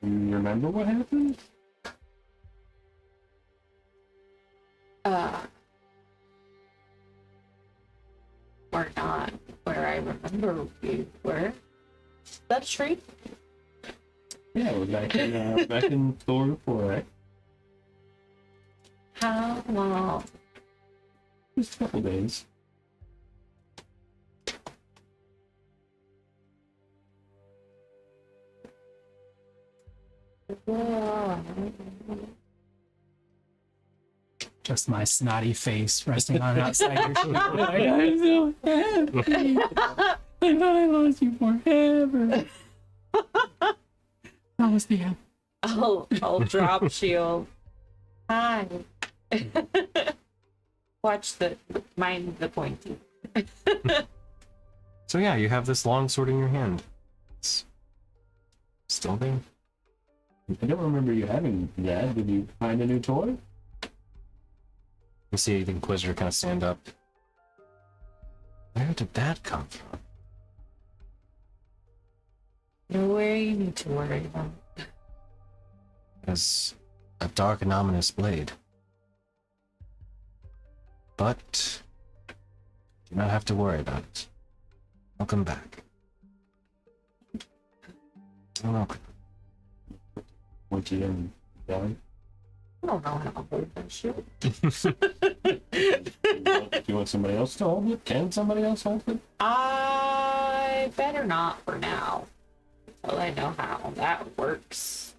You remember what happened? Or not where I remember we were. That tree? Yeah, we're back in Thor 4, right? How long? Just a couple days. Just my snotty face resting on outside your shoulder. Like, I'm so happy. I thought I lost you forever. That was the end. I'll drop shield. Hi. Watch mind the pointy. So yeah, you have this long sword in your hand. It's still there. I don't remember you having that. Did you find a new toy? You see the Inquisitor kind of stand up. Where did that come from? Nowhere you need to worry about. As a dark and ominous blade. But do not have to worry about it. Welcome back. Welcome. Once you done done? I don't know how to hold that shit. Do you want somebody else to hold it? Can somebody else hold it? I better not for now. Until I know how that works.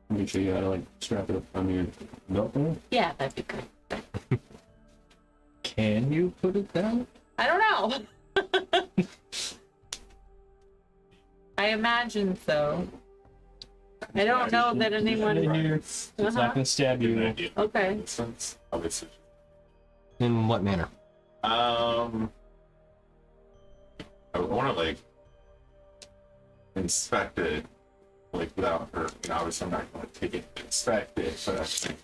Make sure you gotta like strap it up on your belt there. Yeah, that'd be good. Can you put it down? I don't know. I imagine so. I don't know that anyone. It's not gonna stab Good you. idea. Okay. Makes sense. Obviously. In what manner? I would want to like inspect it, like without her. Obviously, I'm not going to take it and inspect it, but I think,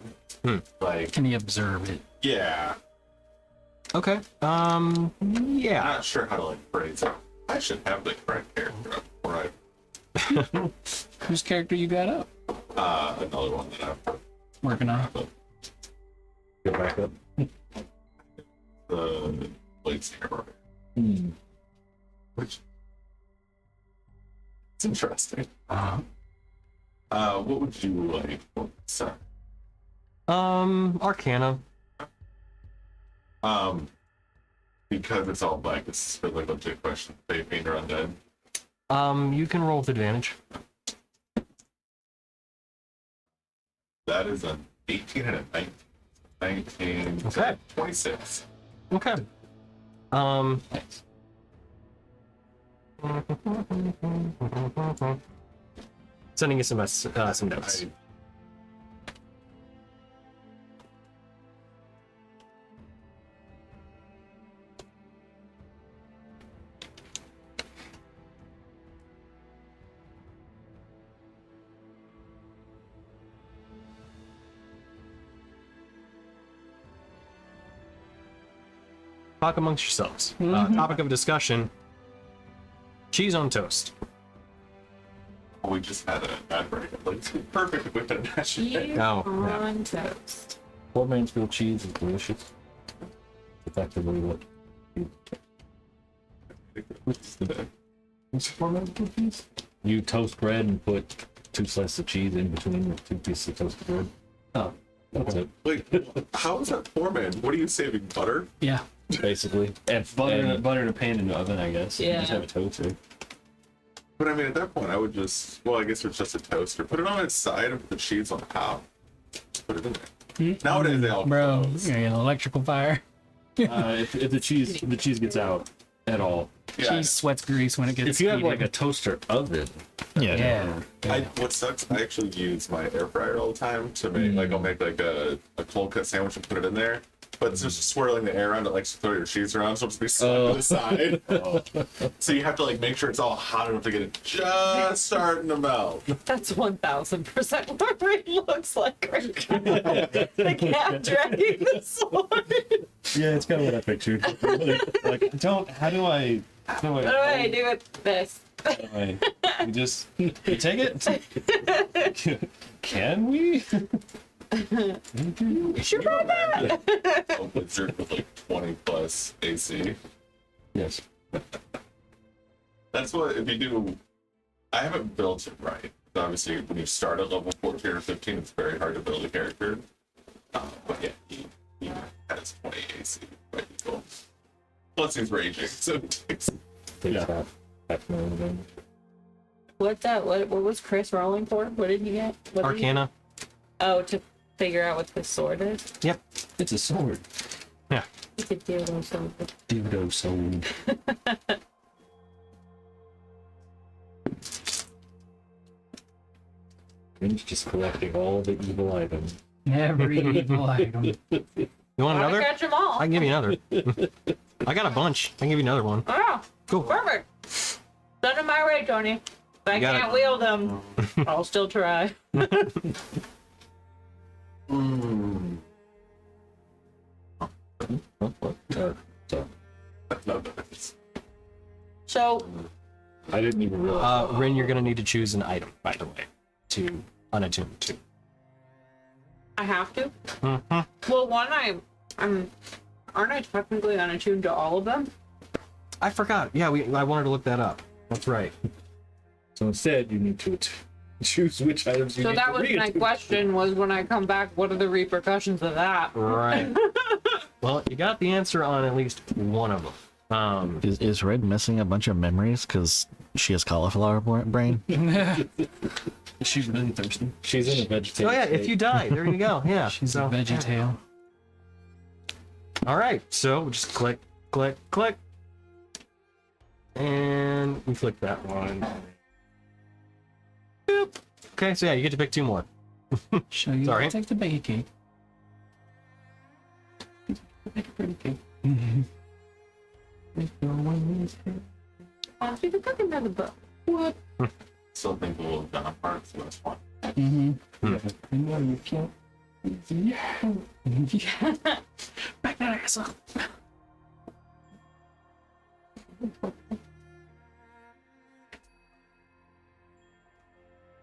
like, Can you observe it? yeah, Okay. I'm Yeah. not sure how to like phrase it. I should have the correct character up before Whose character you got up? another one that I've Working on. Go back up. the Blade Saber. Which It's interesting. What would you like, sir? Arcana. Because it's all black, this is really a legit question. Fate Fiend or Undead? You can roll with advantage. That is an 18 and a 19. 19 Okay. 26. Okay. Sending you some notes. Talk amongst yourselves. Topic of discussion: cheese on toast. We just had an ad break. It's perfect with that. Cheese Oh, yeah. on toast. Poor man's grilled cheese is delicious. Effectively, what? What's the Poor man's grilled cheese? You toast bread and put 2 slices of cheese in between the 2 pieces of toasted bread. Oh, That's it, Wait, how is that poor man? What are you saving? Butter? Yeah. basically. And butter in a pan in the oven, I guess. You Yeah. just have a toaster. But I mean, at that point, I would just, well, I guess it's just a toaster. Put it on its side and put the cheese on top. Put it in there. Nowadays, they all Bro, close. you're an electrical fire. If the cheese gets out at all. Yeah, Cheese sweats grease when it gets if you have heated. like a toaster oven, Yeah. what sucks, I actually use my air fryer all the time to make, like, I'll make like a cold cut sandwich and put it in there. But it's just swirling the air around, it likes to throw your cheese around, so it's be stuck to the side. So you have to like make sure it's all hot enough to get it just starting to melt. That's 1000% what Ray looks like right now. The cat dragging the sword. Yeah, it's kind of what I pictured. How do I What do I do with this? you just you take it? Can we? You should try that. A wizard with like 20 plus AC. Yes. That's what, if you do, I haven't built it right. Obviously, when you start at level 14 or 15, it's very hard to build a character. But yeah, he has 20 AC by default. Plus he's raging, so it takes takes half an hour then. What's that? What was Chris rolling for? What did he get? What did he- Arcana. Oh, to figure out what this sword is. Yep. It's a sword. Yeah. It's a dildo sword. Dildo sword. He's just collecting all the evil items. Every evil item. You want Gotta another? catch them all. I can give you another. I got a bunch. I can give you another one. Oh, Cool. perfect. Send them my way, Tony. If I You got can't it. wield them, I'll still try. What? So, I didn't even realize. Rin, you're gonna need to choose an item, by the way, to unattune to. I have to. Mm-hmm. Well, one, I'm aren't I technically unattuned to all of them? I forgot. Yeah, I wanted to look that up. That's right. So instead, you need to choose which items you So need that to was my re-attune. question: was when I come back, what are the repercussions of that? Right. Well, you got the answer on at least one of them. Is Red missing a bunch of memories because she has cauliflower brain? Is she really thirsty? She's in a vegetative Oh yeah, if state. you die, there you go. Yeah. She's so, a veggie tail. All right, so we'll just click, click, click, and we click that one. Boop. Okay, so yeah, you get to pick 2 more. Show you Sorry. how to take the baby cake. Make a pretty cake. Oh, she's a cooking by the book. What? still think we'll have done our part, so that's fine. Mm-hmm. No, you can't. Back that ass up.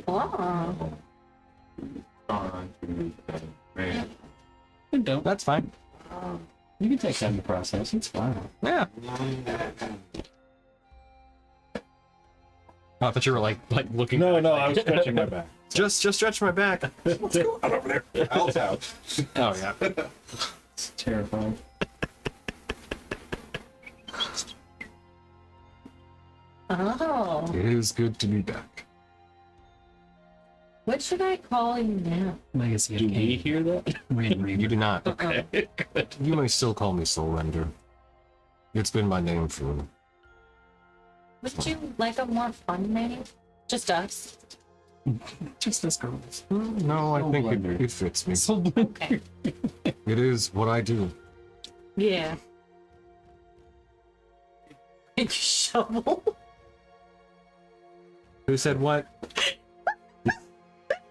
Oh. On to the man. Don't. That's fine. You can take time to process. It's fine. Yeah. Oh, I thought you were like looking. No, I was stretching my back. Just stretch my back. What's going on over there? I'll tap. Oh yeah. It's terrifying. Oh, It is good to be back. what should I call you now? Legacy of Do we Cain. hear that? You do not. Okay. You may still call me Soulrender. It's been my name for. Would you like a more fun name? Just us. Just us girls. No, I think Soulrender. it fits me. So Okay. It is what I do. Yeah. Shovel. Who said what?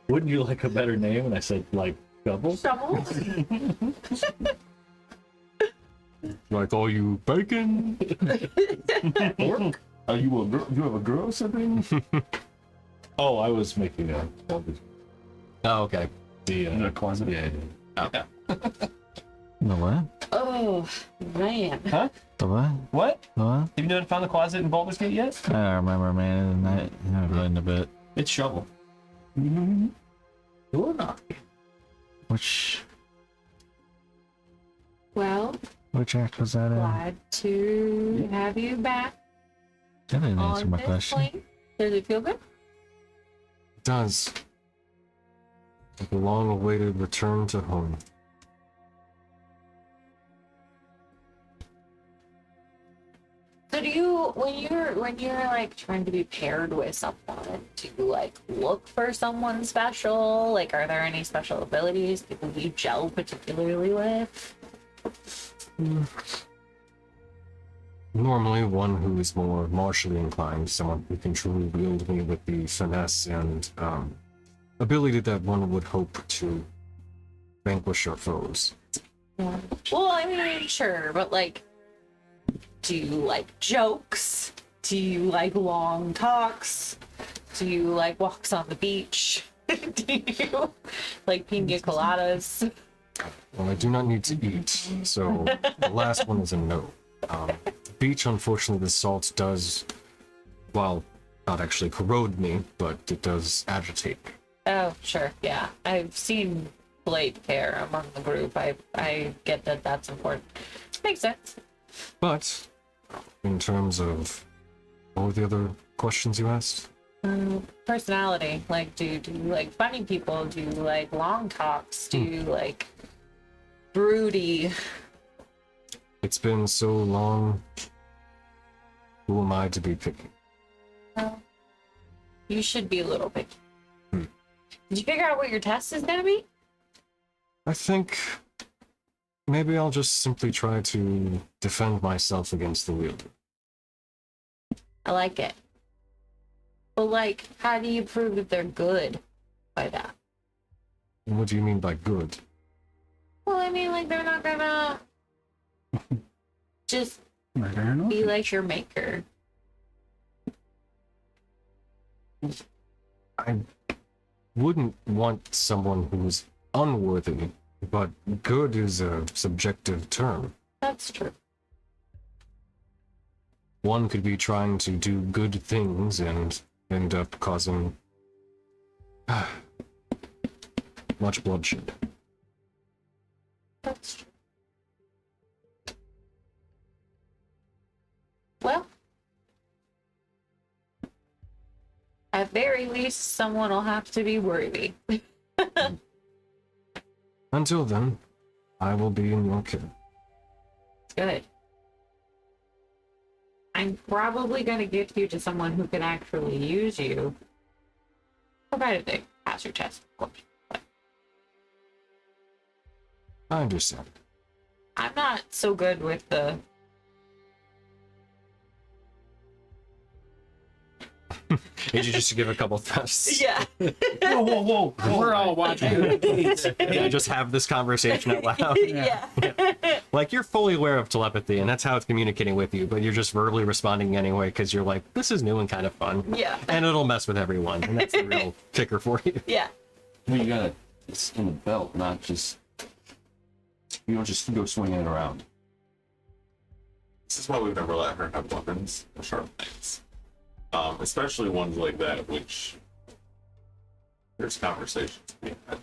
Wouldn't you like a better name? And I said, like, double? Shovel. Like all you bacon? Pork? Are you a girl? You have a girl or something? Oh, I was making a. Oh, okay. In the closet. Yeah. The what? Oh man. The what? What? The what? Have you done found the closet in Baldur's Gate yet? I don't remember, man. I haven't played in a bit. It's shovel. Door knock. Which Well, act was that in? glad to have you back That didn't answer on my this question. plane. Does it feel good? It does. Like a long-awaited return to home. So do you, when you're like trying to be paired with someone, do you like look for someone special? Like, are there any special abilities people you gel particularly with? Normally, one who is more martially inclined, someone who can truly wield me with the finesse and ability that one would hope to vanquish your foes. Yeah. Well, I mean, sure, but like, do you like jokes? Do you like long talks? Do you like walks on the beach? Do you like pina coladas? Well, I do not need to eat, so the last one is a no. Beach, unfortunately, the salt does, well, not actually corrode me, but it does agitate me. Oh, sure, yeah. I've seen blade care among the group. I get that that's important. Makes sense. But, in terms of, what were the other questions you asked? Personality. Like, do you like funny people? Do you like long talks? Do you like broody? It's been so long. Who am I to be picky? Well, you should be a little picky. Did you figure out what your test is gonna be? I think maybe I'll just simply try to defend myself against the wielder. I like it. But like, how do you prove that they're good by that? What do you mean by good? Well, I mean, like, they're not gonna just be like your maker. I wouldn't want someone who's unworthy, but good is a subjective term. That's true. One could be trying to do good things and end up causing much bloodshed. That's true. Well, at very least, someone will have to be worthy. Until then, I will be in your care. Good. I'm probably going to get you to someone who can actually use you, provided they pass your test, of course. But I understand. I'm not so good with the... Need you just to give a couple thrusts. Yeah. Whoa. We're all watching. Yeah, just have this conversation out loud. Yeah. Like, you're fully aware of telepathy, and that's how it's communicating with you, but you're just verbally responding anyway, because you're like, this is new and kind of fun. Yeah. And it'll mess with everyone, and that's the real kicker for you. Yeah. Well, you gotta, it's in the belt, not just, you don't just go swinging it around. This is why we've never let her have weapons or sharp things. Especially ones like that, which there's conversations being had.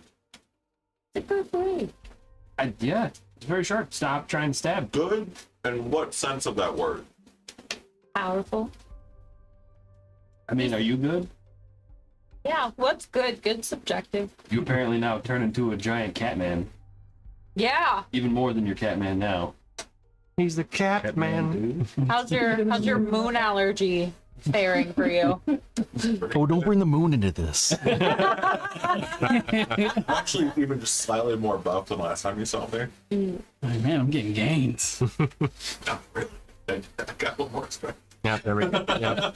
Yeah, it's very sharp. Stop trying to stab. Good? And what sense of that word? Powerful. I mean, are you good? Yeah, what's good? Good subjective. You apparently now turn into a giant cat man. Yeah. Even more than your cat man now. He's the cat man. Dude. How's your moon allergy faring for you? Oh, don't bring the moon into this. Actually, even just slightly more buff than last time you saw me. Oh, man, I'm getting gains. Not really. I got a little more respect. Yeah, there we go. Yeah.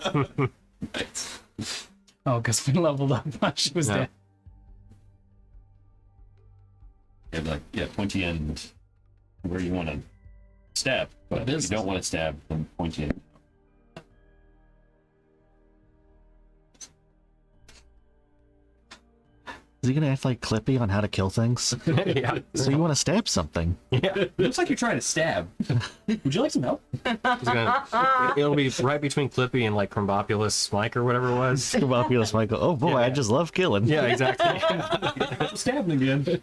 Oh, because we leveled up while she was Yeah. dead. Pointy end where you want to stab, but if you don't want to stab, then pointy end. Is he gonna act like Clippy on how to kill things? Yeah. So you want to stab something? Yeah. Looks like you're trying to stab. Would you like some help? It'll be right between Clippy and like Crumbopulous Mike or whatever it was. Scrobopulous Michael. Oh boy, I just love killing. Yeah, exactly. Stabbing again.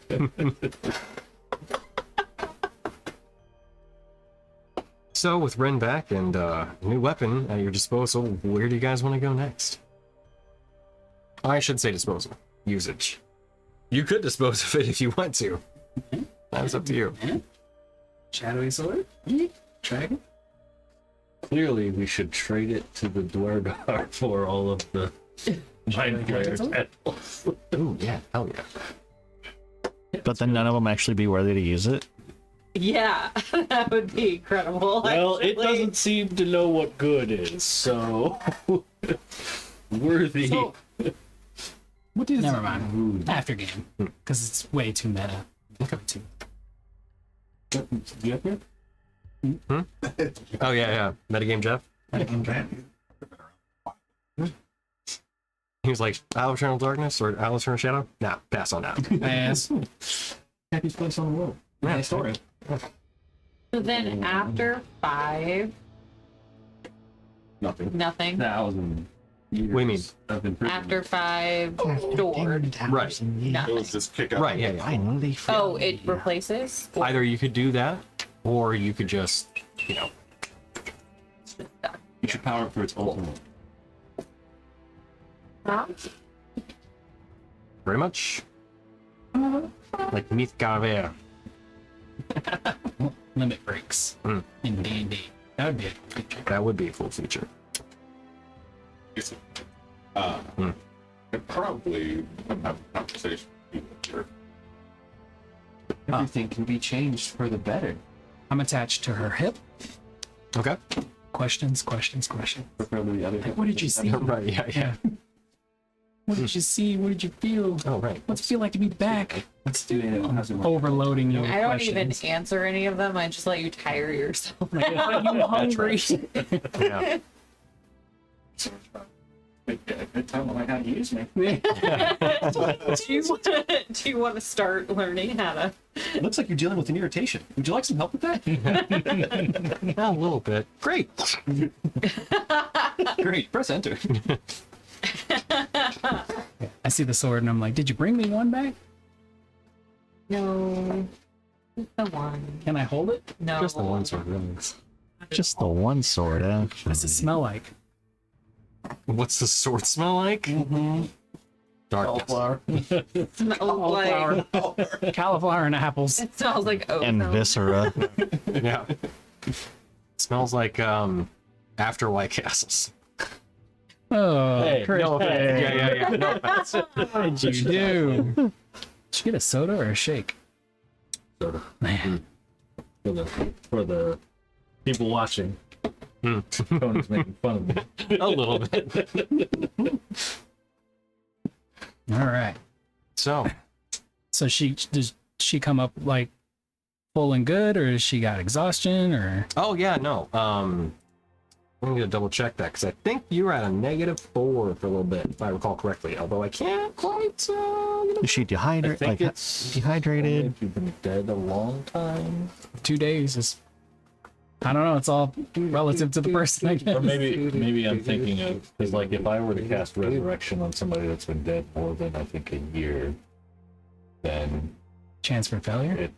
So with Ren back and new weapon at your disposal, where do you guys want to go next? I should say disposal. Usage. You could dispose of it if you want to. That's up to you. Shadowy sword? Dragon? Clearly, we should trade it to the Dwargar for all of the mind flayers. Ooh, yeah, hell yeah. But then none of them actually be worthy to use it. Yeah, that would be incredible. Well, it actually. doesn't seem to know what good is, so worthy. So, never mind. After game. Because it's way too meta. Too. You up here? Oh yeah, metagame Jeff. He was like, Isle of Eternal Darkness or Isle of Eternal Shadow? Nah, pass on that. Yes. Happiest place on the world. Yeah. Istoria. So then after 5, Nothing. nothing. 1,000 years. What do you mean? Of imprisonment. After 5, sword. Right. It Nothing. was just kick out. Right, yeah, yeah. Finally. Oh, it replaces? Either you could do that, or you could just, you know, You should power it for its ultimate. Huh? very much like Myth Garaver. Limit breaks. Mm. In D&D. That would be a feature. That would be a full feature. I'd probably have a conversation with people here. Everything can be changed for the better. I'm attached to her hip. Okay. Questions. Preferably the other. Like, what did you see? Right, yeah, yeah. What did you see? What did you feel? Oh, right. What's it feel like to be back? Let's do it. How's it work? Overloading you with I don't questions. even answer any of them. I just let you tire yourself. Like, are you hungry? Yeah. Good time on how to use me. do you want to start learning how to? Looks like you're dealing with an irritation. Would you like some help with that? A little bit. Great. Great. Press enter. I see the sword and I'm like, did you bring me one back? No. Just the one. Can I hold it? No. Just the one sword, really. Just the one sword, actually. What's it smell like? What's the sword smell like? Mm-hmm. Darkness. Smells like, Cauliflower and apples. it smells like oat. And viscera. Yeah. Smells like after White Castles. Oh, Hey, Chris. No offense. Hey, Yeah. No offense. What did you do? Did you get a soda or a shake? Soda. Man. For the people watching. Tony's making fun of me. A little bit. All right. So, So does she come up like full and good, or does she got exhaustion, or? oh yeah, no. I'm gonna double check that because I think you were at a -4 for a little bit, if I recall correctly. Although I can't quite. Is she I dehydrated? think Like, it's dehydrated? If you've been dead a long time. 2 days is I don't know. It's all relative to the person, I guess. Or maybe I'm thinking of, because like if I were to cast resurrection on somebody that's been dead more than I think a year, then Chance for failure?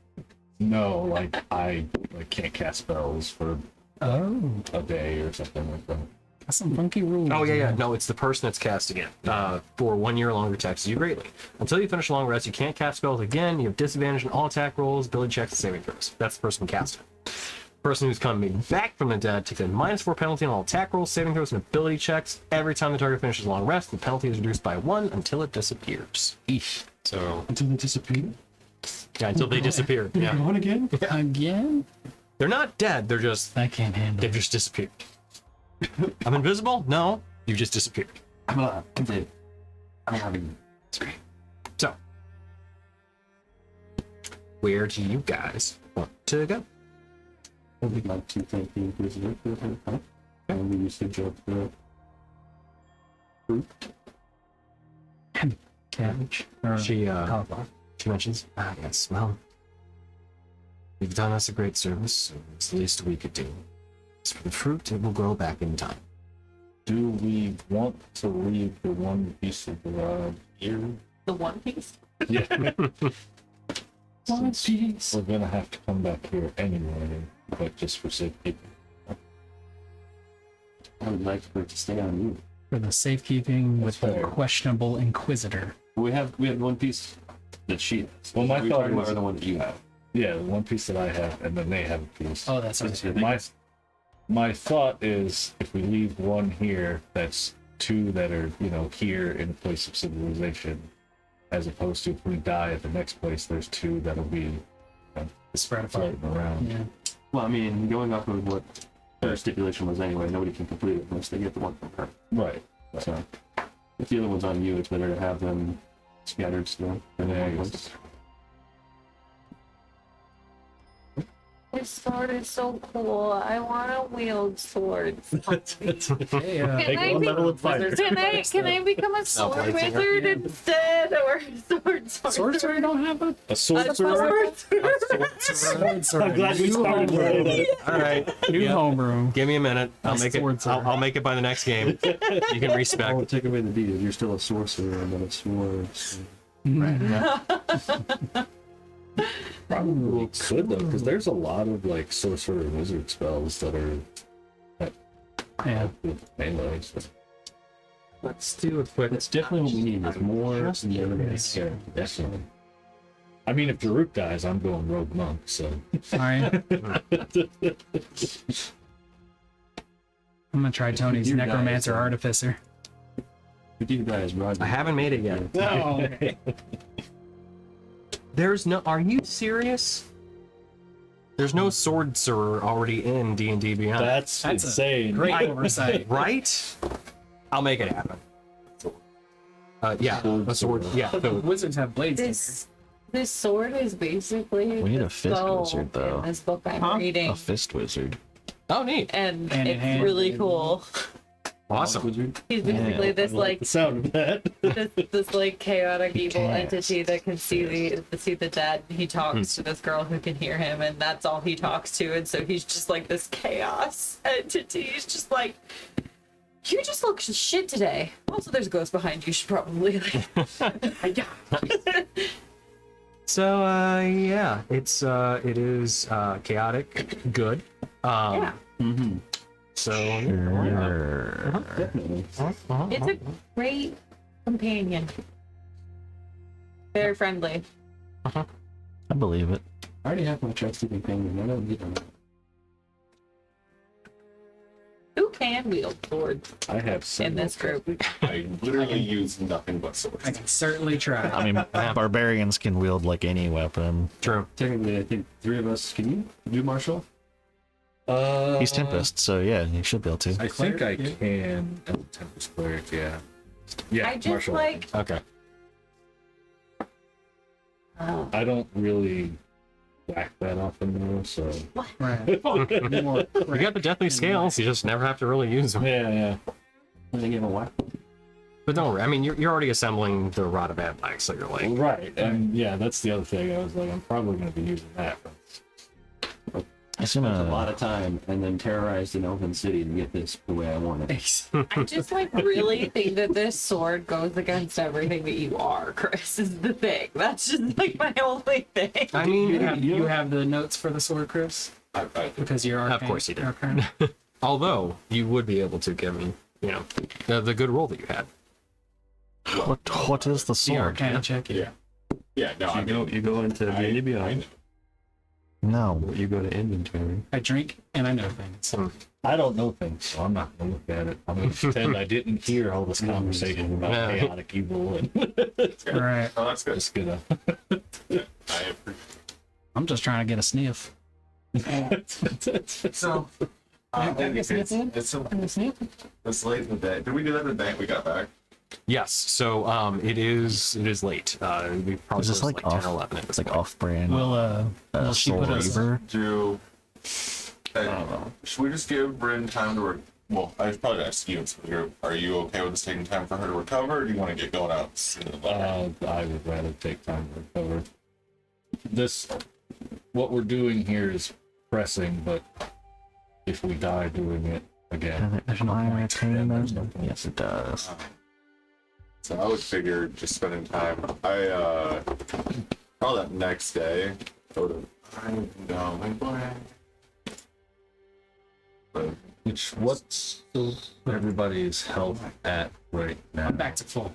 no, like I can't cast spells for Oh, a day or something like that. that's some funky rules. Oh yeah. No, it's the person that's casting it. For 1 year longer attacks you greatly. Until you finish a long rest, you can't cast spells again. You have disadvantage on all attack rolls, ability checks, and saving throws. That's the person who cast it. Person who's coming back from the dead takes a -4 penalty on all attack rolls, saving throws, and ability checks. Every time the target finishes a long rest, the penalty is reduced by 1 until it disappears. Eesh. So Until they disappear. yeah, until they disappear. They're Yeah, gone again. Again? they're not dead. They're just I can't handle they've it. just disappeared. I'm invisible? No, you just disappeared. I'm alive. I'm dead. I'm having. It's great. So, where do you guys want to go? I would like to thank the Inquisitor for her help and the usage of the fruit. Cabbage. Or She cauliflower. she mentions, yes, well, you've done us a great service, so it's the least we could do. As for the fruit, it will grow back in time. Do we want to leave the one piece of the rod here? The One Piece. Yeah. One piece. We're gonna have to come back here anyway, but just for safekeeping. I would like for it to stay on you. For the safekeeping with That's the fair. questionable Inquisitor. We have one piece that she has. Well, my We're thought talking about was- the one that you have. Yeah, the one piece that I have, and then they have a piece. Oh, that's right. My thought is if we leave one here, that's two that are, here in a place of civilization, as opposed to if we die at the next place, there's two that'll be Spread apart. floating around. Yeah. Well, I mean, going off of what her stipulation was anyway, nobody can complete it unless they get the one from her. Right. So, if the other one's on you, it's better to have them scattered still. Than Yeah, I one guess. once. This sword is so cool. I want to wield swords. Hey, Can I, one be- level of fighter. can I become a sword Blightsinger. wizard instead, or a sword Sorcerer don't have a A sorcerer? sword? sword. I'm glad we started there. All right, New homeroom. give me a minute. I'll Nice make it. sword, sir. I'll make it by the next game. You can I respec. won't take away the deed. You're still a sorcerer and then a sword. Probably could though, because there's a lot of like sorcerer and wizard spells that are Yeah. with melee. So. Let's do a quick. That's definitely what we need. Is more melee. Yeah, definitely. I mean, if Daruk dies, I'm going rogue monk. So All right. I'm gonna try Tony's Your necromancer guys, artificer. If you guys, Roger. I haven't made it yet. Oh, There's no. Are you serious? There's no sorcerer already in D&D Beyond. that's That's a insane. great oversight. Right? I'll make it happen. Yeah, a sword. Yeah, But the so wizards have blades. This sword is basically We need a the fist skull wizard, though. in this book I'm reading, A fist wizard. oh, neat, and Hand in it's hand. really cool. awesome. He's basically Yeah, this I like the sound of that. this like chaotic evil Cast. entity that can see the dead. He talks to this girl who can hear him, and that's all he talks to. And so he's just like this chaos entity. He's just like, you just look shit today. Also, there's a ghost behind you. You should probably like. So yeah, it is chaotic, good. Yeah, So Definitely. it's a great companion. Very friendly. I believe it. I already have my trusty companion. I don't need them. Who can wield swords? I have In this group. I literally use nothing but I swords. can certainly try. I mean, barbarians can wield like any weapon. true. Technically, I think three of us. Can you do martial? He's Tempest, so yeah, you should be able to. I think I Cleric, can. Oh, Tempest cleric, yeah. Yeah, I just martial like. Okay. I don't really whack that often though, so Right. More We got the deathly scales. You just never have to really use them. yeah. I think you have a whack. But don't worry. I mean, you're already assembling the rod of Adlac, so you're like, Right, and yeah, that's the other thing. I was like, I'm probably going to be using that. spent a lot of time and then terrorized an elven city to get this the way I want it. I just like really think that this sword goes against everything that you are, Chris, is the thing. That's just like my only thing. I mean, You have the notes for the sword, Chris? I Because you're arcane. Of course you do. Arcane. although you would be able to give me, you know, the good roll that you had. What is the The sword? arcana check. Yeah. Yeah, no, I mean, You go into I- D&D I Beyond. No. You go to inventory. I drink and I know things. I don't know things, so I'm not gonna look at it. I'm gonna pretend I didn't hear all this conversation about Yeah. chaotic evil and All right. Oh, that's good. just gonna. I appreciate I'm just trying to get a sniff. So, it's late in the day. Did we do that the day we got back? Yes. So it is late. We probably Is this closed like 10 off? or 11 at this It's like point. off-brand. Will she Soul put us? Reaver. Do. Should we just give Bryn time to well, I should probably ask you. Are you okay with us taking time for her to recover, or do you want to get going out sooner than later? I would rather take time to recover. What we're doing here is pressing, but if we die doing it again, There's no then entertainment. there's no point. Yes, it does. So I would figure just spending time. I probably that next day go to. But What's everybody's health at right now? I'm back to full.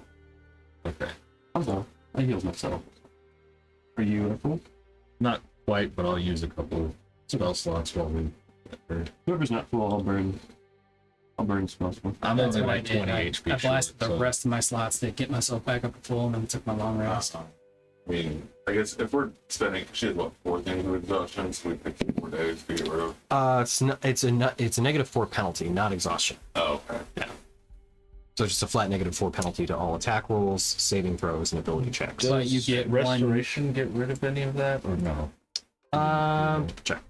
Okay. I'm full. I healed myself. Are you at full? Not quite, but I'll use a couple of spell slots while we. Whoever's not full, I'll burn spells. I'm That's only what I like did. 20 I HP. blasted the short, so- rest of my slots to get myself back up to full, and then took my long rest. I mean, I guess if we're spending, she has what 4 things with exhaustion, so we pick 4 days to get rid of. It's a -4 penalty, not exhaustion. Oh, okay. So just a flat -4 penalty to all attack rolls, saving throws, and ability checks. But you get one. restoration get rid of any of that or no? Check.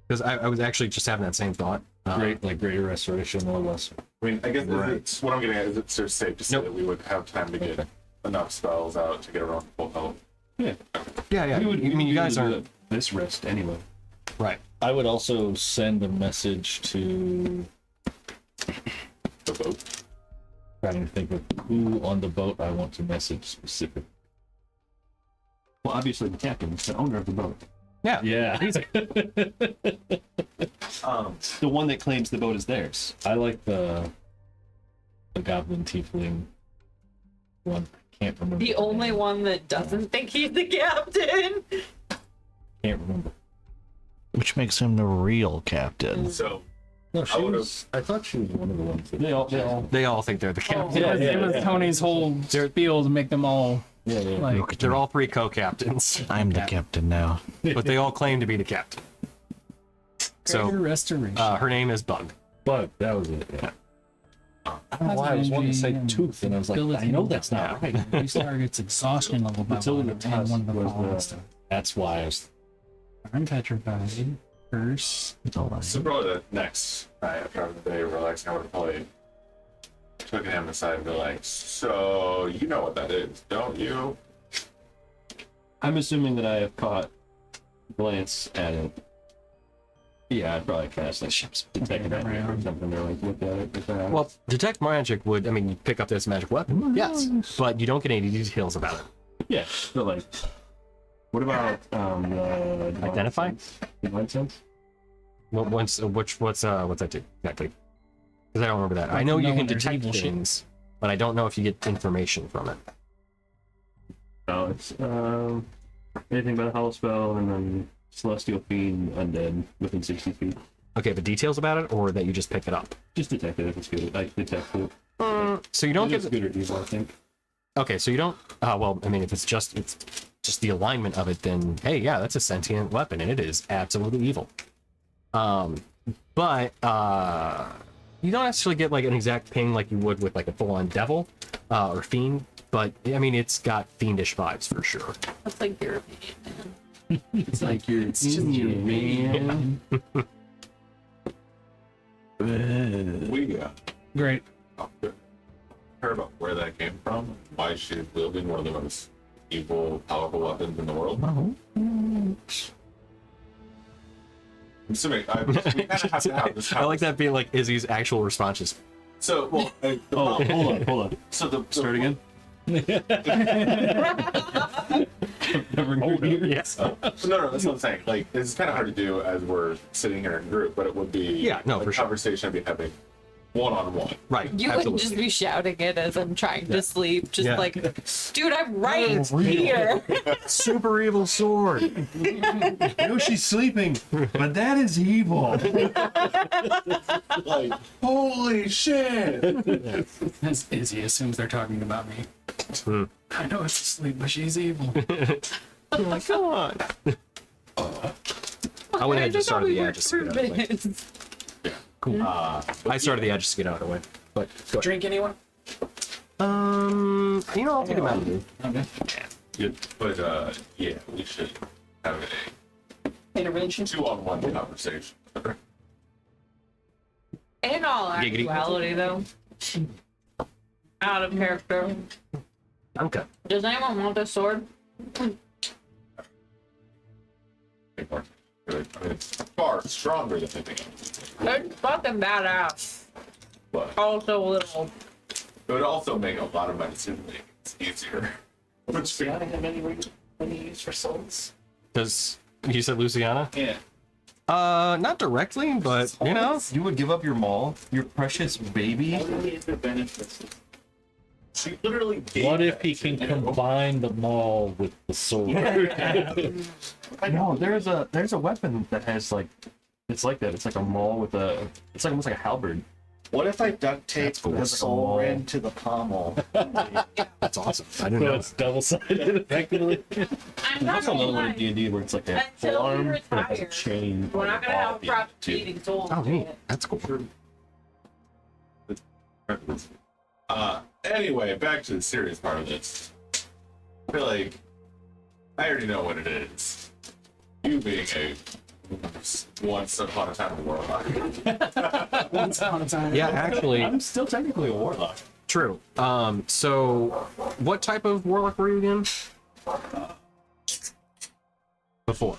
Because I was actually just having that same thought. Greater restoration or less. I mean, I guess Right. it's, what I'm getting at is it's just safe to say Nope. that we would have time to get enough spells out to get around full health. Yeah. You guys aren't this rest anyway. right. I would also send a message to. The boat. Trying to think of who on the boat I want to message specifically. Well, obviously the captain, the owner of the boat. Yeah. The one that claims the boat is theirs. I like the goblin tiefling one. I can't remember. The only name. one that doesn't think he's the captain. Can't remember. Which makes him the real captain. So, No, I she would've- was. I thought she was one of the ones. That, They all think they're the captain. It was Tony's whole spiel to make them all yeah. like. Look at They're me. all 3 co-captains, I'm the captain now. but they all claim to be the captain. Greater So restoration. her name is Bug. But that was it. Yeah. I don't know why I was wanting to say tooth, and I was like, I know that's not right. These targets exhaustion level by Until one, the and tusk one of the was following the- stuff. That's why I was. I'm petrified. Curse. It's all right. so probably the next night after the day relaxing, I would have probably took him aside and be like, so, you know what that is, don't you? I'm assuming that I have caught glance at it. Yeah, I'd probably cast like detect magic or something, or like look at it with that. Well, detect magic would, you pick up this magic weapon, yes, but you don't get any details about it. yeah, but like, what about the Identify? Divine sense? What's that do exactly? Because I don't remember that. I know you know can when there's detect evil shit. things, but I don't know if you get information from it. No, it's anything but a hollow spell, and then celestial fiend, undead within 60 feet. Okay, but details about it, or that you just pick it up. Just detect it if it's good. Like detect it. So you don't It's get. good or evil, I think. Okay, so you don't. If it's just the alignment of it, then hey, yeah, that's a sentient weapon, and it is absolutely evil. But you don't actually get like an exact ping like you would with like a full-on devil or fiend. But it's got fiendish vibes for sure. That's like your opinion, man. It's like you're man. We Great. care about where that came from, why she's wielding one of the most evil, powerful weapons in the world. I'm assuming we kind of have to have this. I like that being like Izzy's actual responses. So, well, Hold on. so the Start again. Yes. no, that's what I'm saying. Like, it's kind of hard to do as we're sitting here in a group, but it would be Yeah, no, a for sure. conversation I'd be having one-on-one. Right. You absolutely. wouldn't just be shouting it as I'm trying to sleep, just Yeah. like, dude, I'm right here. super evil sword. I know she's sleeping, but that is evil. Like, holy shit! As Izzy assumes they're talking about me. I know it's asleep, but she's evil. You're like, come on. I went ahead and just started the ad just to get out of the way. Cool. I started the ad just to get out of the way. But go ahead. Drink anyone? I'll take a Mountain Dew. Okay. Good. But, yeah, we should have a Intervention. two-on-one conversation. In all Giggity. actuality, though, out of character, Okay. does anyone want this sword? It's far stronger than anything else. It's fucking badass. But Also a little. it would also make a lot of my decision-making easier. Which Do I have any use for souls? Does you said Luciana? Yeah. Not directly, but you know. You would give up your maul, your precious baby? she literally What if he can combine the maul with the sword? No, there's a weapon that has like, it's like that. It's like a maul with a, it's like almost like a halberd. What if I duct tape cool. the That's like a soul wall. ring to the pommel? That's awesome. I didn't So know. it's double-sided, effectively. I'm There's not also gonna another one in lie. D&D where it's like a Until we arm and a retire, chain. We're not gonna have a problem too. eating souls. Oh, neat. That's cool. Anyway, back to the serious part of this. I feel like I already know what it is. You being a once upon a time warlock. Once upon a time. Yeah, actually, I'm still technically a warlock. true. So what type of warlock were you again? Before.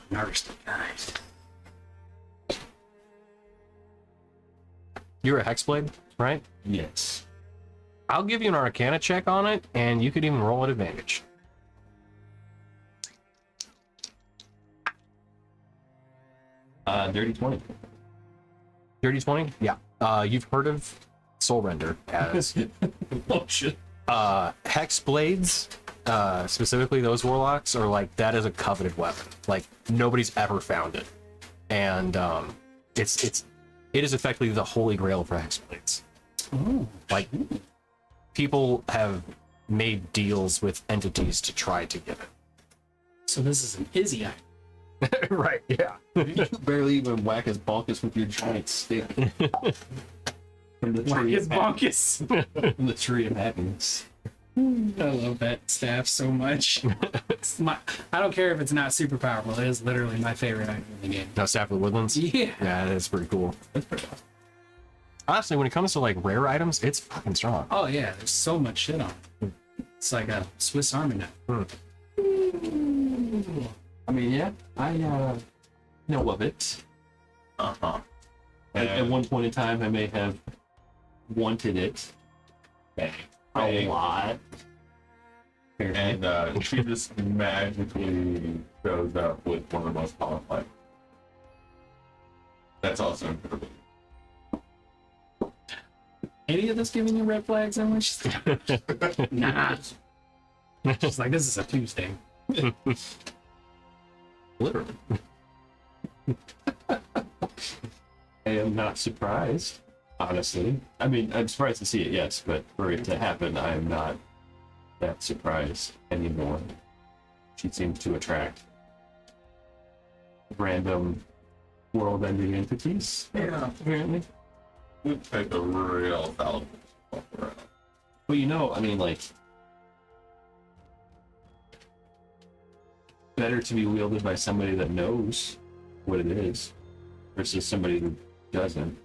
You're a hexblade, right? Yes. I'll give you an Arcana check on it, and you could even roll at advantage. Dirty 20. Dirty 20? Yeah. You've heard of Soul Render as Oh shit. hex blades, specifically those warlocks, are like, that is a coveted weapon. Like, nobody's ever found it. And it is effectively the holy grail for hex blades. Like, people have made deals with entities to try to get So this is an Izzy item. it. Right, yeah. You barely even whack his bonkus with your giant stick. From the tree His of happiness. bonkus. From the tree of happiness. I love that staff so much. I don't care if it's not super powerful. It is literally my favorite item in the game. Now, Staff of the Woodlands. Yeah. Yeah, that's pretty cool. That's pretty awesome. Honestly, when it comes to like rare items, it's fucking strong. Oh yeah, there's so much shit on it. It's like a Swiss Army knife. I mean, yeah, I know of it. Uh-huh. At one point in time, I may have wanted it a lot. And she just magically shows up with one of the most powerful. That's also incredible. Any of this giving you red flags, Emily? She's like, nah. She's like, this is a Tuesday. Literally. I am not surprised, honestly. I mean, I'm surprised to see it, yes, but for it to happen, I am not that surprised anymore. She seems to attract random world-ending entities. Yeah. Apparently. We take a real thousand. But you know, I mean, like, better to be wielded by somebody that knows what it is versus somebody who doesn't.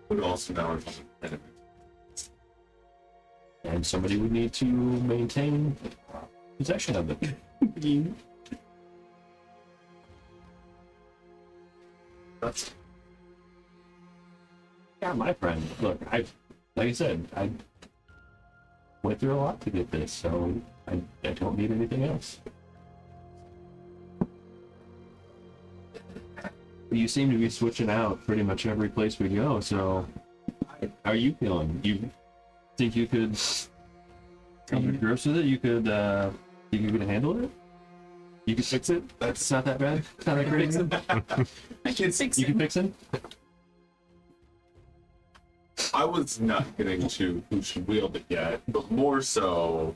But also now it's enemy. And somebody would need to maintain possession of it. That's yeah, my friend. Look, like I said, I went through a lot to get this, so I don't need anything else. You seem to be switching out pretty much every place we go, so how are you feeling? You think you could come to grips with it? You could handle it? You can fix it? That's not that bad? It's not that crazy? I can fix You it. can fix it? I was not getting to who should wield it yet, but more so,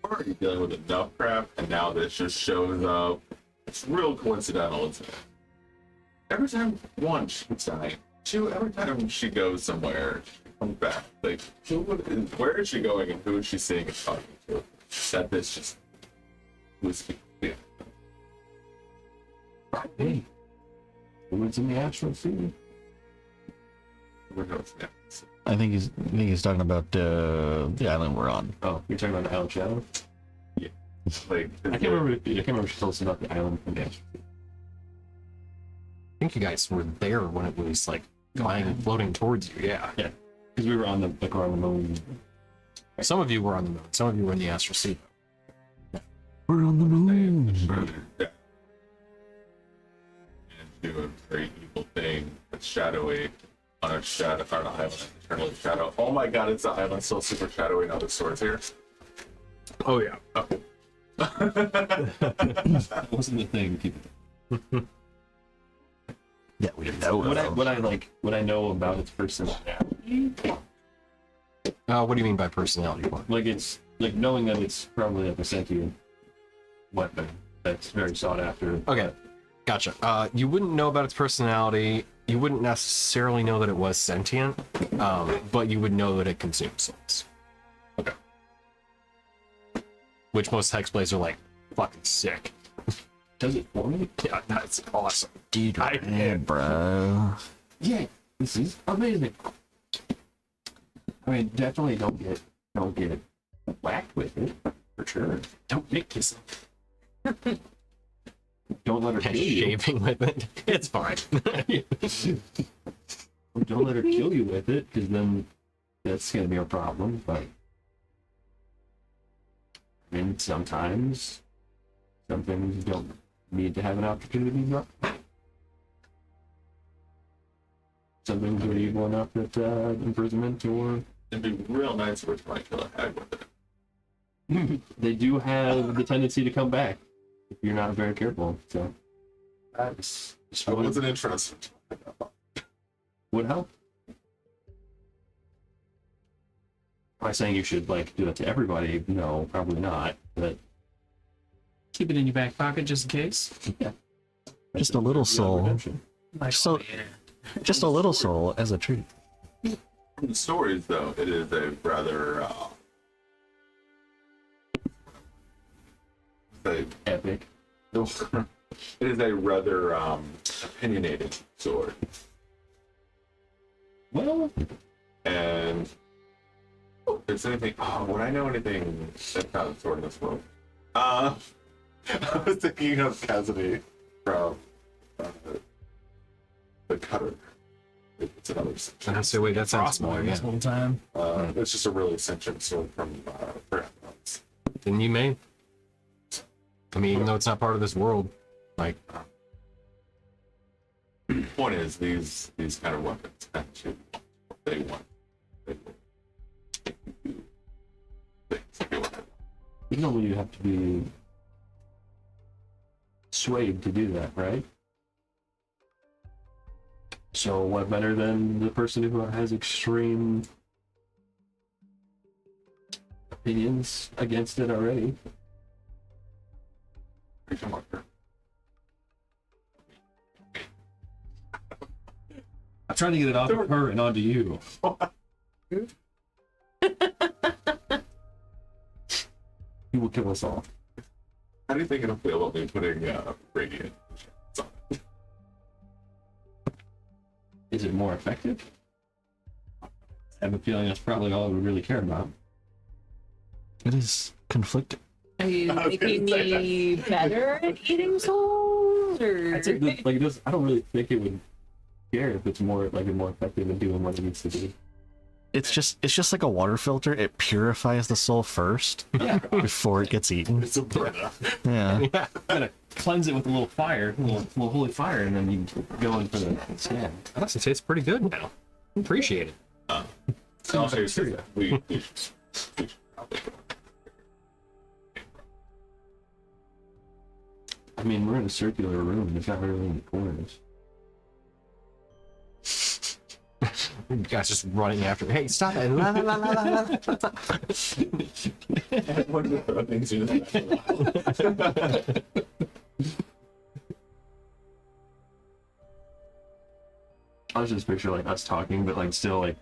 we're already dealing with enough crap, and now this just shows up. It's real coincidental, isn't it? Every time, one, she's dying. Two, every time she goes somewhere, she comes back. Like, where is she going and who is she seeing and talking to? That this just was yeah. Hey, what's in the astral sea? We're going to I think he's talking about the island we're on. Oh, you're talking about the Island Shadow? like, I can't remember if she told us about the island from the astral sea. I think you guys were there when it was like flying, floating towards you. Yeah. Yeah, because we were on the moon. Some of you were on the moon. Some of you were in the astral sea. We're on the moon. Yeah. And do a very evil thing that's shadowy on a shadow on an island, eternally shadow. Oh my god, it's the island still super shadowy now. There's swords here. Oh yeah. Okay. That wasn't the thing. Yeah, we know. What I know about its personality. What do you mean by personality? Like it's like knowing that it's probably like a sentient weapon that's very sought after. Okay, gotcha. You wouldn't know about its personality. You wouldn't necessarily know that it was sentient, but you would know that it consumed souls. Okay. Which most hexblades are like fucking sick. Does it for me? Yeah, that's awesome. Dude, bro. Yeah, this is amazing. I mean, definitely don't get whacked with it for sure. Don't make yourself Don't let her kill you. shaving with it. It's fine. Don't let her kill you with it, because then that's gonna be a problem. But I mean, sometimes some things don't need to have an opportunity to drop. Some things are evil enough that imprisonment or It'd be real nice if we might kill a hag with it. they do have the tendency to come back if you're not very careful. So that's I wasn't interested. would help. Am I saying you should like do that to everybody? No, probably not. But Keep it in your back pocket just in case. Just a little soul. redemption. Like, So- Just a little soul as a treat. From the stories, though, it is a rather Epic. it is a rather opinionated sword, Well, and if there's anything, would I know anything that's not a sword in this world? I was thinking of Cassidy from the Cutter. It's another section. So wait, that sounds familiar. this Yeah. whole time. It's just a really sentient sword from Brand. Didn't you made? I mean, even though it's not part of this world, like Point is, these kind of weapons tend to they want. They will things that they want. normally you have to be swayed to do that, right? So what better than the person who has extreme opinions against it already? I'm trying to get it off of her and onto you. He will kill us all. How do you think it'll feel about me putting radiant? Is it more effective? I have a feeling that's probably all we really care about. It is conflicting. Are you I was making gonna say me better at eating souls, or I'd say that, like, it does, I don't really think it would care if it's more effective in doing what it needs to do. It's just like a water filter. It purifies the soul first before it gets eaten. It's a burner. Yeah. Yeah. Gotta cleanse it with a little fire, a little holy fire, and then you go in for the scan. Honestly, it tastes pretty good now. Appreciate it. No, seriously, we I mean, we're in a circular room. There's not really any corners. You guys just running after. Hey, stop it! La, la, la, la, la, la. One of the throw things you know. I was just picture like us talking, but like still like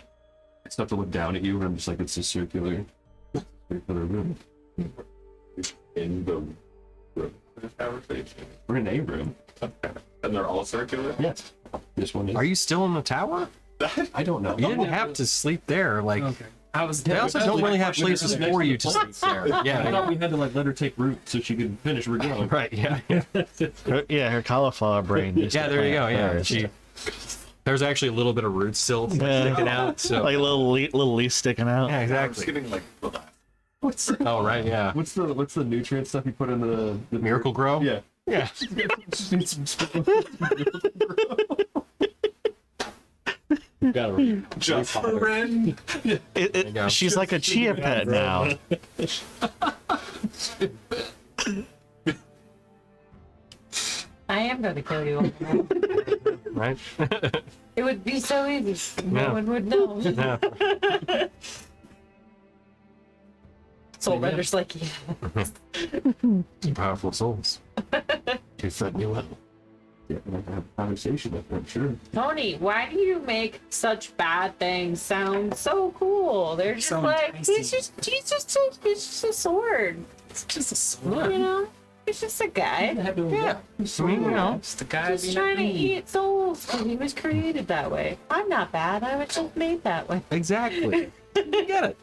I still have to look down at you, and I'm just like it's a circular room. In the room. This conversation. We're in a room. And they're all circular? Yes. This one is. Are you still in the tower? I don't know. You didn't have to sleep there. Like Okay. I was. they also don't really have places for you to sleep there. I Yeah. thought we had to like let her take root so she could finish regrowing. Right. Yeah. Her cauliflower brain. Used Yeah. to There you go. plant Yeah. first. There's actually a little bit of root still sticking out. So Like a little leaf sticking out. yeah, I'm just exactly. getting like What's Oh right. Yeah. what's the nutrient stuff you put in the Miracle Grow. Yeah. Yeah. Just need some Gotta just for Ren. go. She's like a chia pet now. I am going to kill you. Right. It would be so easy. No Yeah. one would know. Yeah. Soul Render's like, yeah. Powerful souls. To set you up. Yeah, I have a conversation with her, sure. Tony, why do you make such bad things sound so cool? They're just So like, enticing. he's just a sword. It's just a sword. You know? He's just a guy. Yeah. I mean, you know. It's the guy Just being trying to a bean. eat souls. And he was created that way. I'm not bad. I was just made that way. Exactly. You get it.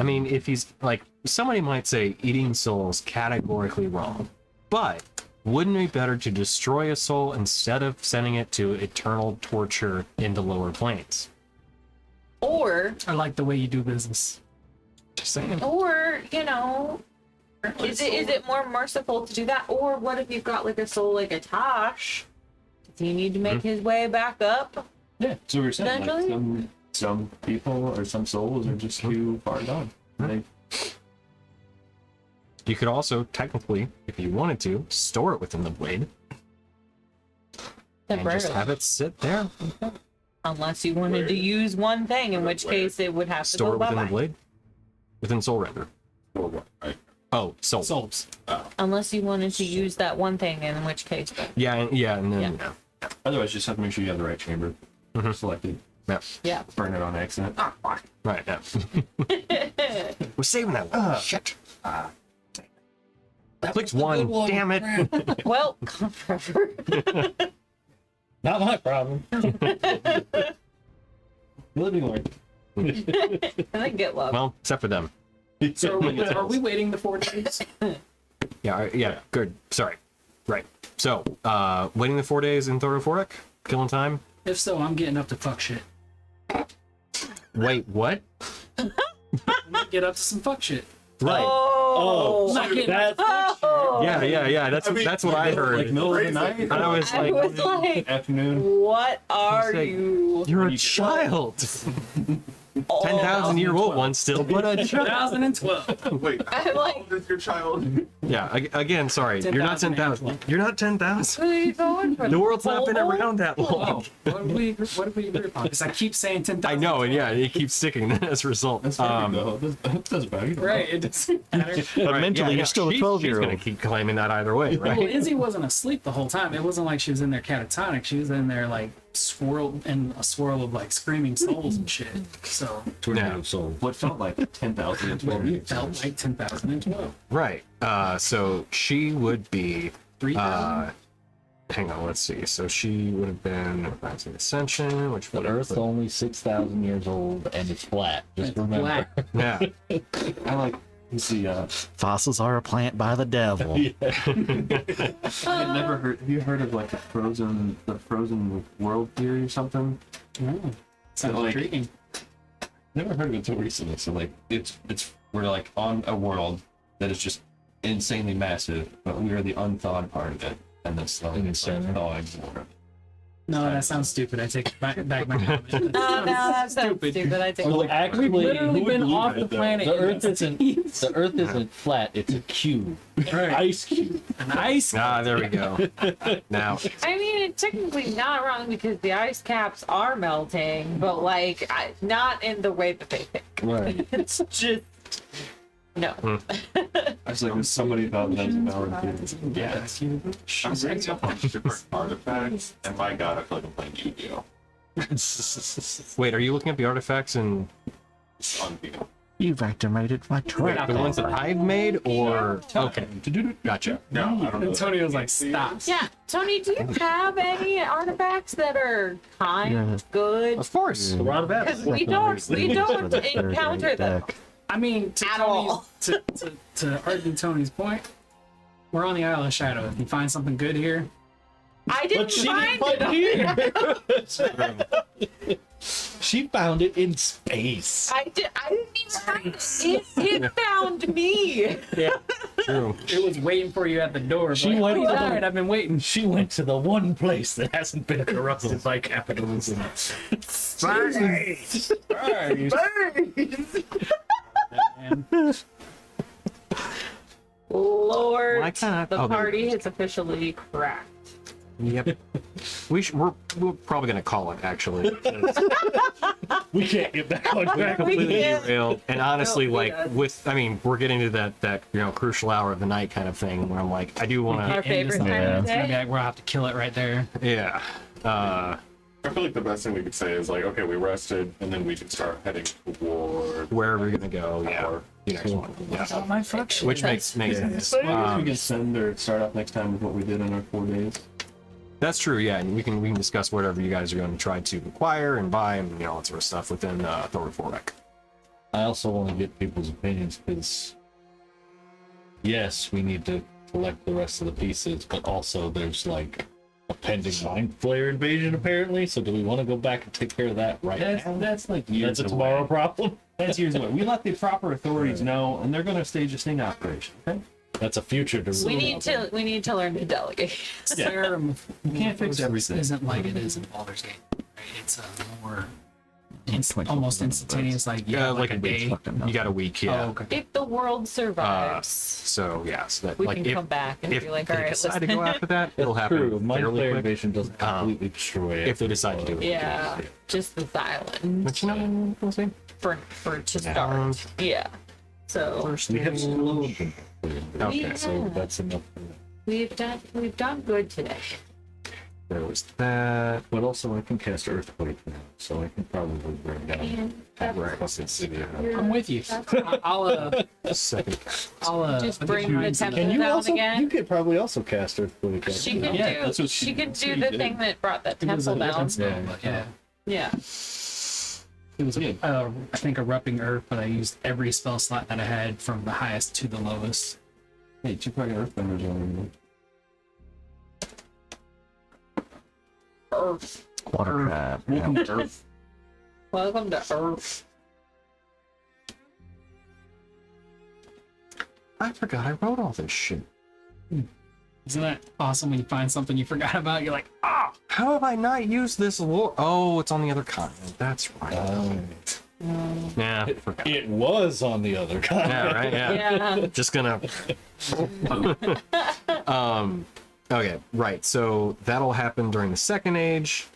I mean, if he's like, somebody might say eating souls categorically wrong, but wouldn't it be better to destroy a soul instead of sending it to eternal torture in the lower planes? Or, I like the way you do business. Just saying. you know, is it more merciful to do that? Or what if you've got like a soul like a Tosh? Does he need to make his way back up? Yeah, so we were saying like Potentially? some people or some souls are just too far gone. They, You could also, technically, if you wanted to, store it within the blade and just Temporarily. have it sit there. Unless you wanted to use one thing, in which case it would have to Store go it within the bye-bye. blade. Within Soul Render. Or what? Oh, soul. Souls. Unless you wanted to use that one thing, in which case. Yeah, and then yeah. otherwise, you just have to make sure you have the right chamber selected. Yeah. Yeah. Burn it on accident. Right, yeah. We're saving that one. Shit. Clicked one, damn it. Well, come forever. Not my problem. Living order. And then get love. Well, except for them. So are we waiting the 4 days? Yeah, good. Sorry. Right. So, waiting the 4 days in Thorophorik? Killing time? If so, I'm getting up to fuck shit. Wait, what? I'm gonna get up to some fuck shit. Right. Oh, I'm not getting up to oh. Yeah. That's what I heard. Like middle of the night. And I was I like, was like, Afternoon. what are like, you? you're a child. 10,000-year-old one still, but a child. 2012. Wait, I'm how like, old is your child? Yeah, again, sorry. You're not 10,000. You're not 10,000. who are you going for? The world's not been Full? around that Oh, long. what did we agree upon? Because I keep saying 10,000. I know, and yeah, it keeps sticking as a result. That's perfect, though. It doesn't matter. You don't Right, it doesn't matter. But Right, mentally, you're still a she's 12-year-old. gonna keep claiming that either way, Well, right? Izzy wasn't asleep the whole time. It wasn't like she was in there catatonic. She was in there like swirled in a swirl of like screaming souls and shit. So Tornado soul. What felt like 10,000 in 12 it years. felt like 10,012. Right. So she would be. 3,000. Hang on, let's see. So she would have been Rising Ascension, which The would have Earth's only 6,000 years old and it's flat. Just It's remember. black. yeah. I like You see, Fossils are a plant by the devil. I've never heard. Have you heard of like the frozen world theory or something? Ooh, sounds Like- intriguing. Never heard of it until recently. So like, it's we're like on a world that is just insanely massive, but we are the unthawed part of it, and then slowly it's like thawing more. No, that sounds stupid. I take back my comment. No, that sounds stupid. I think. Well, actually, We've literally who would been believe off it, the though? planet. The Earth isn't flat. It's a cube, Right. ice cube. An ice. Ah, there we go. Now, I mean, it's technically not wrong because the ice caps are melting, but like not in the way that they think. Right. It's just no. I was like, there's somebody about that was a valid theory. Yeah. I'm reading up on different artifacts, and my god, I feel like I'm playing Yu-Gi-Oh! wait, are you looking at the artifacts and On the You've activated my trap. the ones that I've made, or okay, gotcha. no, I don't know. Antonio's like, stop. Yeah, Tony, do you have any artifacts that are kind of good? Of course, the rod of Because Adam. we don't encounter them. I mean, to At Tony's, all. to argue Tony's point, we're on the Isle of Shadow. If you find something good here, I didn't find it. here. She found it in space. I didn't even find it. It found me. True. it was waiting for you at the door. She Like, went "Oh, to the- all right, I've been waiting. She went to the one place that hasn't been corrupted by capitalism. Space. Man. Lord, Why can't I- the oh, there party it is. has officially cracked. Yep. We're probably gonna call it actually. We can't get back on track. Completely Yeah. derailed. And honestly, No, like yeah. I mean, we're getting to that crucial hour of the night kind of thing where I'm like, I do want Our to, favorite time of It's gonna be day. like, we'll have to kill it right there. yeah. I feel like the best thing we could say is like, okay, we rested, and then we can start heading toward Wherever you're gonna go, yeah. Or- The next one. Yeah. Oh, my fuck shit. Which makes sense. we can send or start off next time with what we did in our 4 days. That's true, yeah. And we can discuss whatever you guys are going to try to acquire and buy and all that sort of stuff within Thor 4-Rec. I also want to get people's opinions because, yes, we need to collect the rest of the pieces, but also there's like a pending mind flare invasion apparently. So do we want to go back and take care of that right now? That's like years That's a away. tomorrow problem. That's years away. We let the proper authorities know, and they're going to stage a sting operation. Okay. That's a future We need to learn to delegate. Skyrim You can't fix everything. isn't like it is in Baldur's Gate. Right? It's more Twenty- almost instantaneous. Like like a day. You got a week, yeah. Oh, okay. If the world survives, So yeah, so that we like can if, come back and if be like, they all right, decide to listen. go after that, it'll happen True. Mind fairly flare quick. invasion doesn't completely destroy it. If they decide to do it. Yeah, just the silence But you know, we'll see. for to start. Yeah. So we have slowed them. Okay, So Yeah. that's enough. we've done good today. there was that. But also, I can cast Earthquake now, so I can probably bring down And Blessed City. I'm with you. I'll Second. just bring the temple Can you down also? You again. could probably also cast Earthquake. She can Yeah, that's do. what She she- can that's do what the he did. thing that brought that it was a temple down. different spell, but yeah. Yeah. It was, I think, erupting earth, but I used every spell slot that I had from the highest to the lowest. Hey, you probably Earthbenders on Earth. Water trap. you. Welcome to Earth. Welcome to Earth. I forgot I wrote all this shit. Isn't that awesome when you find something you forgot about? You're like, ah! How have I not used this lore? Oh, it's on the other continent. That's right. Yeah, I forgot. It was on the other guy. Yeah, right. Yeah. Yeah. Just gonna. Okay, right. So that'll happen during the Second Age,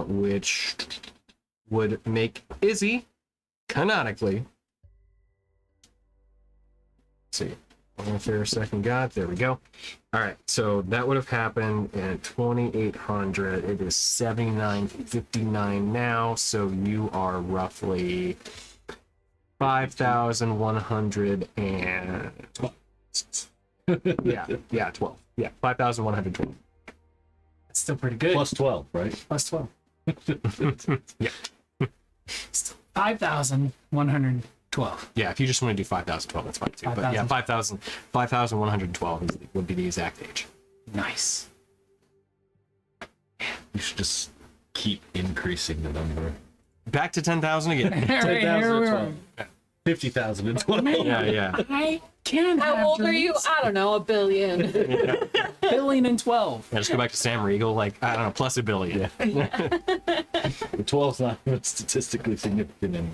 which would make Izzy canonically. Let's see. Fair second god. There we go. All right. So that would have happened at 2800. It is 7959 now. So you are roughly 5,100 and 12. Yeah, 12. Yeah, 5,112. That's still pretty good. Plus 12, right? Plus 12. Yeah. 5,112. 12. Yeah, if you just want to do 5,012, that's fine too. But yeah, 5,112 would be the exact age. Nice. You should just keep increasing the number. Back to 10,000 again. 50,012. Yeah. I can How have old are you? dreams. I don't know, a billion. Billion and 12. Yeah, just go back to Sam Riegel, like, I don't know, plus a billion. The 12's not even statistically significant anymore.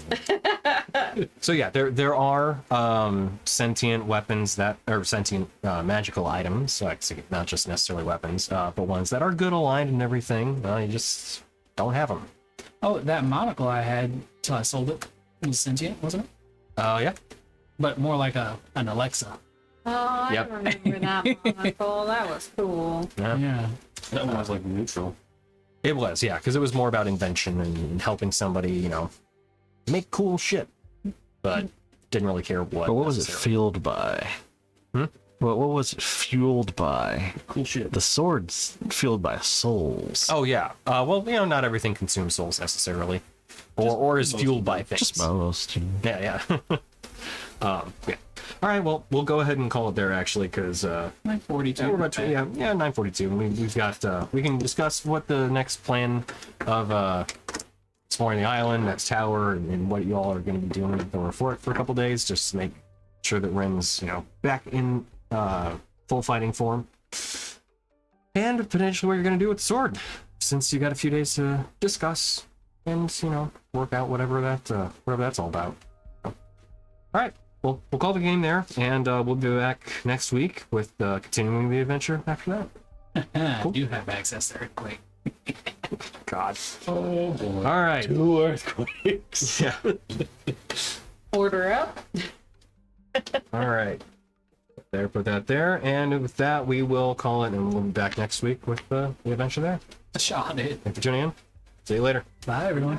So yeah, there are sentient weapons that, or sentient magical items, so actually not just necessarily weapons, but ones that are good aligned and everything. You just don't have them. Oh, that monocle I had till I sold it was sentient, wasn't it? Yeah. But more like an Alexa. Oh, I Yep. remember that monocle. That was cool. Yeah. That one was like neutral. It was, yeah, because it was more about invention and helping somebody, make cool shit, but didn't really care what. But what was it necessarily. fueled by? What was it fueled by? Cool shit. The sword's fueled by souls. Oh yeah. Well, not everything consumes souls necessarily, or is fueled by things. Just most. Yeah. Yeah. All right. Well, we'll go ahead and call it there actually, because 942. we're about 9:42. We've got we can discuss what the next plan of exploring the island, next tower, and what you all are going to be doing with the fort for a couple days, just to make sure that Ren's back in full fighting form, and potentially what you're going to do with the sword, since you got a few days to discuss and work out whatever that's all about. All right. We'll call the game there, and we'll be back next week with continuing the adventure after that. I do have access there. Wait. God. Oh boy. All right. 2 earthquakes. Yeah. Order up. All right. There, put that there, and with that, we will call it, and we'll be back next week with the adventure there. Shot it. Thank you for tuning in. See you later. Bye, everyone.